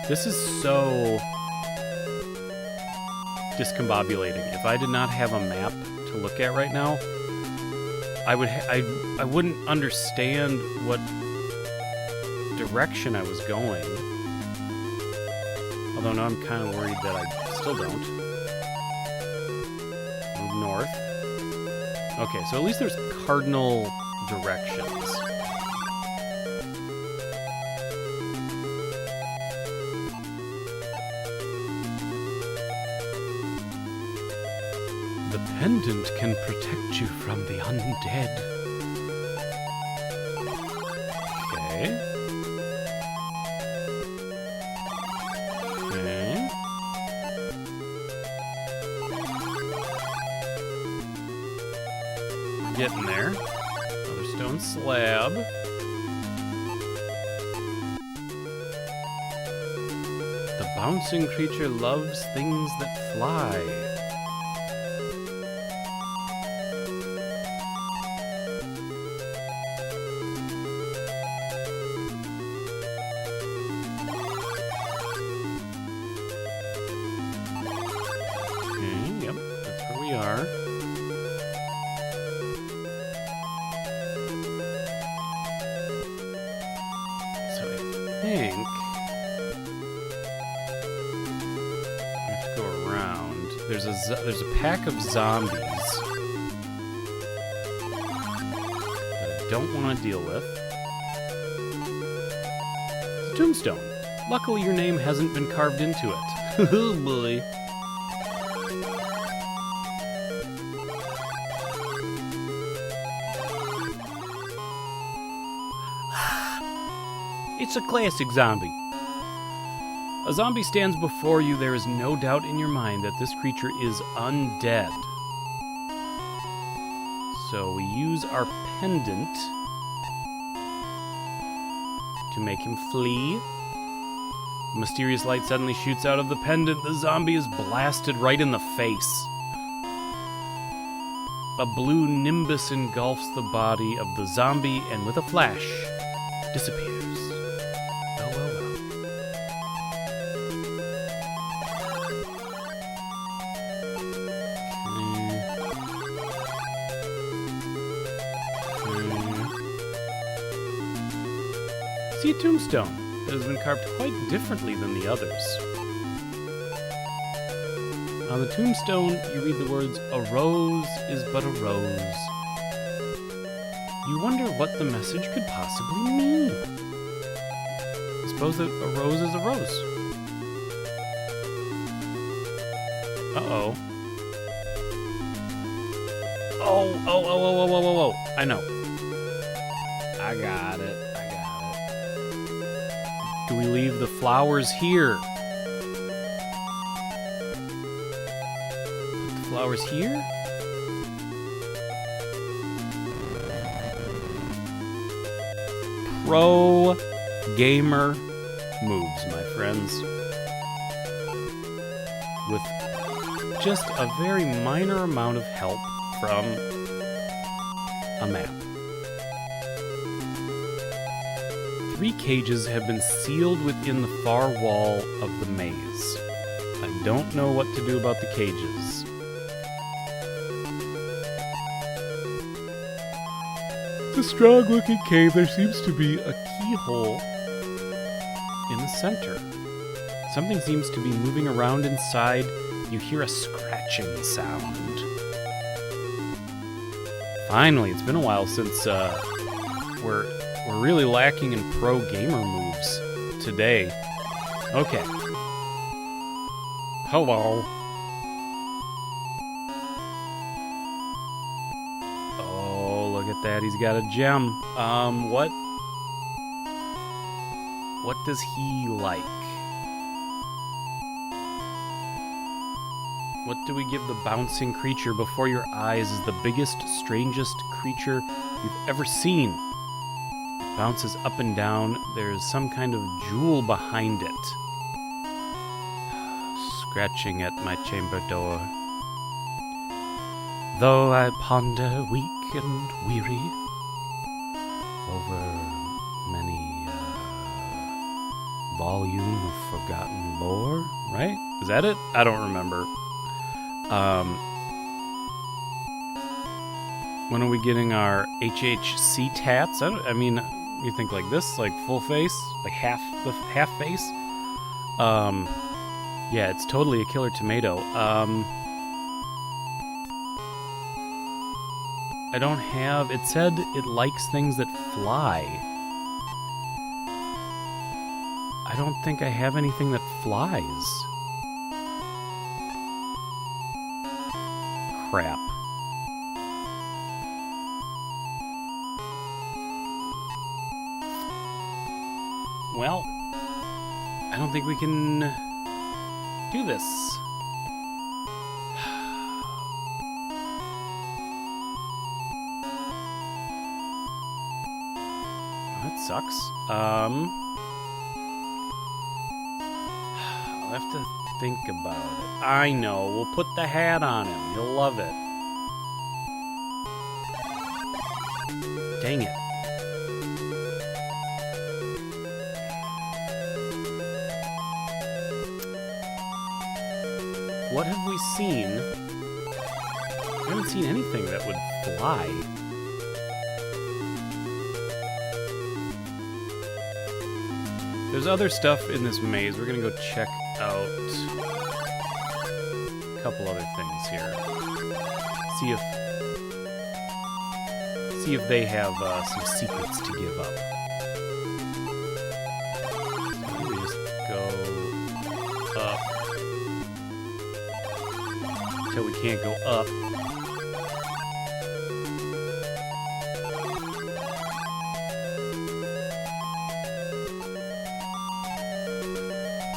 This is so discombobulating. If I did not have a map to look at right now, I wouldn't understand what direction I was going. Although now I'm kind of worried that I still don't. Move north. Okay, so at least there's cardinal directions. Pendant can protect you from the undead. Okay. Okay. Getting there. Another stone slab. The bouncing creature loves things that fly. There's a pack of zombies that I don't want to deal with. It's a tombstone. Luckily, your name hasn't been carved into it. Oh boy. It's a classic zombie. A zombie stands before you. There is no doubt in your mind that this creature is undead. So we use our pendant to make him flee. Mysterious light suddenly shoots out of the pendant. The zombie is blasted right in the face. A blue nimbus engulfs the body of the zombie and with a flash disappears. See a tombstone that has been carved quite differently than the others. On the tombstone, you read the words, "A rose is but a rose." You wonder what the message could possibly mean. I suppose that a rose is a rose. Uh-oh. Oh. I know. I got it. Do we leave the flowers here? Put the flowers here? Pro gamer moves, my friends. With just a very minor amount of help from a map. 3 cages have been sealed within the far wall of the maze. I don't know what to do about the cages. It's a strong-looking cave. There seems to be a keyhole in the center. Something seems to be moving around inside. You hear a scratching sound. Finally, it's been a while since we're really lacking in pro gamer moves today. Okay. Hello. Oh, look at that. He's got a gem. What does he like? What do we give the bouncing creature before your eyes is the biggest, strangest creature you've ever seen. It bounces up and down. There's some kind of jewel behind it. Scratching at my chamber door. Though I ponder weak and weary over many volume of forgotten lore, right? Is that it? I don't remember. When are we getting our HHC tats? I mean, you think like this, like full face, like half face? Yeah, it's totally a killer tomato. I don't have, it said it likes things that fly. I don't think I have anything that flies. Crap. Well, I don't think we can do this. That sucks. I'll have to think about it. I know, we'll put the hat on him. He'll love it. Dang it. What have we seen? I haven't seen anything that would fly. There's other stuff in this maze. We're gonna go check out a couple other things here. See if they have some secrets to give up. So we just go up until we can't go up.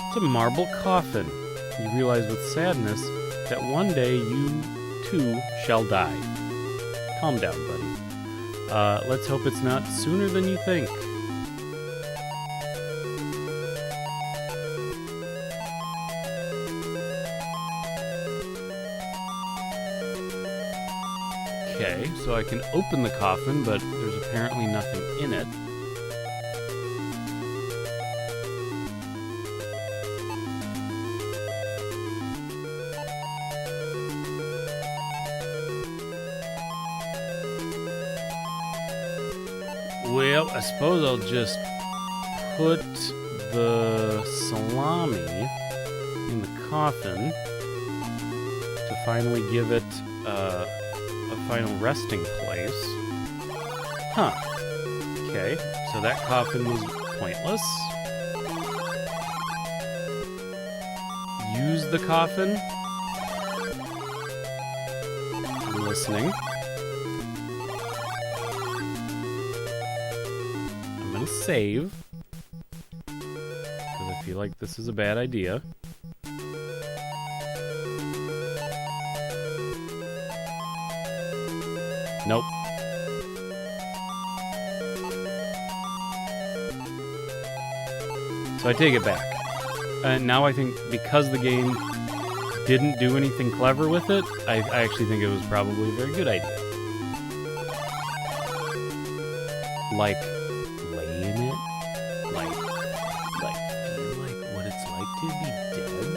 It's a marble coffin. You realize with sadness that one day you, too, shall die. Calm down, buddy. Let's hope it's not sooner than you think. Okay, so I can open the coffin, but there's apparently nothing in it. Well, I suppose I'll just put the salami in the coffin to finally give it a final resting place. Huh. Okay, so that coffin was pointless. Use the coffin. I'm listening. Save, because I feel like this is a bad idea. Nope. So I take it back. And now I think because the game didn't do anything clever with it, I actually think it was probably a very good idea. Like, lay in it? Like, feel like what it's like to be dead?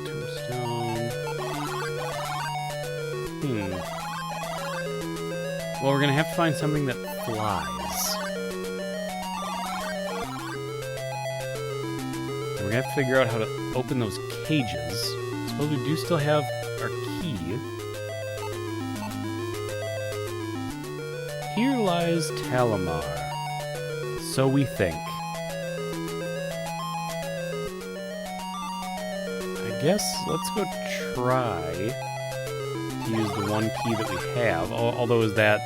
Tombstone. Well, we're gonna have to find something that flies. We're gonna have to figure out how to open those cages. I suppose we do still have our key. Here lies Talamar. So we think. I guess let's go try to use the one key that we have. Although is that...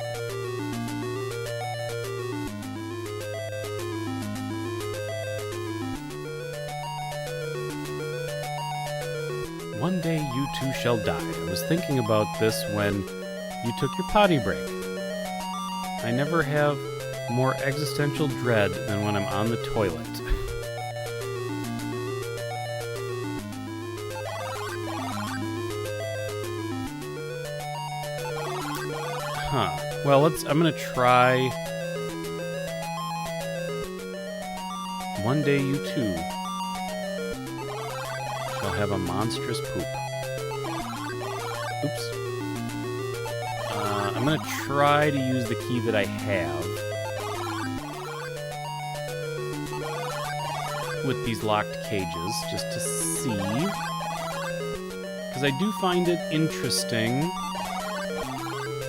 One day you too shall die. I was thinking about this when you took your potty break. I never have more existential dread than when I'm on the toilet. Huh. Well, I'm gonna try... One day you too shall have a monstrous poop. Oops. I'm gonna try to use the key that I have with these locked cages, just to see. Because I do find it interesting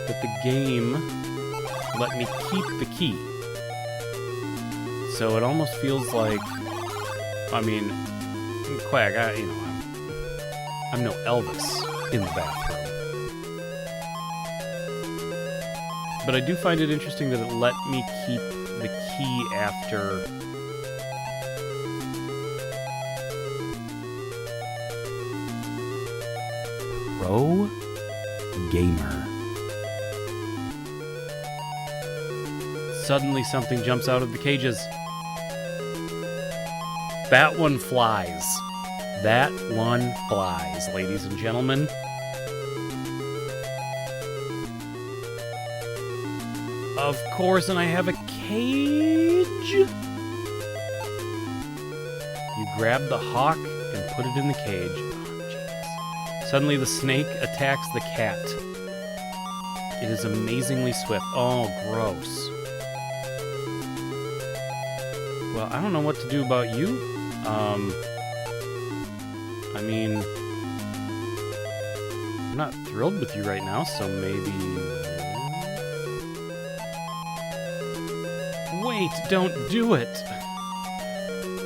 that the game let me keep the key. So it almost feels like, I mean, Quack, I'm no Elvis in the bathroom. But I do find it interesting that it let me keep the key after... Pro Gamer. Suddenly something jumps out of the cages. That one flies. That one flies, ladies and gentlemen. Of course, and I have a cage. You grab the hawk and put it in the cage. Oh, jeez. Suddenly the snake attacks the cat. It is amazingly swift. Oh, gross. Well, I don't know what to do about you. I mean, I'm not thrilled with you right now, so maybe... Wait, don't do it!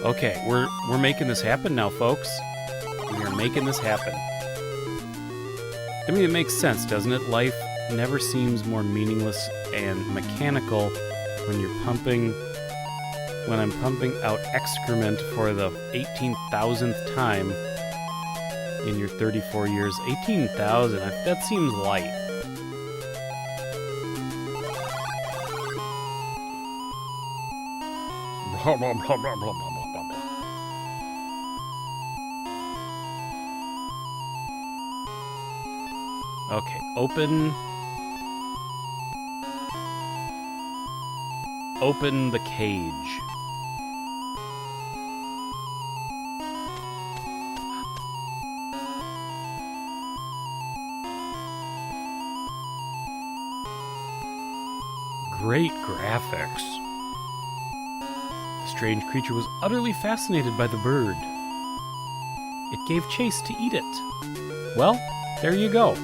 Okay, we're making this happen now, folks. We are making this happen. I mean, it makes sense, doesn't it? Life never seems more meaningless and mechanical when you're pumping... When I'm pumping out excrement for the 18,000th time in your 34 years. 18,000, that seems light. Blah, blah, blah, blah, blah, blah, blah, blah. Okay, open the cage. Great graphics. The strange creature was utterly fascinated by the bird. It gave chase to eat it. Well, there you go.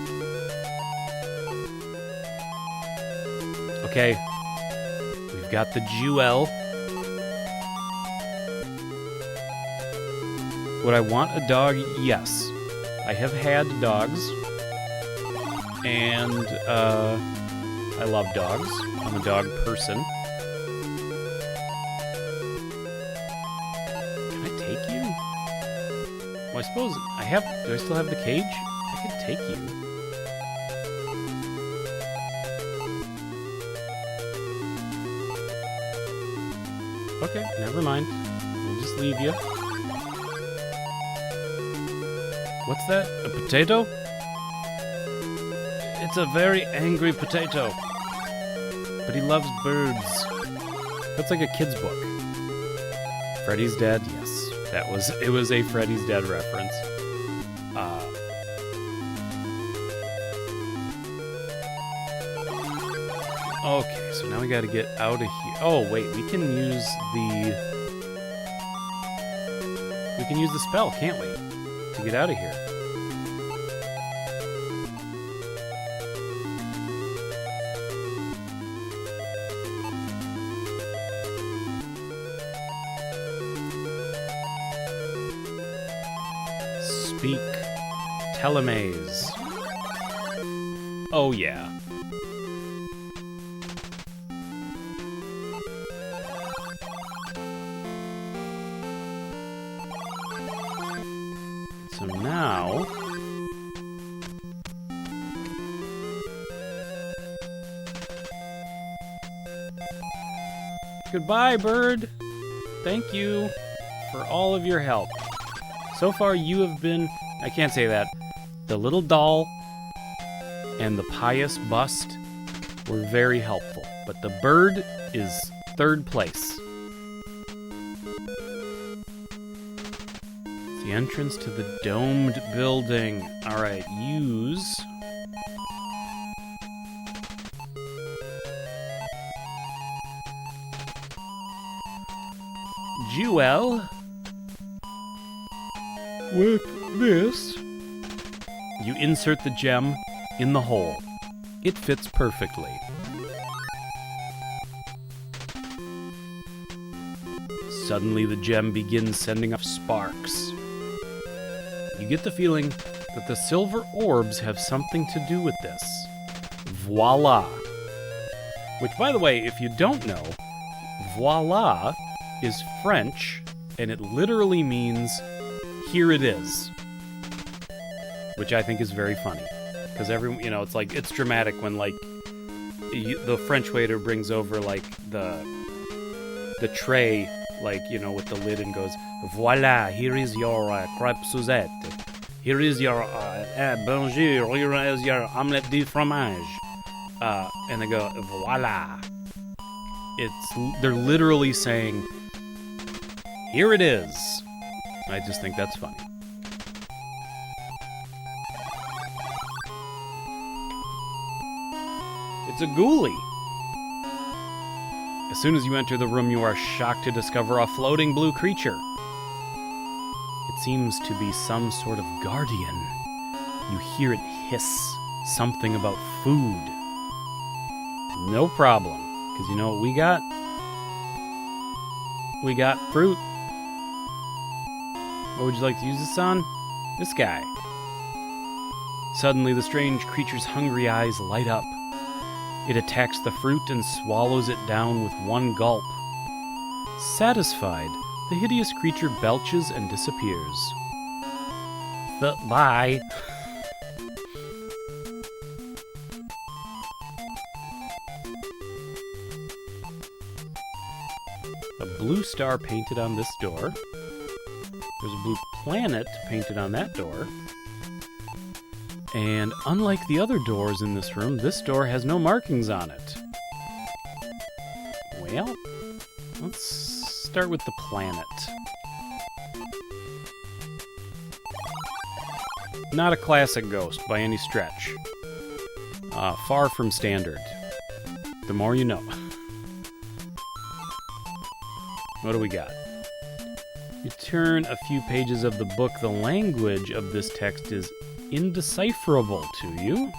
Okay, we've got the jewel. Would I want a dog? Yes. I have had dogs. And, I love dogs. I'm a dog person. Can I take you? Am I suppose I have... Do I still have the cage? I could take you. Okay, never mind. We'll just leave you. What's that? A potato? It's a very angry potato. But he loves birds. That's like a kid's book. Freddy's Dead? Yes. It was a Freddy's Dead reference. Okay, so now we gotta get out of here. Oh, wait, we can use the spell, can't we? To get out of here. Speak telemaze. Oh, yeah. So now... Goodbye, bird. Thank you for all of your help. So far, you have been... I can't say that. The little doll and the pious bust were very helpful. But the bird is third place. It's the entrance to the domed building. Alright, use... Jewel. With this, you insert the gem in the hole. It fits perfectly. Suddenly, the gem begins sending off sparks. You get the feeling that the silver orbs have something to do with this. Voila! Which, by the way, if you don't know, voila is French, and it literally means here it is. Which I think is very funny. Because everyone, it's like, it's dramatic when, like, the French waiter brings over, like, the tray, like, with the lid and goes, voila, here is your crêpe Suzette. Here is your bonjour, here is your omelette de fromage. And they go, voila. They're literally saying, here it is. I just think that's funny. It's a ghoulie. As soon as you enter the room, you are shocked to discover a floating blue creature. It seems to be some sort of guardian. You hear it hiss something about food. No problem, because you know what we got? We got fruit. What would you like to use this on? This guy. Suddenly, the strange creature's hungry eyes light up. It attacks the fruit and swallows it down with one gulp. Satisfied, the hideous creature belches and disappears. Bye. A blue star painted on this door. There's a blue planet painted on that door. And unlike the other doors in this room, this door has no markings on it. Well, let's start with the planet. Not a classic ghost by any stretch. Far from standard. The more you know. What do we got? You turn a few pages of the book. The language of this text is indecipherable to you.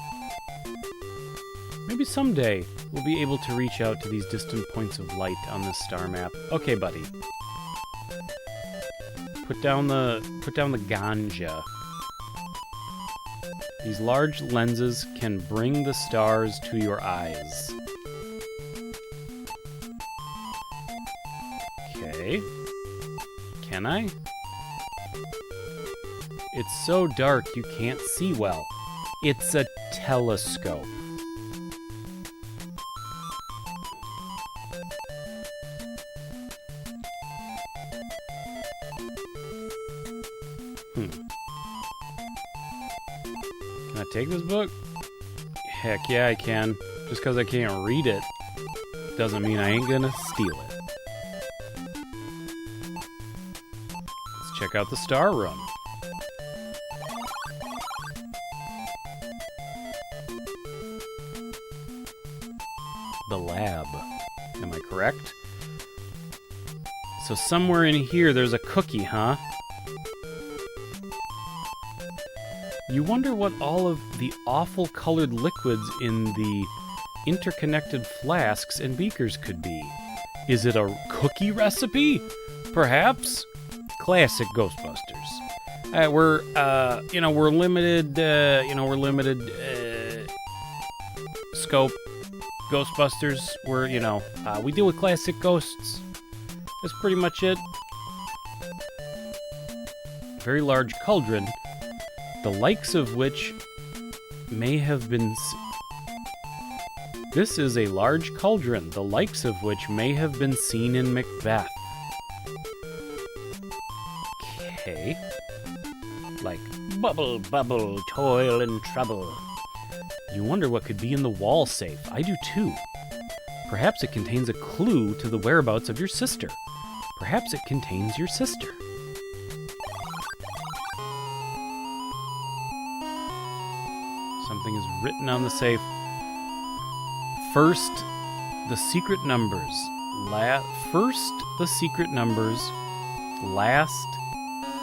Maybe someday we'll be able to reach out to these distant points of light on this star map. Okay, buddy. Put down the ganja. These large lenses can bring the stars to your eyes. Okay. Can I? It's so dark you can't see well. It's a telescope. Can I take this book? Heck yeah, I can. Just because I can't read it doesn't mean I ain't gonna steal it. Let's check out the star room. The lab. Am I correct? So somewhere in here there's a cookie, huh? You wonder what all of the awful colored liquids in the interconnected flasks and beakers could be. Is it a cookie recipe? Perhaps? Classic Ghostbusters. We're limited, scope Ghostbusters. We deal with classic ghosts. That's pretty much it. Very large cauldron, the likes of which may have been... This is a large cauldron, the likes of which may have been seen in Macbeth. Okay. Like, bubble, bubble, toil and trouble. You wonder what could be in the wall safe. I do too. Perhaps it contains a clue to the whereabouts of your sister. Perhaps it contains your sister. Something is written on the safe. First, the secret numbers. First, the secret numbers. Last,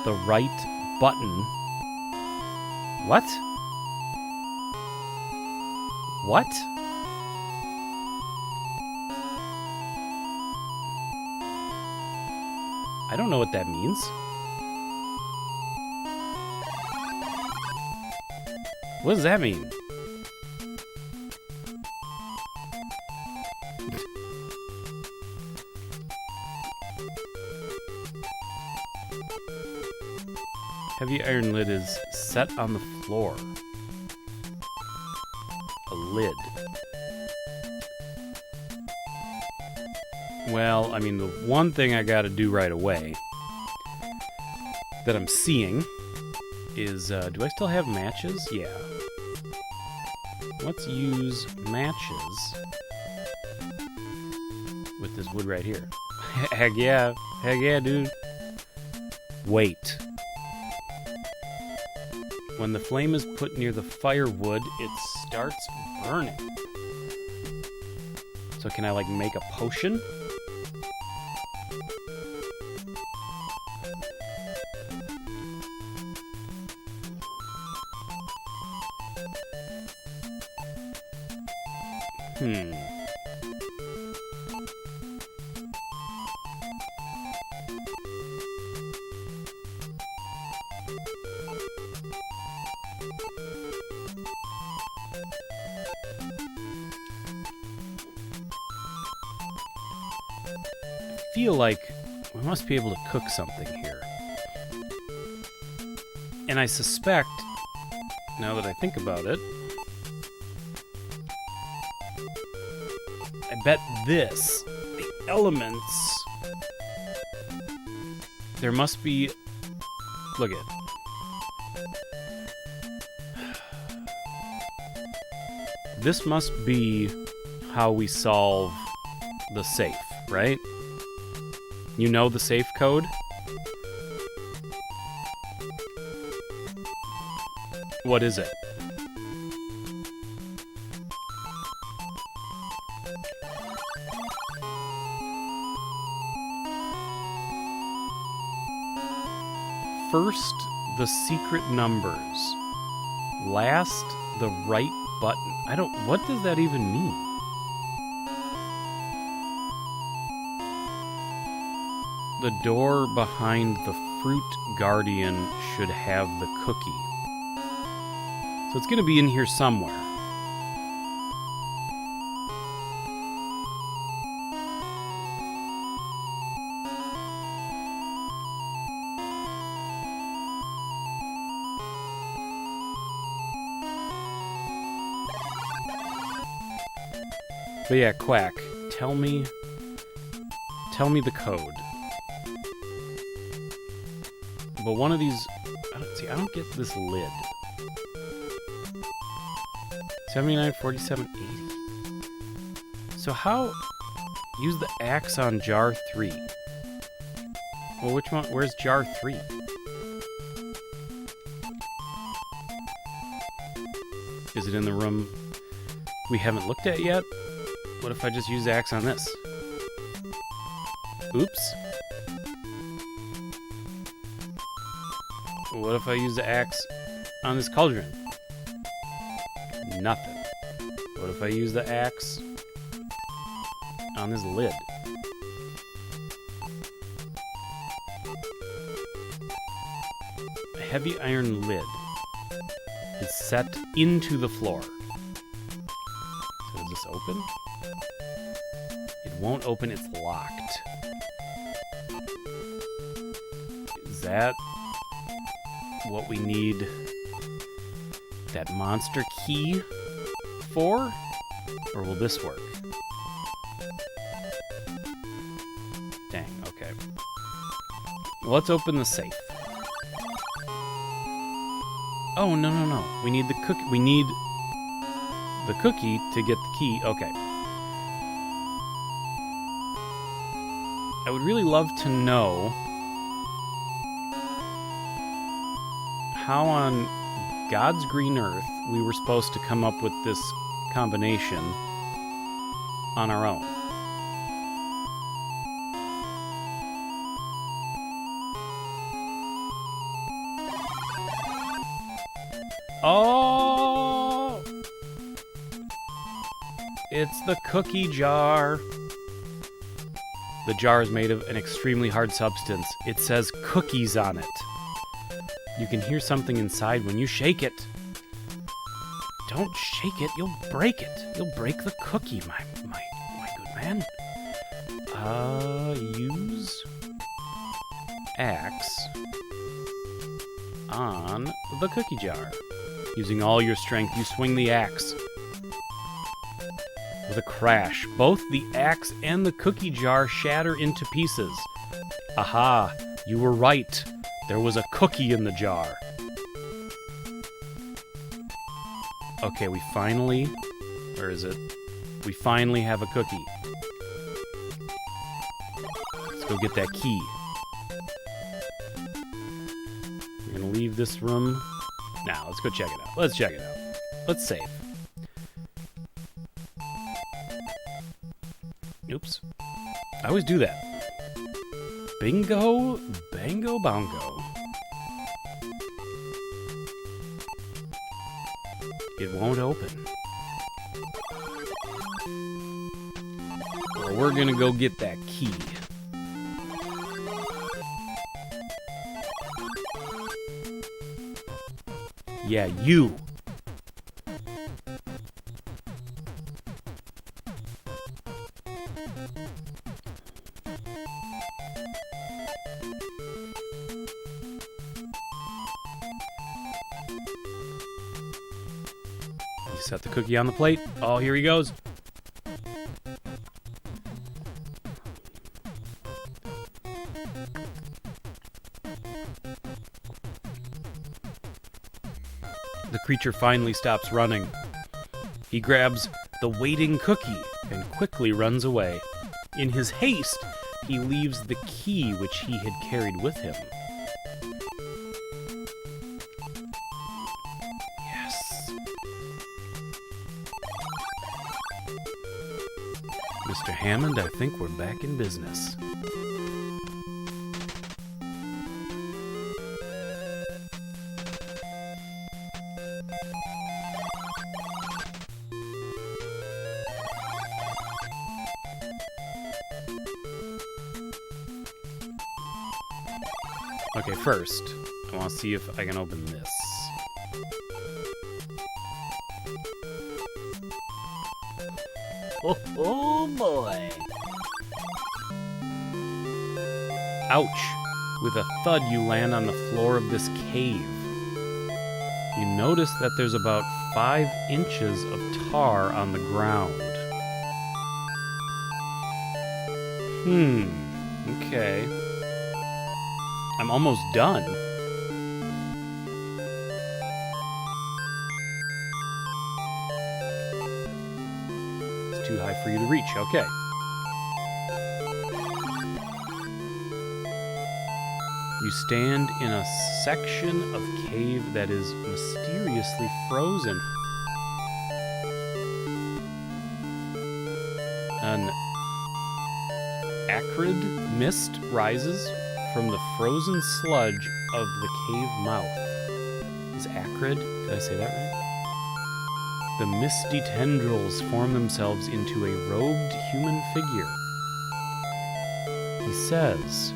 the right button. What? What? I don't know what that means. What does that mean? Heavy iron lid is set on the floor. A lid. Well, I mean, the one thing I gotta do right away that I'm seeing is, do I still have matches? Yeah. Let's use matches with this wood right here. Heck yeah, dude. Wait. When the flame is put near the firewood, it starts burning. So can I, like, make a potion? I feel like we must be able to cook something here. And I suspect, now that I think about it, I bet this, the elements, there must be, look at, this must be how we solve the safe, right? You know the safe code? What is it? First, the secret numbers. Last, the right button. What does that even mean? The door behind the fruit guardian should have the cookie. So it's going to be in here somewhere. But yeah, Quack, tell me the code. But one of these, I don't get this lid. 79, 47, 80. So how, use the axe on jar 3. Well, which one, where's jar 3? Is it in the room we haven't looked at yet? What if I just use the axe on this? Oops. What if I use the axe on this cauldron? Nothing. What if I use the axe on this lid? A heavy iron lid is set into the floor. So does this open? It won't open, it's locked. Is that what we need that monster key for? Or will this work? Dang, okay. Well, let's open the safe. Oh, no. We need the cookie. We need the cookie to get the key. Okay. I would really love to know how on God's green earth we were supposed to come up with this combination on our own. Oh! It's the cookie jar. The jar is made of an extremely hard substance. It says cookies on it. You can hear something inside when you shake it. Don't shake it, you'll break it. You'll break the cookie, my good man. Use axe on the cookie jar. Using all your strength, you swing the axe. With a crash, both the axe and the cookie jar shatter into pieces. Aha, you were right. There was a cookie in the jar. Okay, we finally... Where is it? We finally have a cookie. Let's go get that key. We're gonna leave this room. Now, let's go check it out. Let's check it out. Let's save. Oops. I always do that. Bingo, bango, bongo. It won't open. Well, we're gonna go get that key. Yeah, you. You set the cookie on the plate. Oh, here he goes. The creature finally stops running. He grabs the waiting cookie and quickly runs away. In his haste, he leaves the key which he had carried with him. Yes. Mr. Hammond, I think we're back in business. Okay, first, I want to see if I can open this. Oh boy. Ouch! With a thud, you land on the floor of this cave. You notice that there's about 5 inches of tar on the ground. Okay. I'm almost done. It's too high for you to reach. Okay. You stand in a section of cave that is mysteriously frozen. An acrid mist rises from the frozen sludge of the cave mouth. Is acrid? Did I say that right? The misty tendrils form themselves into a robed human figure. He says,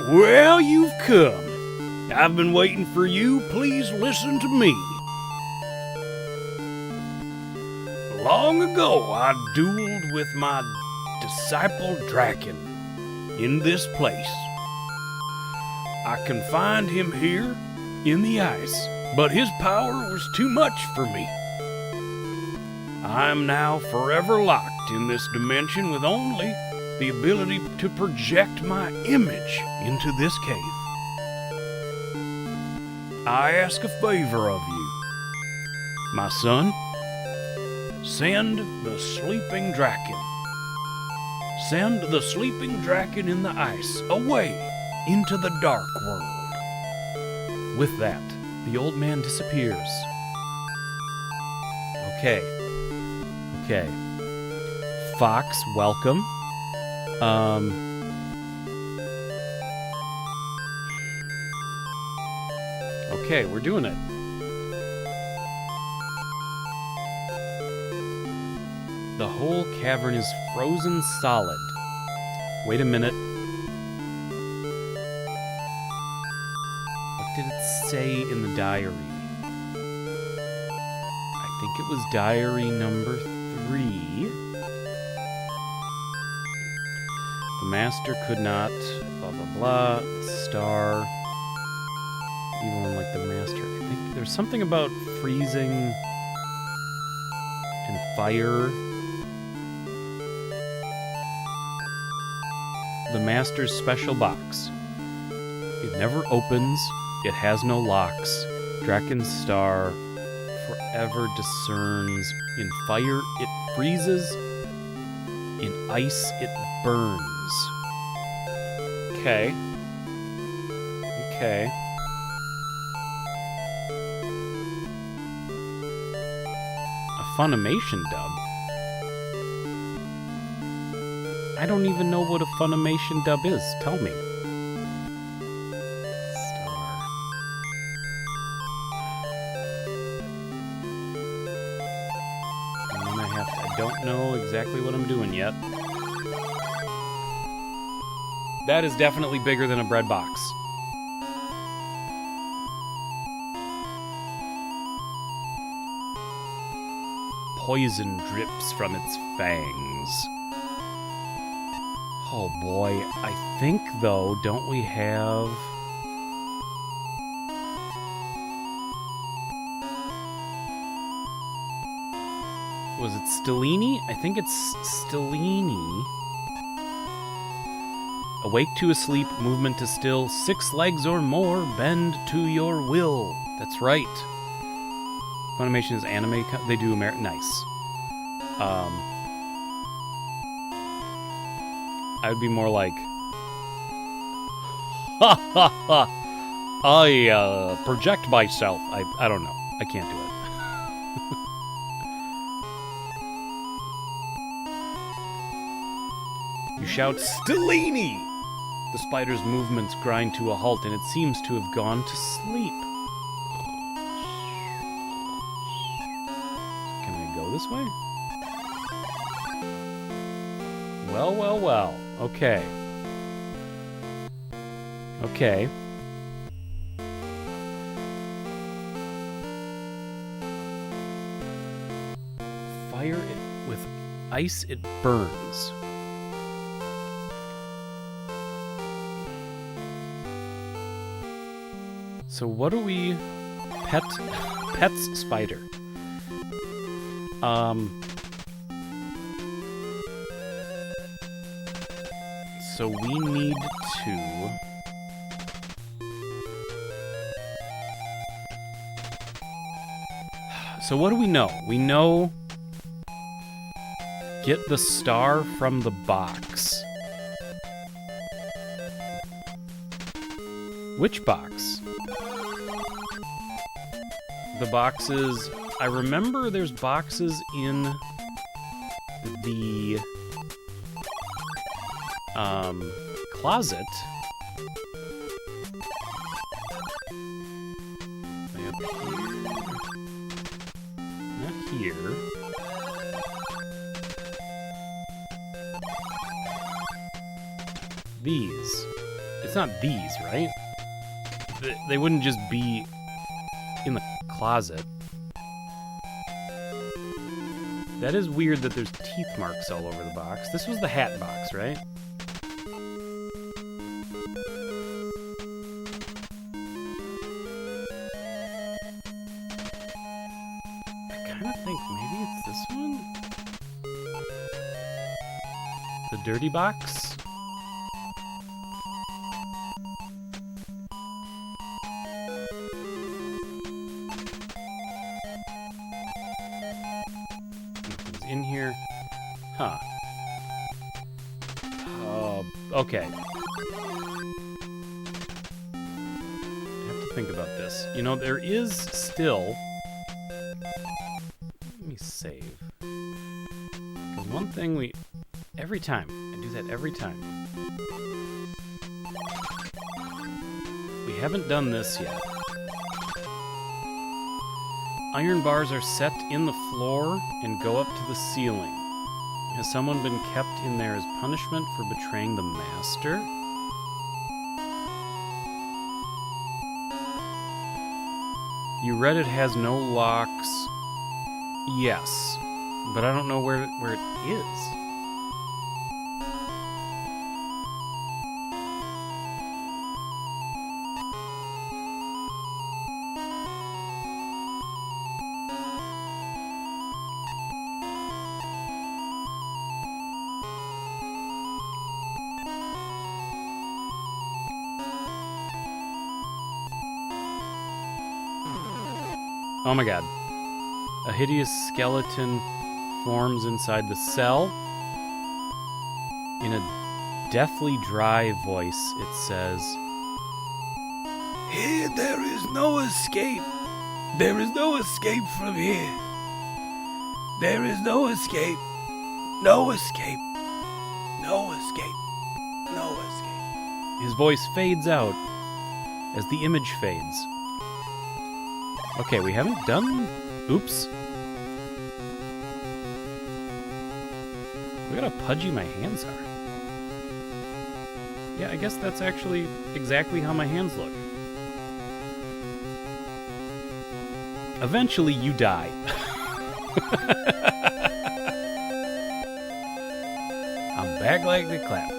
"Well, you've come. I've been waiting for you. Please listen to me. Long ago, I dueled with my disciple Draken in this place. I confined him here in the ice, but his power was too much for me. I am now forever locked in this dimension with only the ability to project my image into this cave. I ask a favor of you, my son. Send the sleeping Draken. Send the sleeping Draken in the ice away into the dark world." With that, the old man disappears. Okay. Fox, welcome. Okay, we're doing it. The whole cavern is frozen solid. Wait a minute. What did it say in the diary? I think it was diary number 3. The master could not, blah, blah, blah, the star. Even one like the master. I think there's something about freezing and fire. The master's special box. It never opens. It has no locks. Draken's star forever discerns. In fire, it freezes. In ice, it burns. Okay. A Funimation dub? I don't even know what a Funimation dub is. Tell me. Star. And then I don't know exactly what I'm doing yet. That is definitely bigger than a bread box. Poison drips from its fangs. Oh boy, I think though, don't we have... Was it Stellini? I think it's Stellini. Awake to a sleep, movement to still, 6 legs or more, bend to your will. That's right. Funimation is anime, they do nice. I would be more like, ha ha ha, I project myself. I don't know. I can't do it. You shout, "Stellini!" The spider's movements grind to a halt, and it seems to have gone to sleep. Can I go this way? Well. Okay. Fire it with ice, it burns. So what do we... Pets spider. So we need to... So what do we know? We know... Get the star from the box. Which box? The boxes... I remember there's boxes in the closet. Way up here. Not here. These. It's not these, right? They wouldn't just be in the closet. That is weird that there's teeth marks all over the box. This was the hat box, right? I kind of think maybe it's this one? The dirty box? In here. Huh. Okay. I have to think about this. You know, there is still... Let me save. Because one thing we... Every time. I do that every time. We haven't done this yet. Iron bars are set in the floor and go up to the ceiling. Has someone been kept in there as punishment for betraying the master? You read it has no locks. Yes, but I don't know where it is. Oh my god. A hideous skeleton forms inside the cell. In a deathly dry voice, it says, "Here there is no escape. There is no escape from here. There is no escape. No escape. No escape. No escape." His voice fades out as the image fades. Okay, we haven't done... Oops. Look at how pudgy my hands are. Yeah, I guess that's actually exactly how my hands look. Eventually, you die. I'm back like the clap.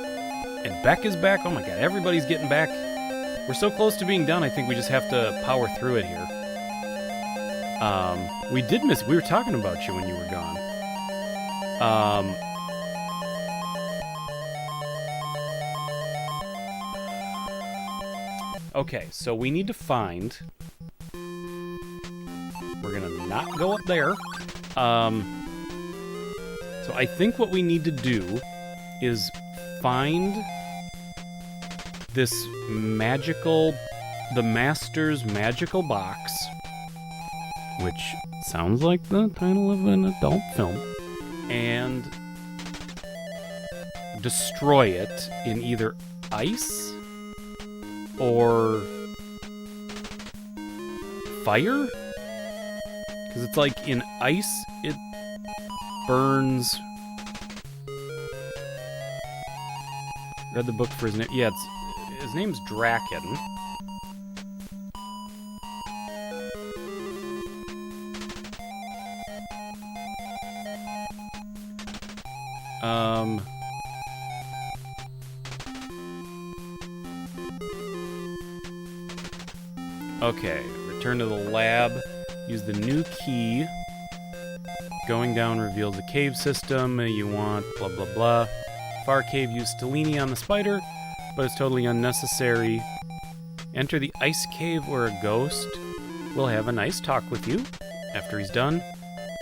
And Beck is back. Oh my god, everybody's getting back. We're so close to being done, I think we just have to power through it here. We did miss... We were talking about you when you were gone. Okay, so we need to find... We're gonna not go up there. So I think what we need to do is find this magical... The Master's magical box, which sounds like the title of an adult film, and destroy it in either ice or fire? Because it's like in ice, it burns. Read the book for his name. Yeah, his name's Draken. Okay, return to the lab. Use the new key. Going down reveals a cave system. You want blah blah blah. Far cave, use Stellini on the spider, but it's totally unnecessary. Enter the ice cave where a ghost will have a nice talk with you. After he's done,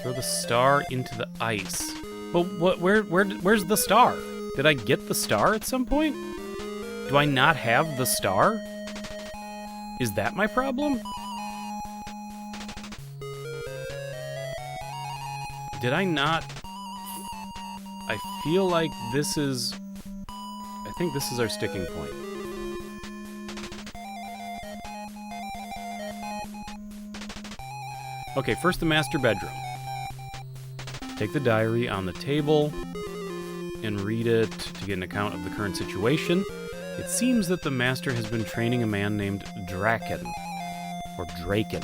throw the star into the ice. But where's the star? Did I get the star at some point? Do I not have the star? Is that my problem? Did I not? I feel like this is... I think this is our sticking point. Okay, first the master bedroom. Take the diary on the table and read it to get an account of the current situation. It seems that the master has been training a man named Draken, or Draken.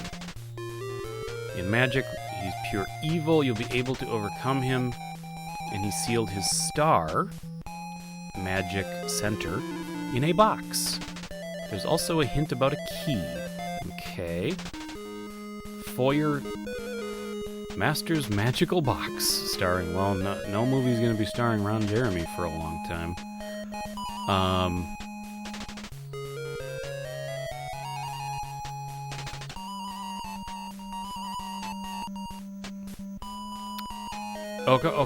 In magic, he's pure evil. You'll be able to overcome him, and he sealed his star, magic center, in a box. There's also a hint about a key. Okay. Foyer Master's Magical Box, starring, well, no movie's gonna be starring Ron Jeremy for a long time. Okay.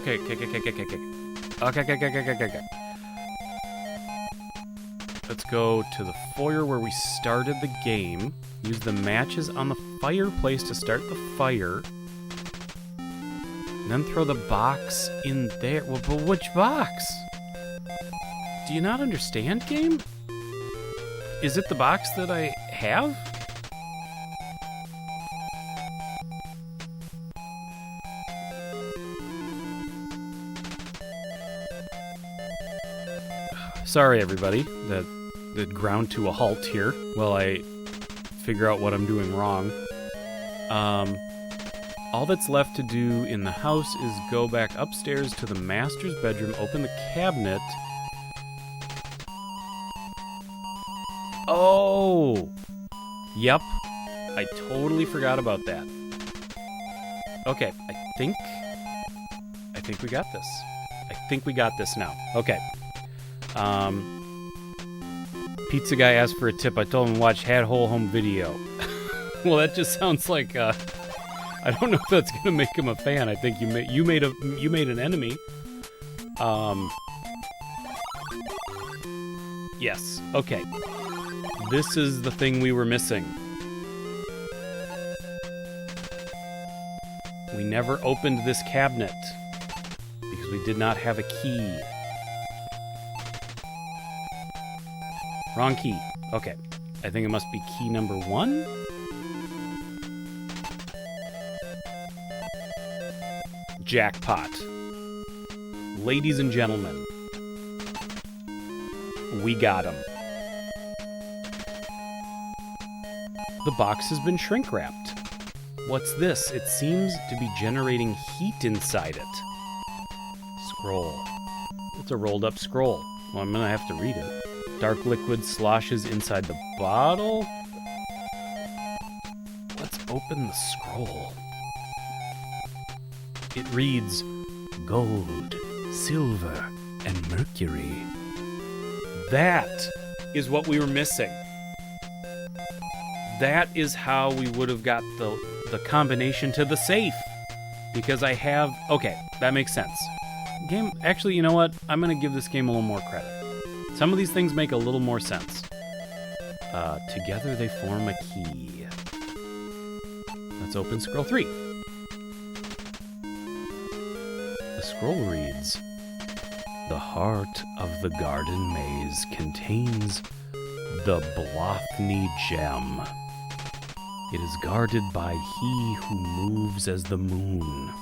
Let's go to the foyer where we started the game. Use the matches on the fireplace to start the fire. And then throw the box in there. Well, but which box? Do you not understand, game? Is it the box that I have? Sorry, everybody, that ground to a halt here while I figure out what I'm doing wrong. All that's left to do in the house is go back upstairs to the master's bedroom, open the cabinet. Oh! Yep. I totally forgot about that. Okay, I think we got this. I think we got this now. Okay. Pizza guy asked for a tip. I told him to watch Had Whole Home Video. Well, that just sounds like, I don't know if that's gonna make him a fan. I think you made an enemy. Yes. Okay. This is the thing we were missing. We never opened this cabinet because we did not have a key. Wrong key. Okay. I think it must be key number 1. Jackpot. Ladies and gentlemen, we got him. The box has been shrink wrapped. What's this? It seems to be generating heat inside it. Scroll. It's a rolled up scroll. Well, I'm gonna have to read it. Dark liquid sloshes inside the bottle. Let's open the scroll. It reads, gold, silver, and mercury. That is what we were missing. That is how we would have got the combination to the safe. Because I have... Okay, that makes sense. Game... Actually, you know what? I'm going to give this game a little more credit. Some of these things make a little more sense. Together they form a key. Let's open scroll 3. The scroll reads, the heart of the garden maze contains the Blothny gem. It is guarded by he who moves as the moon.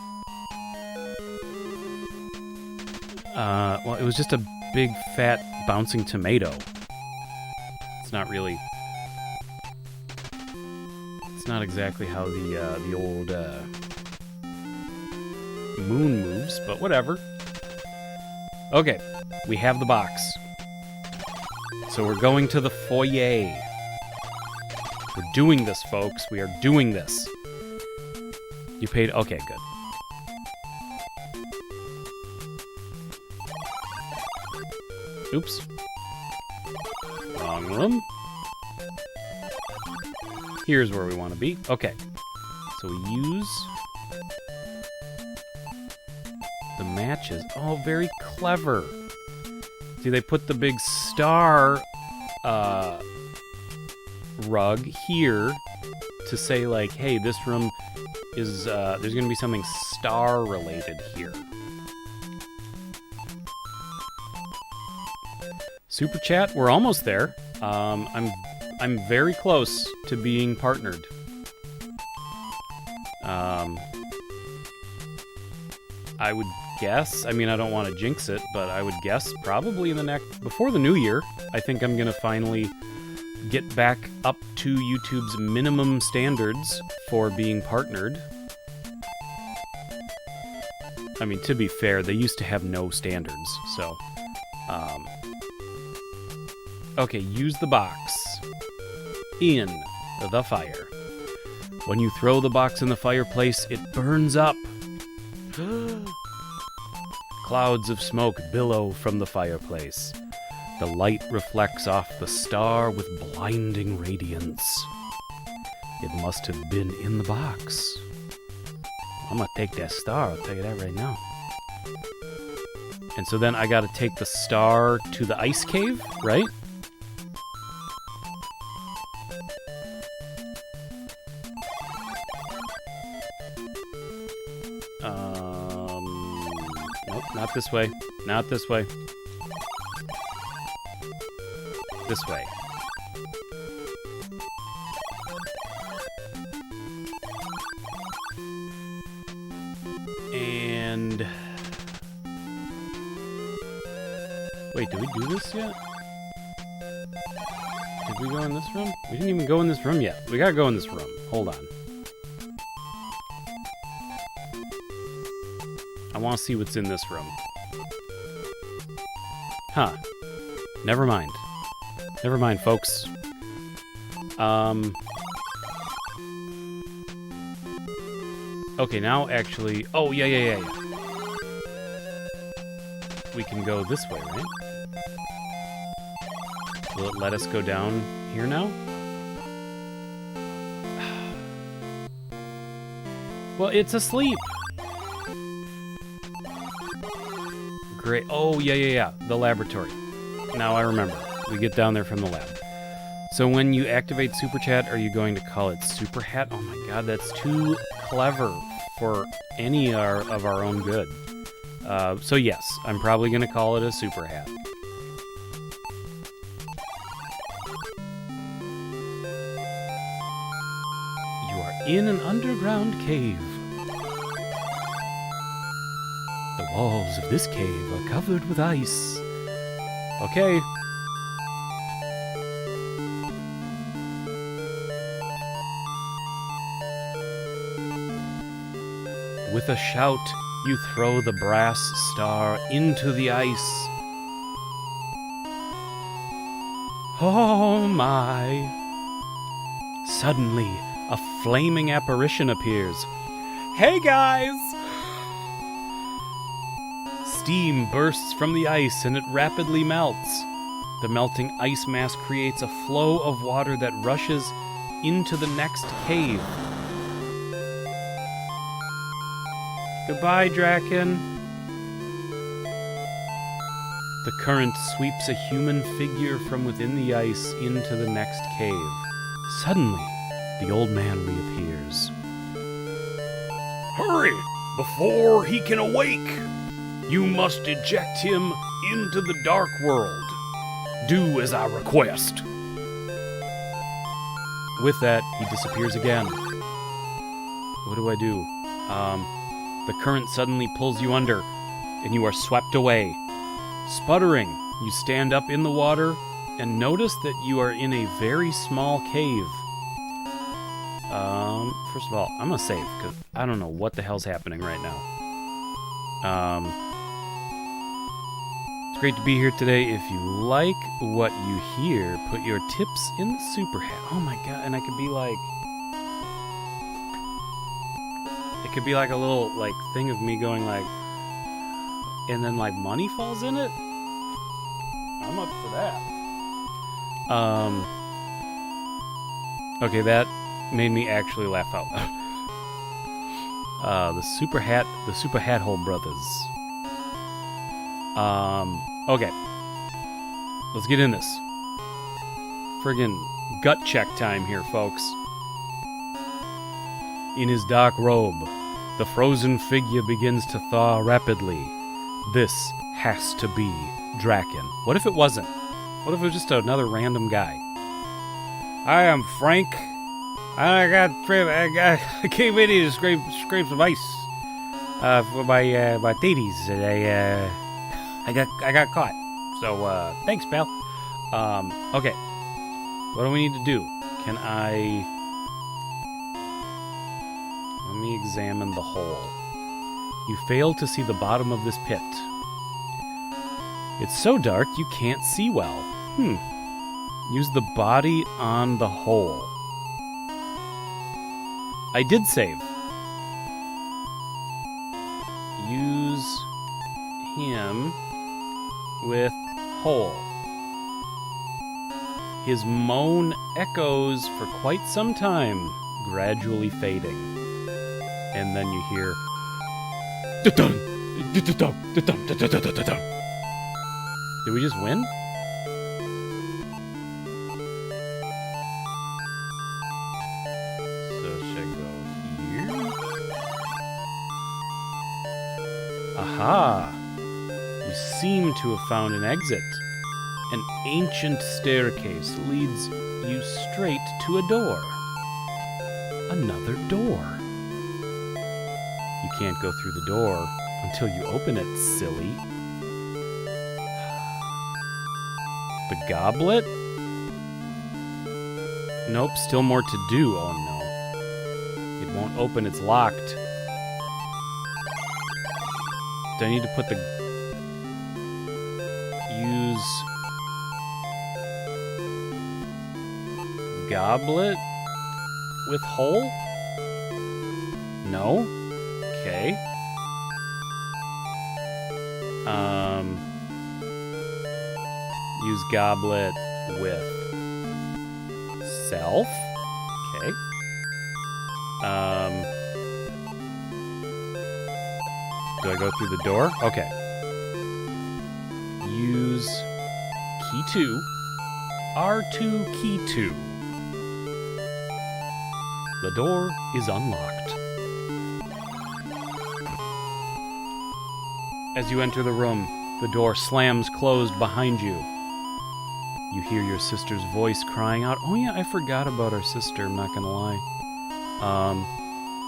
Well, it was just a big, fat, bouncing tomato. It's not really... It's not exactly how the old moon moves, but whatever. Okay, we have the box. So we're going to the foyer. We're doing this, folks. We are doing this. You paid... Okay, good. Oops. Wrong room. Here's where we want to be. Okay. So we use the matches. Oh, very clever. See, they put the big star rug here to say, like, hey, this room is, there's going to be something star-related here. Super chat, we're almost there. I'm very close to being partnered. I would guess, I mean, I don't want to jinx it, but I would guess probably in the before the new year, I think I'm going to finally get back up to YouTube's minimum standards for being partnered. I mean, to be fair, they used to have no standards, so... Okay, use the box in the fire. When you throw the box in the fireplace, it burns up. Clouds of smoke billow from the fireplace. The light reflects off the star with blinding radiance. It must have been in the box. I'm gonna take that star, I'll tell you that right now. And so then I gotta take the star to the ice cave, right? Nope, not this way. Not this way. This way. And... Wait, did we do this yet? Did we go in this room? We didn't even go in this room yet. We gotta go in this room. Hold on. I want to see what's in this room. Huh. Never mind. Never mind, folks. Okay, now actually... Oh, yeah. We can go this way, right? Will it let us go down here now? Well, it's asleep. Great. Oh, yeah. The laboratory. Now I remember. We get down there from the lab. So when you activate Super Chat, are you going to call it Super Hat? Oh my god, that's too clever for any of our own good. So yes, I'm probably going to call it a Super Hat. You are in an underground cave. The walls of this cave are covered with ice. Okay. With a shout, you throw the brass star into the ice. Oh my! Suddenly, a flaming apparition appears. Hey guys! Steam bursts from the ice and it rapidly melts. The melting ice mass creates a flow of water that rushes into the next cave. Goodbye, Draken. The current sweeps a human figure from within the ice into the next cave. Suddenly, the old man reappears. Hurry, before he can awake! You must eject him into the dark world. Do as I request. With that, he disappears again. What do I do? The current suddenly pulls you under, and you are swept away. Sputtering, you stand up in the water, and notice that you are in a very small cave. First of all, I'm gonna save, because I don't know what the hell's happening right now. It's great to be here today. If you like what you hear, put your tips in the Super Hat. Oh my god, and I could be like... It could be like a little, like, thing of me going like... And then, like, money falls in it? I'm up for that. Okay, that made me actually laugh out loud. The Super Hat Hole Brothers. Okay. Let's get in this. Friggin' gut check time here, folks. In his dark robe, the frozen figure begins to thaw rapidly. This has to be Draken. What if it wasn't? What if it was just another random guy? Hi, I'm Frank. I came in here to scrape some ice for my titties, and I got caught. So thanks, pal. Okay. What do we need to do? Can I? Let me examine the hole. You fail to see the bottom of this pit. It's so dark you can't see well. Use the body on the hole. I did save. Use him with hole. His moan echoes for quite some time, gradually fading. And then you hear... Dun-dun! Dun-dun! Dun-dun! Dun-dun! Dun-dun! Did we just win? So should I go here? Aha! You seem to have found an exit. An ancient staircase leads you straight to a door. Another door. You can't go through the door until you open it, silly. The goblet? Nope, still more to do. Oh no. It won't open, it's locked. Do I need to put the... Use... Goblet? With hole? No? Okay. Use goblet with self. Okay. Do I go through the door? Okay. Use key 2. R2 key 2. The door is unlocked. As you enter the room, the door slams closed behind you. You hear your sister's voice crying out, "Oh yeah, I forgot about our sister, I'm not gonna lie.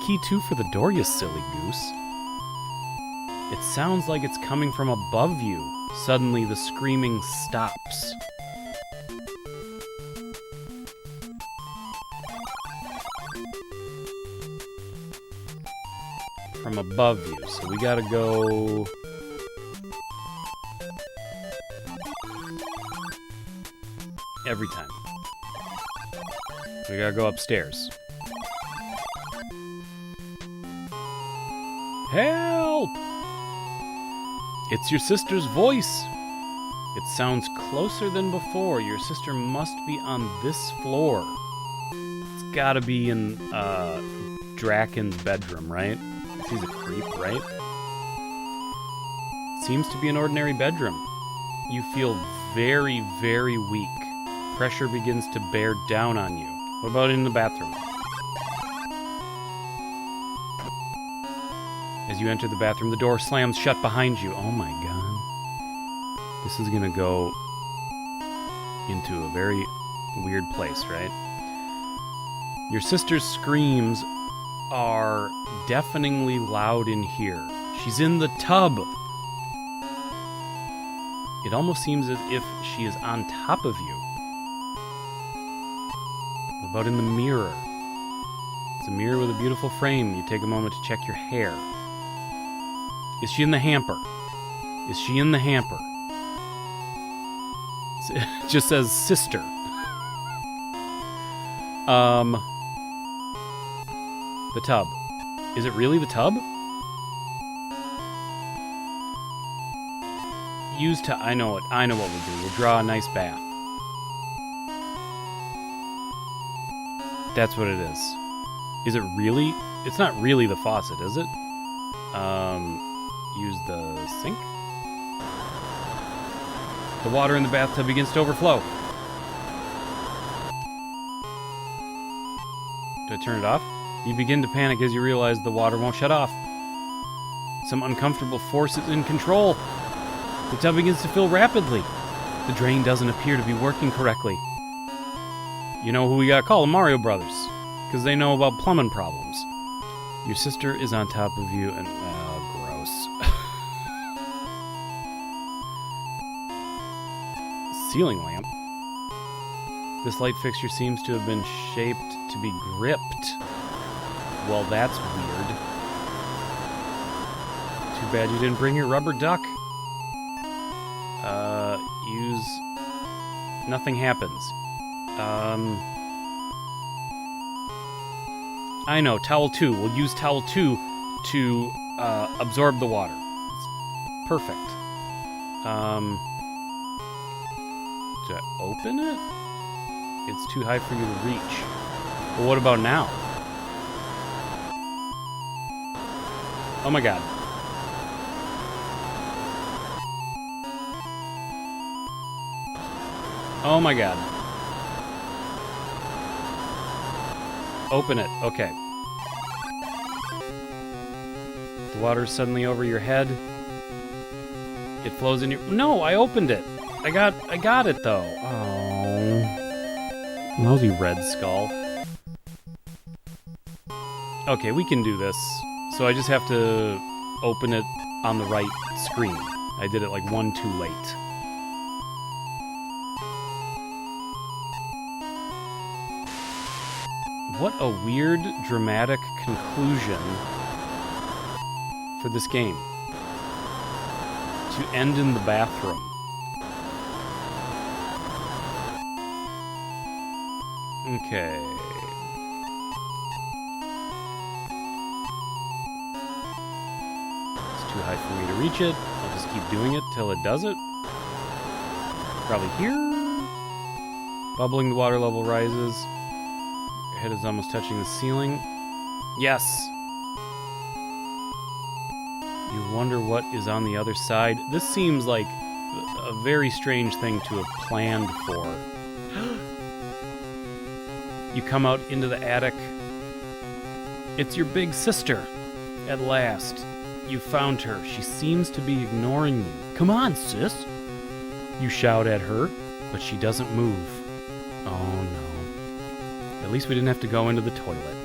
Key 2 for the door, you silly goose." It sounds like it's coming from above you. Suddenly the screaming stops. From above you, so we gotta go... Every time. We gotta go upstairs. Help! It's your sister's voice. It sounds closer than before. Your sister must be on this floor. It's gotta be in, Draken's bedroom, right? He's a creep, right? Seems to be an ordinary bedroom. You feel very, very weak. Pressure begins to bear down on you. What about in the bathroom? As you enter the bathroom, the door slams shut behind you. Oh my god. This is gonna go into a very weird place, right? Your sister's screams are deafeningly loud in here. She's in the tub. It almost seems as if she is on top of you. What about in the mirror? It's a mirror with a beautiful frame. You take a moment to check your hair. Is she in the hamper? Is she in the hamper? It just says sister. The tub. Is it really the tub? I know what we'll do. We'll draw a nice bath. That's what it is. Is it really? It's not really the faucet, is it? Use the sink. The water in the bathtub begins to overflow. Do I turn it off? You begin to panic as you realize the water won't shut off. Some uncomfortable force is in control. The tub begins to fill rapidly. The drain doesn't appear to be working correctly. You know who we gotta call? The Mario Brothers. Because they know about plumbing problems. Your sister is on top of you and... gross. Ceiling lamp. This light fixture seems to have been shaped to be gripped. Well, that's weird. Too bad you didn't bring your rubber duck. Use... Nothing happens. I know, towel 2. We'll use towel 2 to absorb the water. It's perfect. Do I open it? It's too high for you to reach. Well, what about now? Oh my god. Oh my god. Open it. Okay. The water's suddenly over your head. It flows in your... No, I opened it. I got it though. Oh. Lousy Red Skull. Okay, we can do this. So I just have to open it on the right screen. I did it like one too late. What a weird, dramatic conclusion for this game. To end in the bathroom. Okay. It's too high for me to reach it. I'll just keep doing it till it does it. Probably here. Bubbling, the water level rises. Your head is almost touching the ceiling. Yes! You wonder what is on the other side. This seems like a very strange thing to have planned for. You come out into the attic. It's your big sister. At last. You found her. She seems to be ignoring you. Come on, sis! You shout at her, but she doesn't move. Oh no. At least we didn't have to go into the toilet.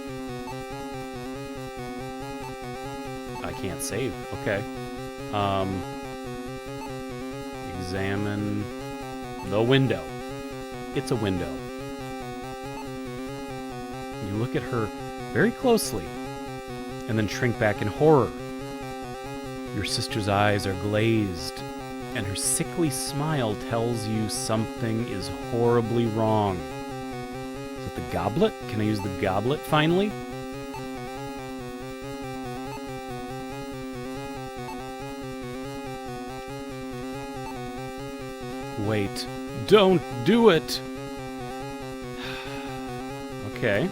I can't save. Okay. Examine the window. It's a window. You look at her very closely and then shrink back in horror. Your sister's eyes are glazed, and her sickly smile tells you something is horribly wrong. Is it the goblet? Can I use the goblet finally? Wait. Don't do it! Okay.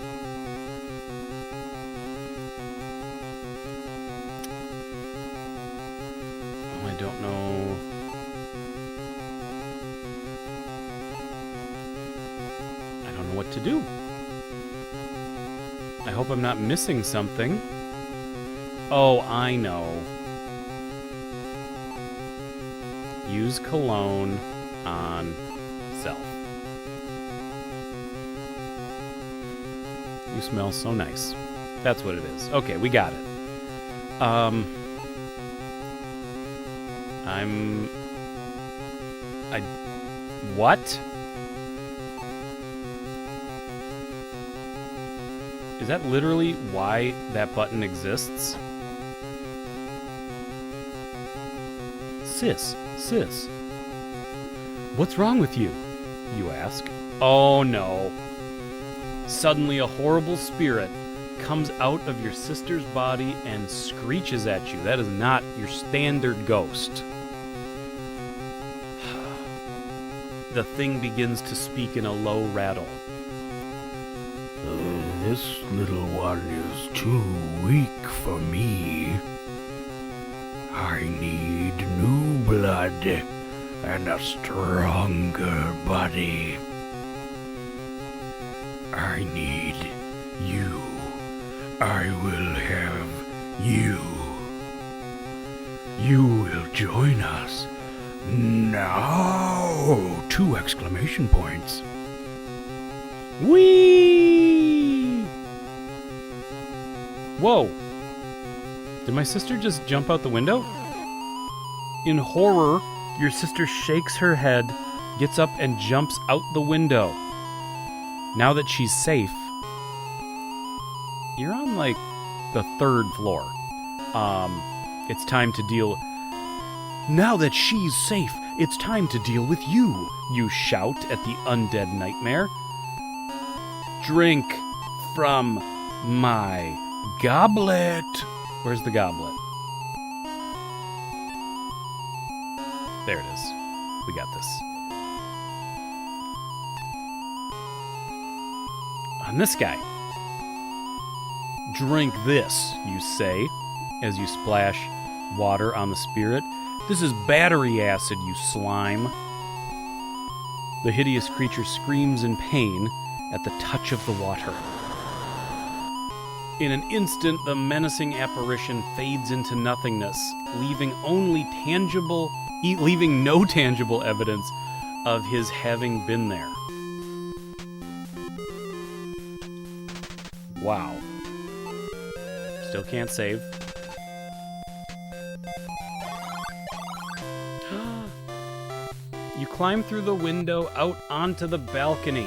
Oh, I don't know. I don't know what to do. I hope I'm not missing something. Oh, I know. Use cologne on self. You smell so nice. That's what it is. Okay, we got it. What? Is that literally why that button exists? Sis. What's wrong with you? You ask. Oh no. Suddenly a horrible spirit comes out of your sister's body and screeches at you. That is not your standard ghost. the thing begins to speak in a low rattle. This little one is too weak for me. I need new blood and a stronger body. I need you. I will have you. You will join us now! 2 exclamation points. Whee! Whoa. Did my sister just jump out the window? In horror, your sister shakes her head, gets up, and jumps out the window. Now that she's safe, you're on, like, the 3rd floor. It's time to deal... Now that she's safe, it's time to deal with you, you shout at the undead nightmare. Drink from my goblet. Where's the goblet? There it is. We got this. On this guy. Drink this, you say, as you splash water on the spirit. This is battery acid, you slime. The hideous creature screams in pain at the touch of the water. In an instant, the menacing apparition fades into nothingness, leaving no tangible evidence of his having been there. Wow. Still can't save. You climb through the window out onto the balcony.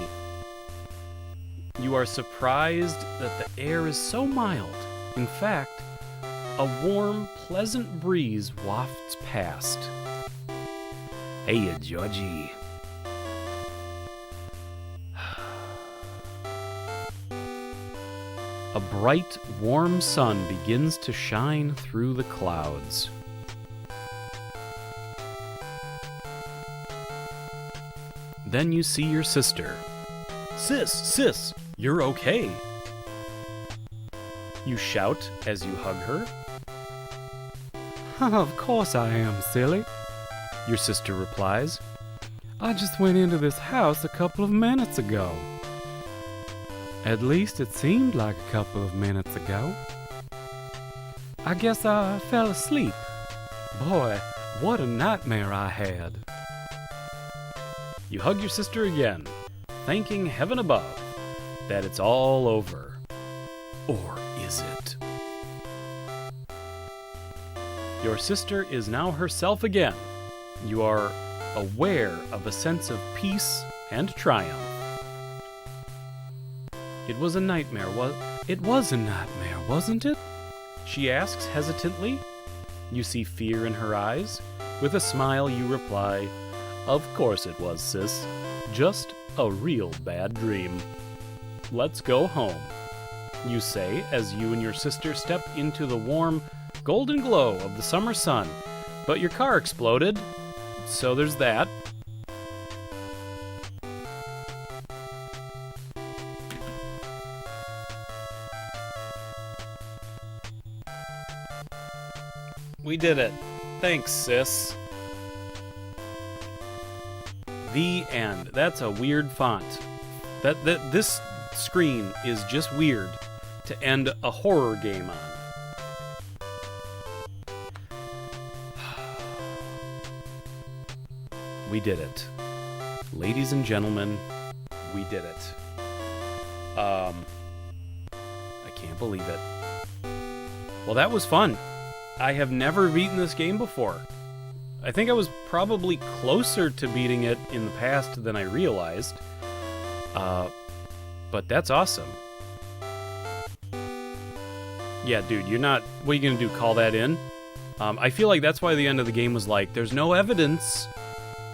You are surprised that the air is so mild. In fact, a warm, pleasant breeze wafts past. Hey, Georgie. A bright, warm sun begins to shine through the clouds. Then you see your sister. Sis, you're okay. You shout as you hug her. Of course I am, silly. Your sister replies. I just went into this house a couple of minutes ago. At least it seemed like a couple of minutes ago. I guess I fell asleep. Boy, what a nightmare I had. You hug your sister again, thanking heaven above that it's all over. Or is it? Your sister is now herself again. You are aware of a sense of peace and triumph. It was a nightmare, It was a nightmare, wasn't it? she asks hesitantly. You see fear in her eyes. With a smile, you reply, "Of course it was, sis. Just a real bad dream. Let's go home," you say as you and your sister step into the warm, golden glow of the summer sun. But your car exploded, so there's that. We did it. Thanks, sis. The end. That's a weird font. This screen is just weird to end a horror game on. We did it. Ladies and gentlemen, we did it. I can't believe it. Well, that was fun. I have never beaten this game before. I think I was probably closer to beating it in the past than I realized. But that's awesome. Yeah, dude, you're not... What are you going to do, call that in? I feel like that's why the end of the game was like, there's no evidence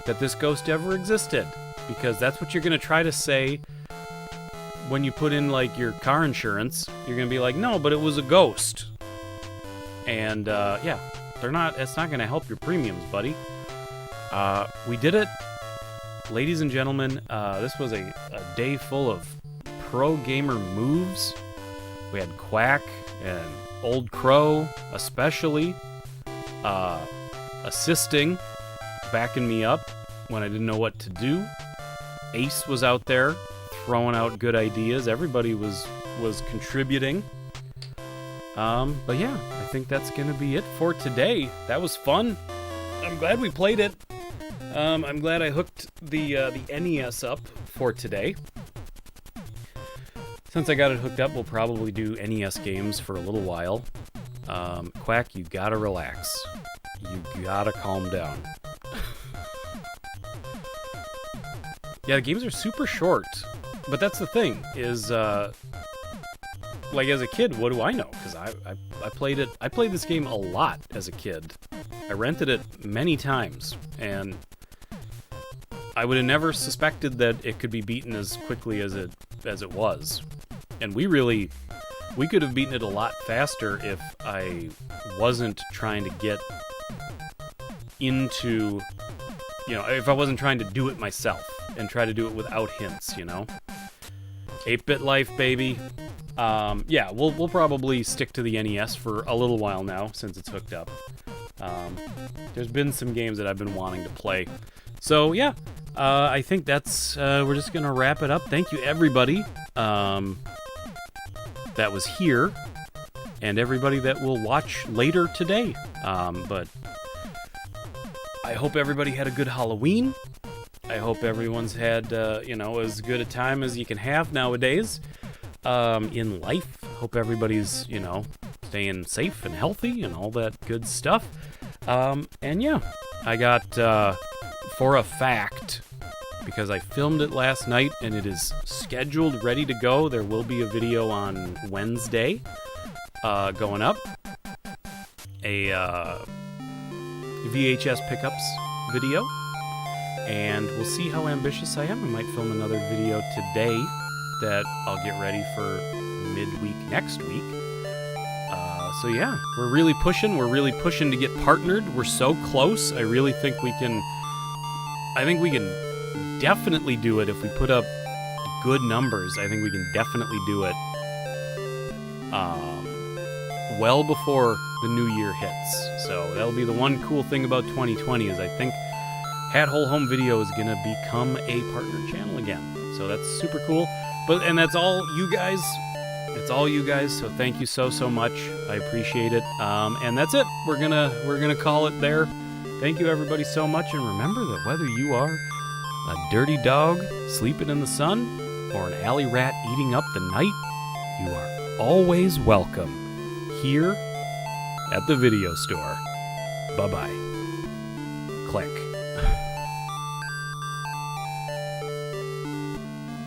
that this ghost ever existed. Because that's what you're going to try to say when you put in, like, your car insurance. You're going to be like, no, but it was a ghost. And, yeah, it's not going to help your premiums, buddy. We did it. ladies and gentlemen, this was a day full of pro gamer moves. We had Quack and Old Crow, especially, assisting, backing me up when I didn't know what to do. Ace was out there throwing out good ideas. Everybody was contributing. But yeah, I think that's gonna be it for today. That was fun. I'm glad we played it. I'm glad I hooked the NES up for today. Since I got it hooked up, we'll probably do NES games for a little while. Quack, you gotta relax. You gotta calm down. Yeah, the games are super short. But that's the thing, is, like, as a kid, what do I know? Because I played this game a lot as a kid. I rented it many times, and I would have never suspected that it could be beaten as quickly as it was. And we could have beaten it a lot faster if I wasn't trying to get into, if I wasn't trying to do it myself and try to do it without hints, 8-bit life, baby. Yeah, we'll probably stick to the NES for a little while now since it's hooked up. There's been some games that I've been wanting to play. So yeah, I think that's we're just gonna wrap it up. Thank you everybody that was here and everybody that will watch later today. But I hope everybody had a good Halloween. I hope everyone's had as good a time as you can have nowadays in life. Hope everybody's staying safe and healthy and all that good stuff. And yeah, I got for a fact, because I filmed it last night and it is scheduled, ready to go. There will be a video on Wednesday going up. A VHS pickups video. And we'll see how ambitious I am. I might film another video today that I'll get ready for midweek next week. So yeah, we're really pushing. We're really pushing to get partnered. We're so close. I really think we can... I think we can definitely do it if we put up good numbers. I think we can definitely do it well before the new year hits. So that'll be the one cool thing about 2020 is I think Hat Hole Home Video is going to become a partner channel again. So that's super cool. And that's all you guys. It's all you guys. So thank you so much. I appreciate it. And that's it. We're gonna call it there. Thank you everybody so much. And remember that whether you are a dirty dog sleeping in the sun or an alley rat eating up the night, you are always welcome here at the video store. Bye-bye. Click.